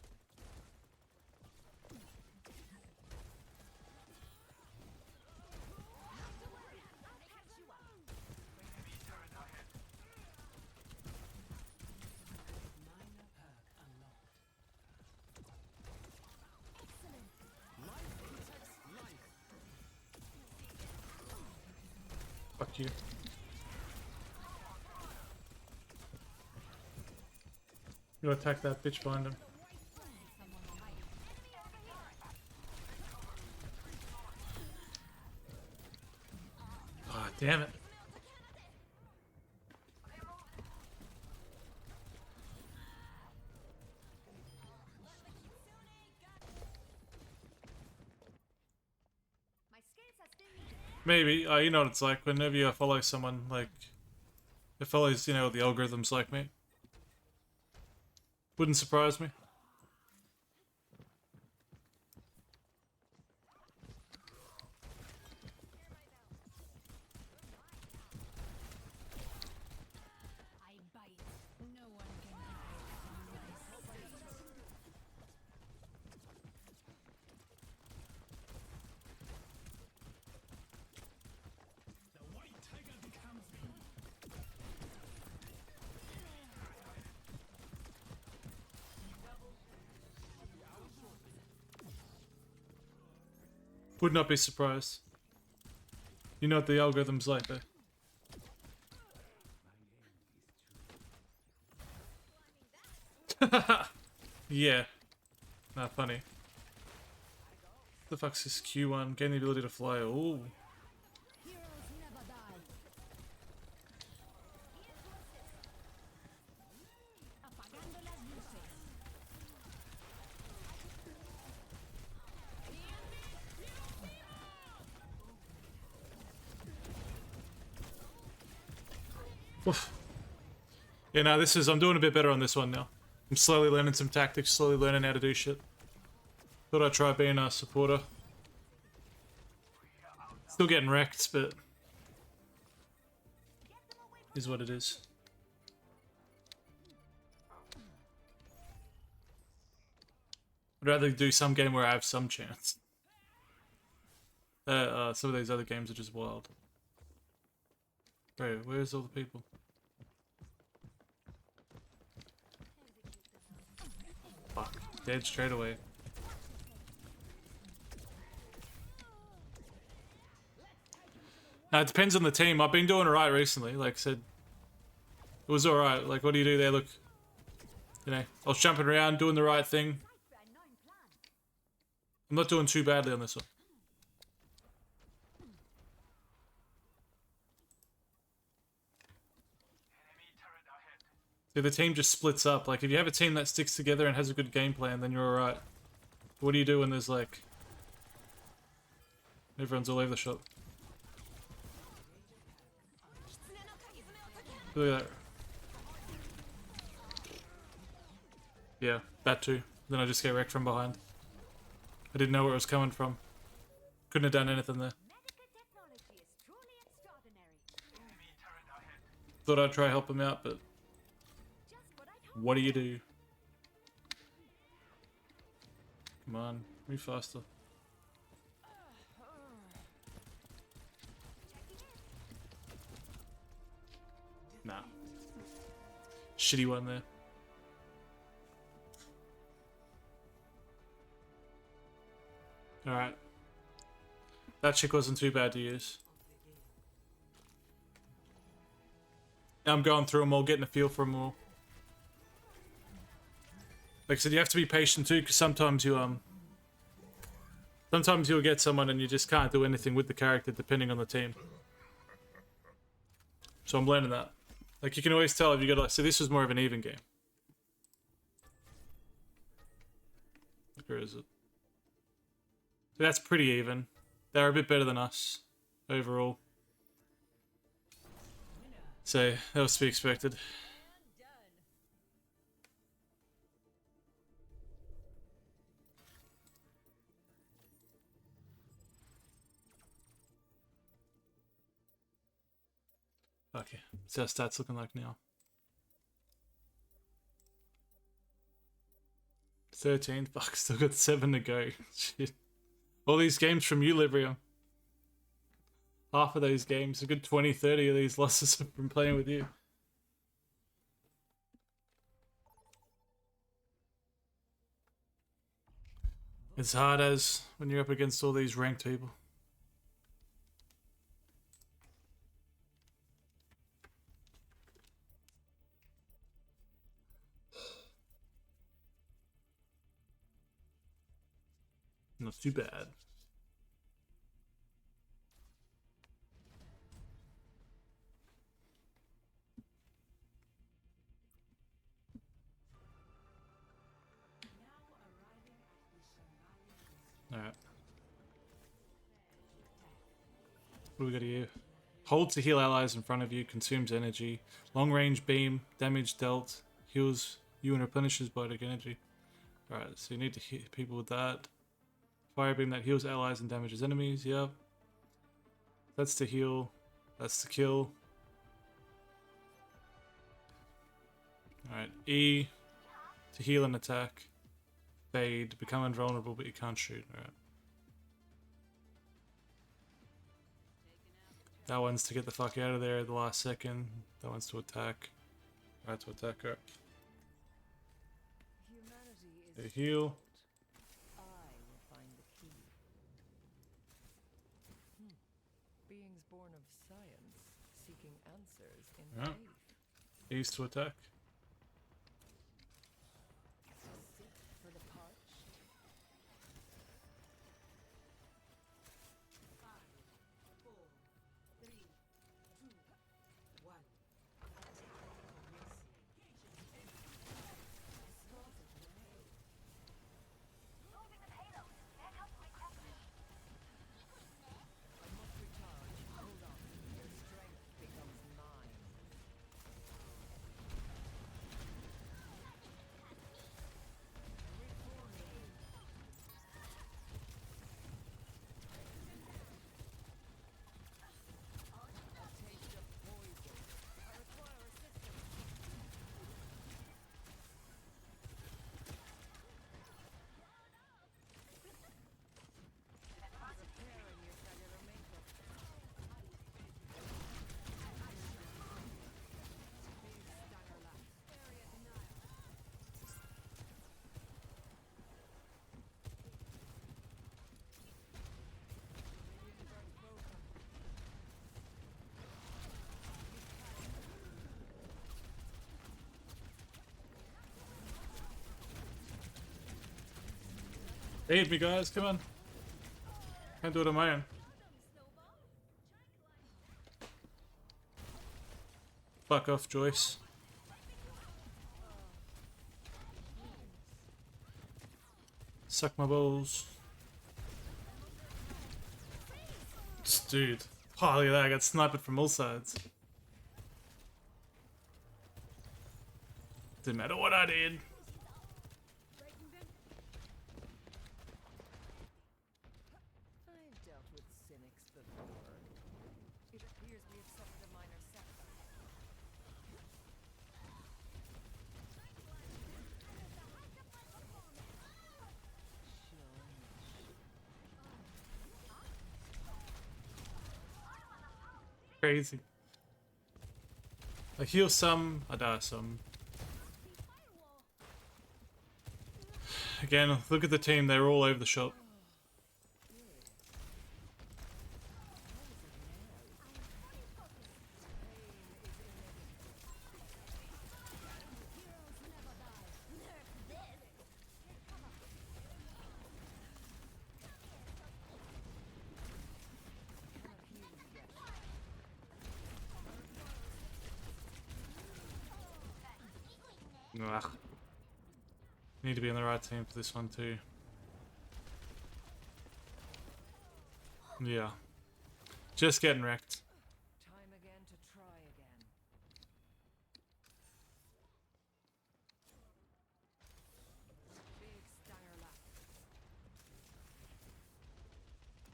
Not to worry, I'll catch you up. Excellent.
Fuck you. You attack that bitch behind him.
Someone behind you. Enemy over here.
Ah, damn it.
My skills are still needed.
Maybe. You know what it's like whenever you follow someone, like, it follows, you know, the algorithms like me. Wouldn't surprise me.
I bite. No one can hide from my sight.
Would not be surprised. You know what the algorithm's like, though. Yeah. Not funny. The fuck's this Q1? Gain the ability to fly. Ooh.
Heroes never die. Apagando las luces.
Oof. Yeah, no, I'm doing a bit better on this one now. I'm slowly learning some tactics, slowly learning how to do shit. Thought I'd try being a supporter. Still getting wrecked, but is what it is. I'd rather do some game where I have some chance. Some of these other games are just wild. Bro, where's all the people? Fuck. Dead straight away. Now, it depends on the team. I've been doing alright recently. Like I said, it was alright. Like, what do you do there? Look, you know, I was jumping around, doing the right thing. I'm not doing too badly on this one. See, the team just splits up. Like, if you have a team that sticks together and has a good game plan, then you're alright. What do you do when there's, like, everyone's all over the shop? Look at that. Yeah, that too. Then I just get wrecked from behind. I didn't know where it was coming from. Couldn't have done anything there.
Medical technology is truly extraordinary.
Thought I'd try help him out, but
Just what I'd hoped.
what do you do? Come on, move faster. Nah. Shitty one there. That chick wasn't too bad to use. I'm going through them all, getting a feel for them all. Like I said, you have to be patient too, because sometimes you'll get someone and you just can't do anything with the character depending on the team. So I'm learning that. Like you can always tell if you got like, so this was more of an even game. Where is it? So that's pretty even. They're a bit better than us overall. So that was to be expected. Okay, what's our stats looking like now? 13. Fuck, still got 7 to go. Shit. All these games from you, Livria. Half of those games, a good 20, 30 of these losses have been playing with you. It's hard as when you're up against all these ranked people. Not too bad. Alright. What do we got here? Hold to heal allies in front of you, consumes energy. Long range beam, damage dealt, heals you and replenishes biotic energy. Alright, so you need to hit people with that. Fire beam that heals allies and damages enemies, yep. That's to heal. That's to kill. Alright, E to heal and attack. Fade, become invulnerable but you can't shoot. Alright. That one's to get the fuck out of there at the last second. That one's to attack. Right, to attack her. They heal.
I will find the key. Beings born of science, seeking answers in
Yeah.
faith.
E's to attack.
For the parched. Hold on. Your strength becomes mine.
Aid me, guys, come on. Can't do it on my own. Fuck off, Joyce. Suck my balls. Dude. Oh, look at that, I got sniped from all sides. Didn't matter what I did.
I've dealt with cynics before. It appears we have suffered a minor setback.
Crazy. I heal some, I die some. Again, look at the team, they're all over the shop. Ugh. Need to be on the right team for this one too. Yeah. Just getting wrecked.
Time again to try again. Big stanger lap.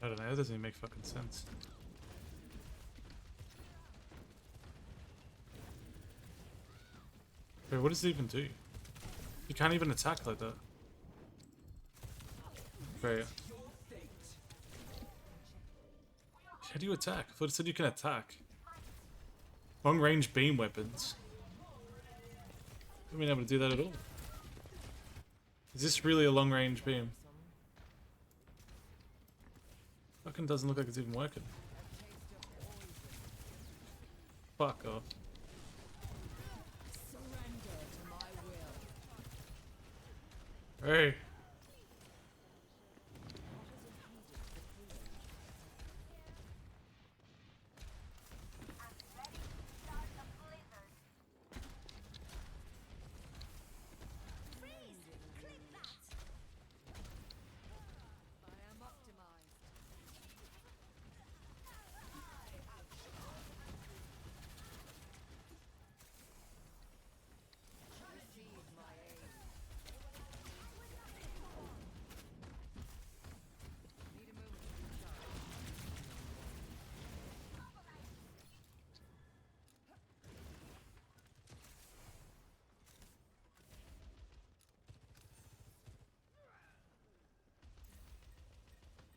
I don't know, that doesn't even make fucking sense. Wait, what does it even do? You can't even attack like that. Wait. How do you attack? I thought it said you can attack. Long range beam weapons. I haven't been able to do that at all. Is this really a long range beam? Fucking doesn't look like it's even working. Fuck off.
Surrender to my will.
Hey.
I am optimized. Receive my aid. Need a moment to recharge.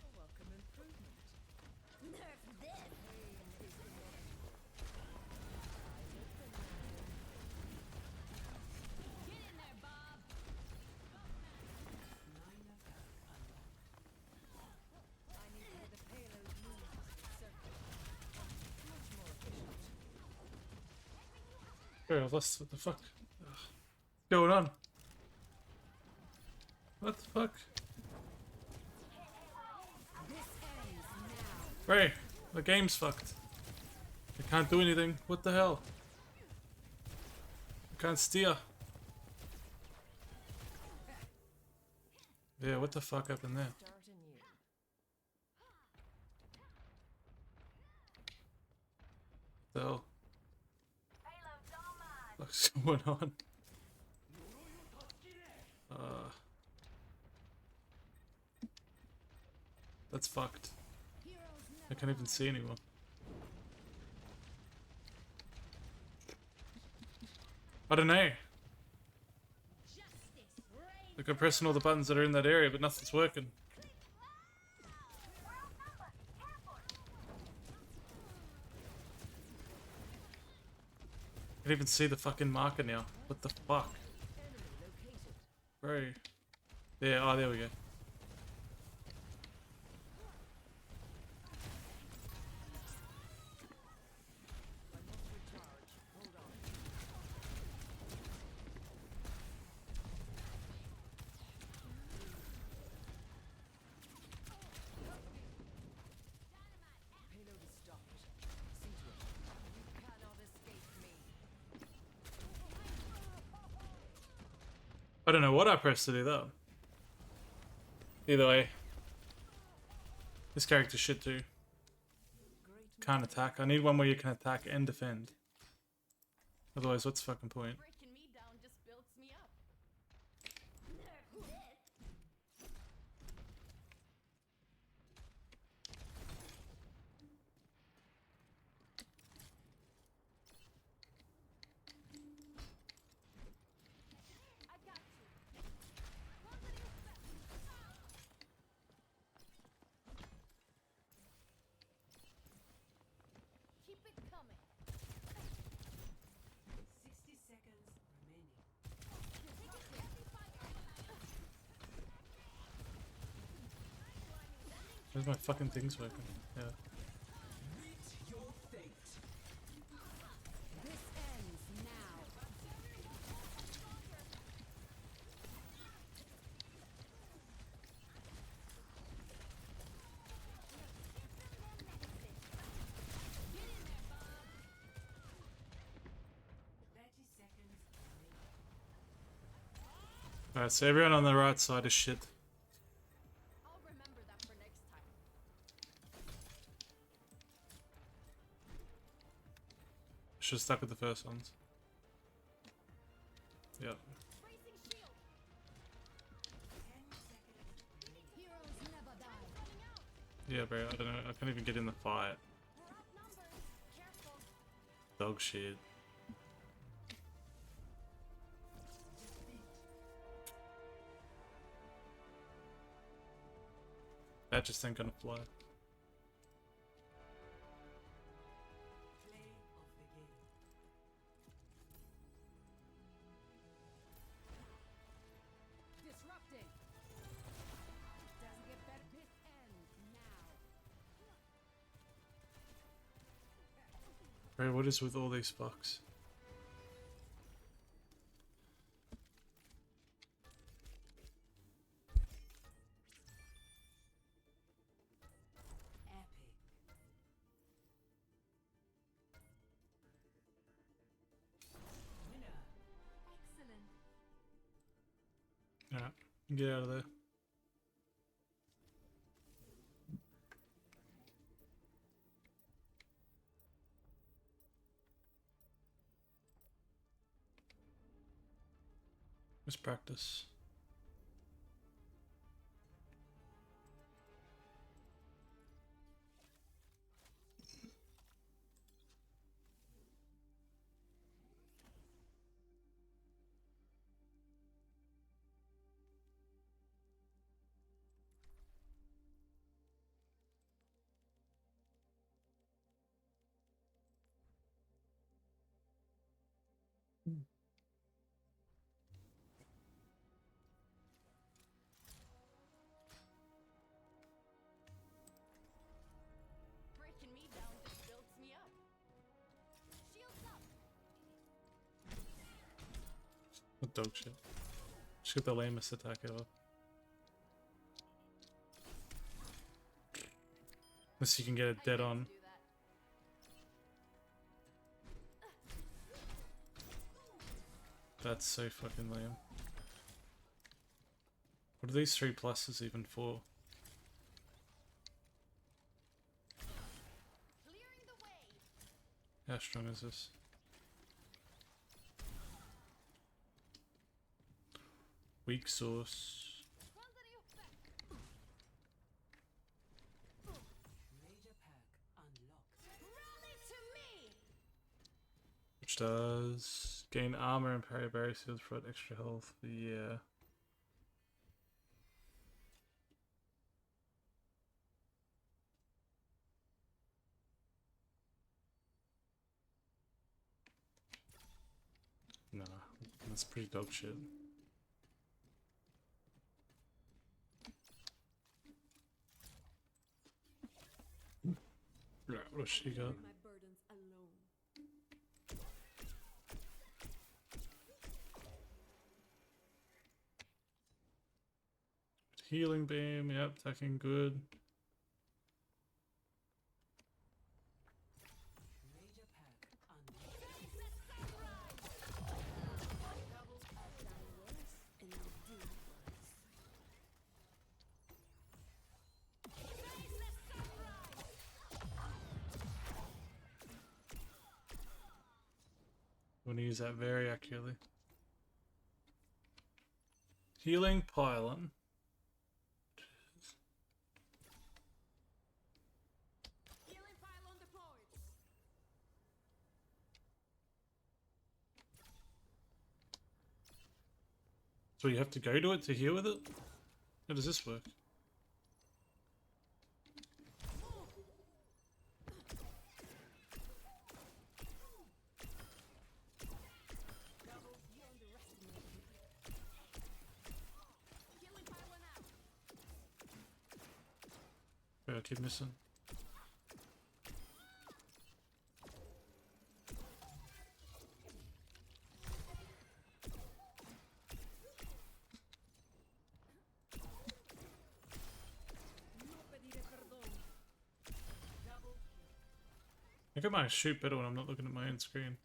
A welcome improvement.
Nerf this!
Pain is inevitable.
Get in there, Bob!
I need where the payload moves. Circle. Much more efficient.
Wait, I've lost. What the fuck? Ugh. What's going on? What the fuck?
This ends now.
Ray, the game's fucked. I can't do anything. What the hell? I can't steer. Yeah, what the fuck happened there?
Start anew.
The hell? What's going on? That's fucked. I can't even see anymore. I don't know. Like I'm pressing all the buttons that are in that area, but nothing's working. I can't even see the fucking marker now. What the fuck? Bro. Yeah, oh, there we go.
Payload is stopped. See to it. You cannot escape me.
I don't know what I pressed to do that. Either way. This character's shit too.
Great.
Can't attack. I need one where you can attack and defend. Otherwise, what's the fucking point?
Breaking me down just builds me up. Nerf this! I got you. Keep it coming.
60 seconds remaining.
Where's my fucking things working? Yeah.
This ends now.
Alright, so everyone on the right side is shit.
I'll remember that for next time.
Should have stuck with the first ones. Yep.
Bracing shield. Heroes never die. Running out.
Yeah, bro, I don't know. I can't even get in the fight.
We're outnumbered. Careful.
Dog shit. That just ain't gonna fly.
Disrupting. Doesn't get better. This ends now.
Bro, what is with all these fucks?
Excellent.
Alright, get out of there. Let's practice.
Breaking me down just builds me up. Shields up.
What dog shit. Just get the lamest attack ever. Unless you can get it
I
dead
hate
on.
to do that.
That's so fucking lame. What are these 3 pluses even for?
Clearing the way.
How strong is this? Weak source.
Quantity effect.
Major pack unlocked.
Rally to me.
Which does gain armor and parry barrier shields for extra health. Yeah. Nah, that's pretty dog shit. Right, what does she got?
My burdens alone.
Healing beam, yep, attacking good.
Major pack unlocked.
I've done worse, and I'll do worse.
I want to use that very accurately. Healing pylon.
Healing pylon deployed.
So you have to go to it to heal with it? How does this work?
Healing pylon out.
Wait, I keep missing.
No pediré perdón.
I think I might shoot better when I'm not looking at my own screen.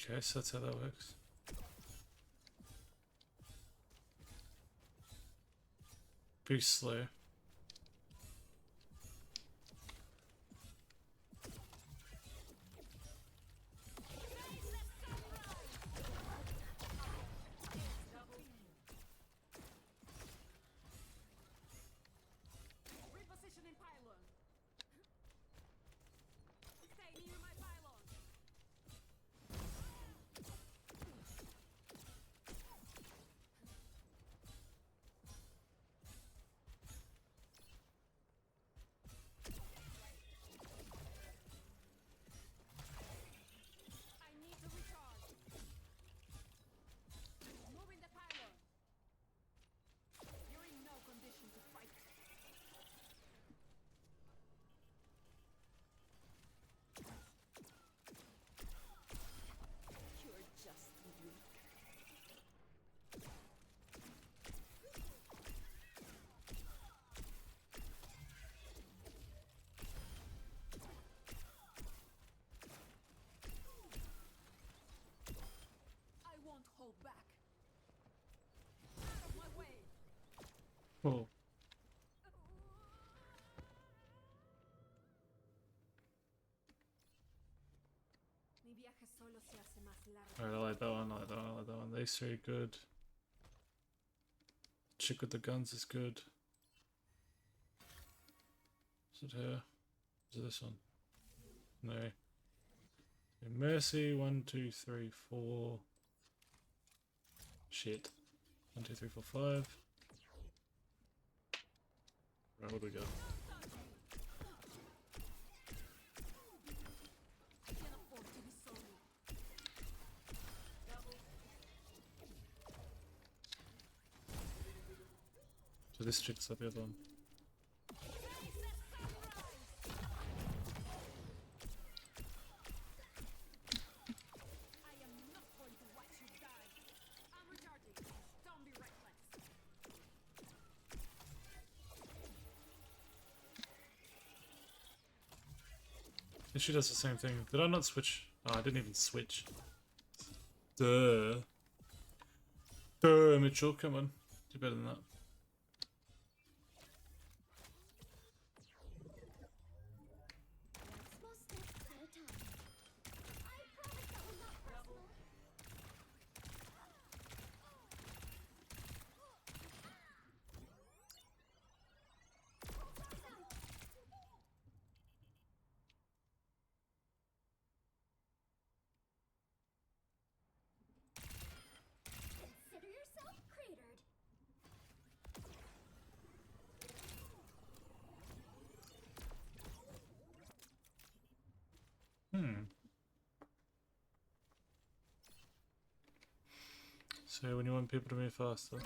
Okay, so that's how that works. Pretty slow.
Repositioning pylon. Stay near my pylon. I need to recharge. Moving the pylon. You're in no condition to fight. You're just weak. I won't hold back. Out of my way.
Oh,
Mi viaje solo se hace más largo.
alright, I like that one, I like that one, I like that one. These three are good. Chick with the guns is good. Is it her? Is it this one? No. Mercy, 1, 2, 3, 4. Shit. 1, 2, 3, 4, 5. Right, what do we got?
I can't afford to be solo.
So this chick's up the other one.
I am not going to watch you die. I'm recharging. Don't be reckless.
And she does the same thing. Did I not switch? Oh, I didn't even switch. Duh. Duh, Mitchell, come on. Do better than that.
Small steps at a time. I promise that will not personal. Consider yourself cratered.
So when you want people to move faster.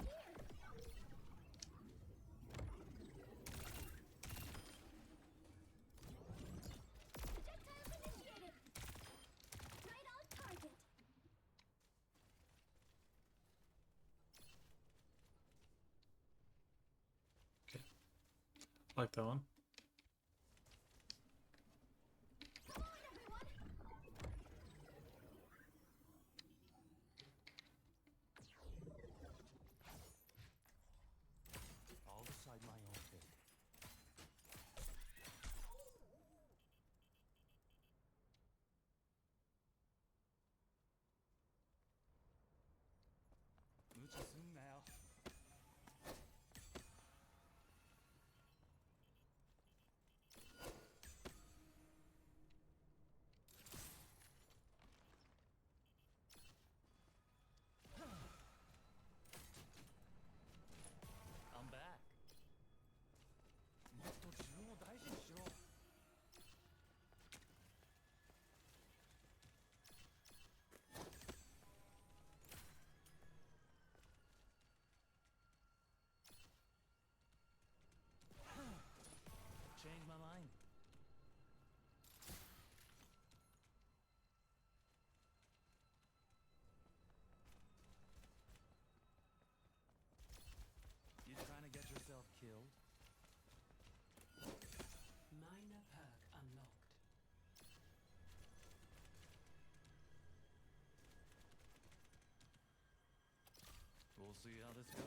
Projectiles initiated. Right on target.
Okay. Like that one.
Come on, everyone.
I'll decide my own fate. 무지 쓴나요?
see how this goes.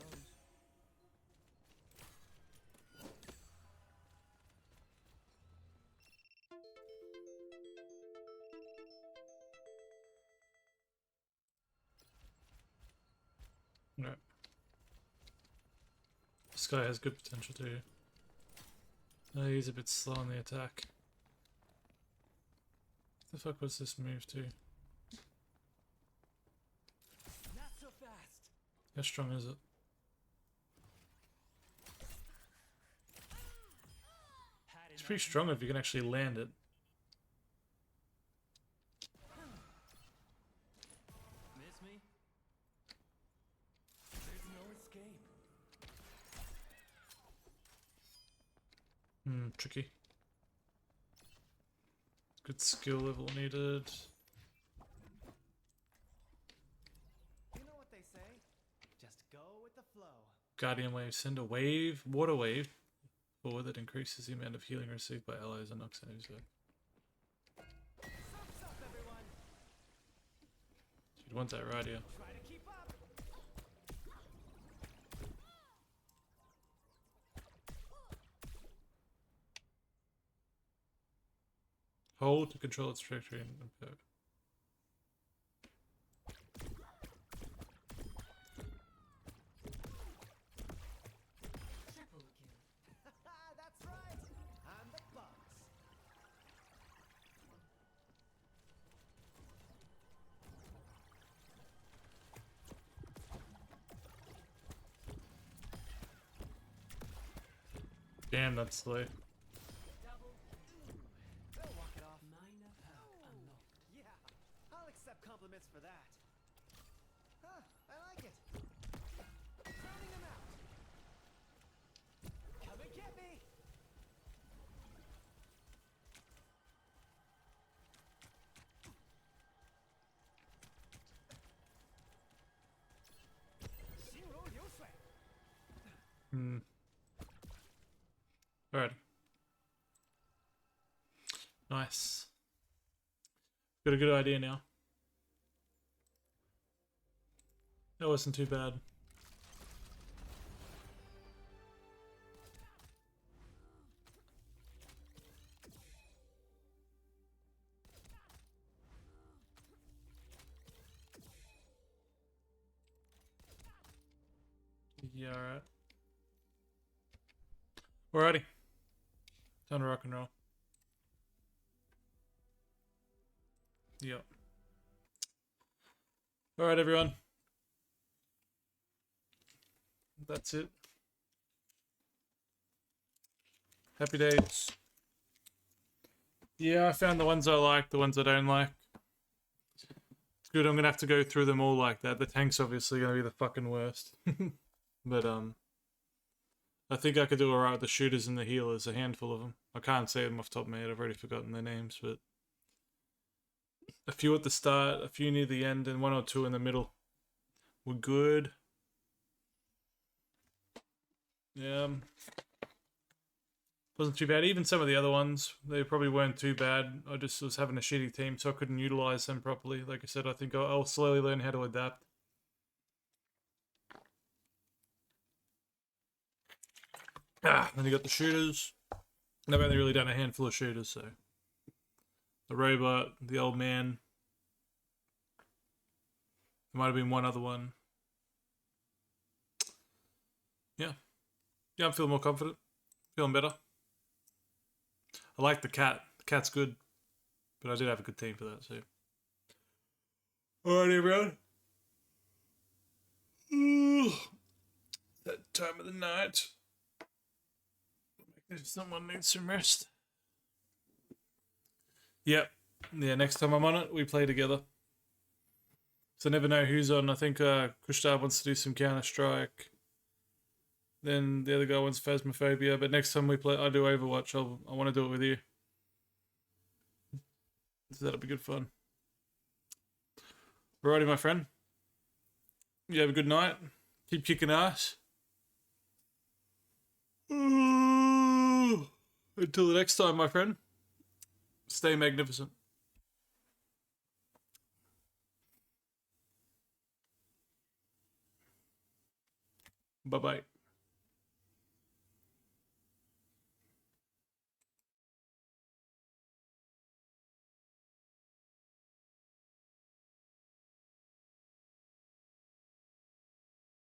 No. This guy has good potential too. No, he's a bit slow on the attack. What the fuck was this move to?
Not so fast.
How strong is it?
Had
It's pretty strong if you can actually land it.
Miss me? There's no escape.
Tricky. Good skill level needed.
You know what they say? Just go with the flow.
Guardian wave. Send a wave, water wave forward that increases the amount of healing received by allies and knocks enemies back.
Surf's up, everyone.
You'd want that right here.
Try to keep up.
Hold to control its trajectory and perk.
Triple kill.
That's right. I'm the boss.
Damn, that's slow.
They'll walk it off.
Minor perk unlocked.
Yeah, I'll accept compliments for that. Huh, I like it. Drowning them out. Come and get me. Shinro Yosui.
Alright. Nice. Got a good idea now. That wasn't too bad. Yeah, alright. Alrighty. Time to rock and roll. Yep. Alright, everyone. That's it. Happy days. Yeah, I found the ones I like, the ones I don't like. It's good, I'm gonna have to go through them all like that. The tank's obviously gonna be the fucking worst. But, I think I could do alright with the shooters and the healers, a handful of them. I can't say them off the top of my head, I've already forgotten their names, but a few at the start, a few near the end, and one or two in the middle were good. Yeah, wasn't too bad. Even some of the other ones, they probably weren't too bad. I just was having a shitty team, so I couldn't utilize them properly. Like I said, I think I'll slowly learn how to adapt. Then you got the shooters. And I've only really done a handful of shooters, so the robot, the old man. There might have been one other one. Yeah, I'm feeling more confident, feeling better. I like the cat. The cat's good, but I did have a good team for that. So, alright, everyone. That time of the night. Someone needs some rest. Yep. Yeah, next time I'm on it, we play together. So I never know who's on. I think Kushtab wants to do some Counter-Strike. Then the other guy wants Phasmophobia. But next time we play, I do Overwatch. I want to do it with you. So that'll be good fun. Alrighty, my friend. You have a good night. Keep kicking ass. Until the next time, my friend. Stay magnificent. Bye bye.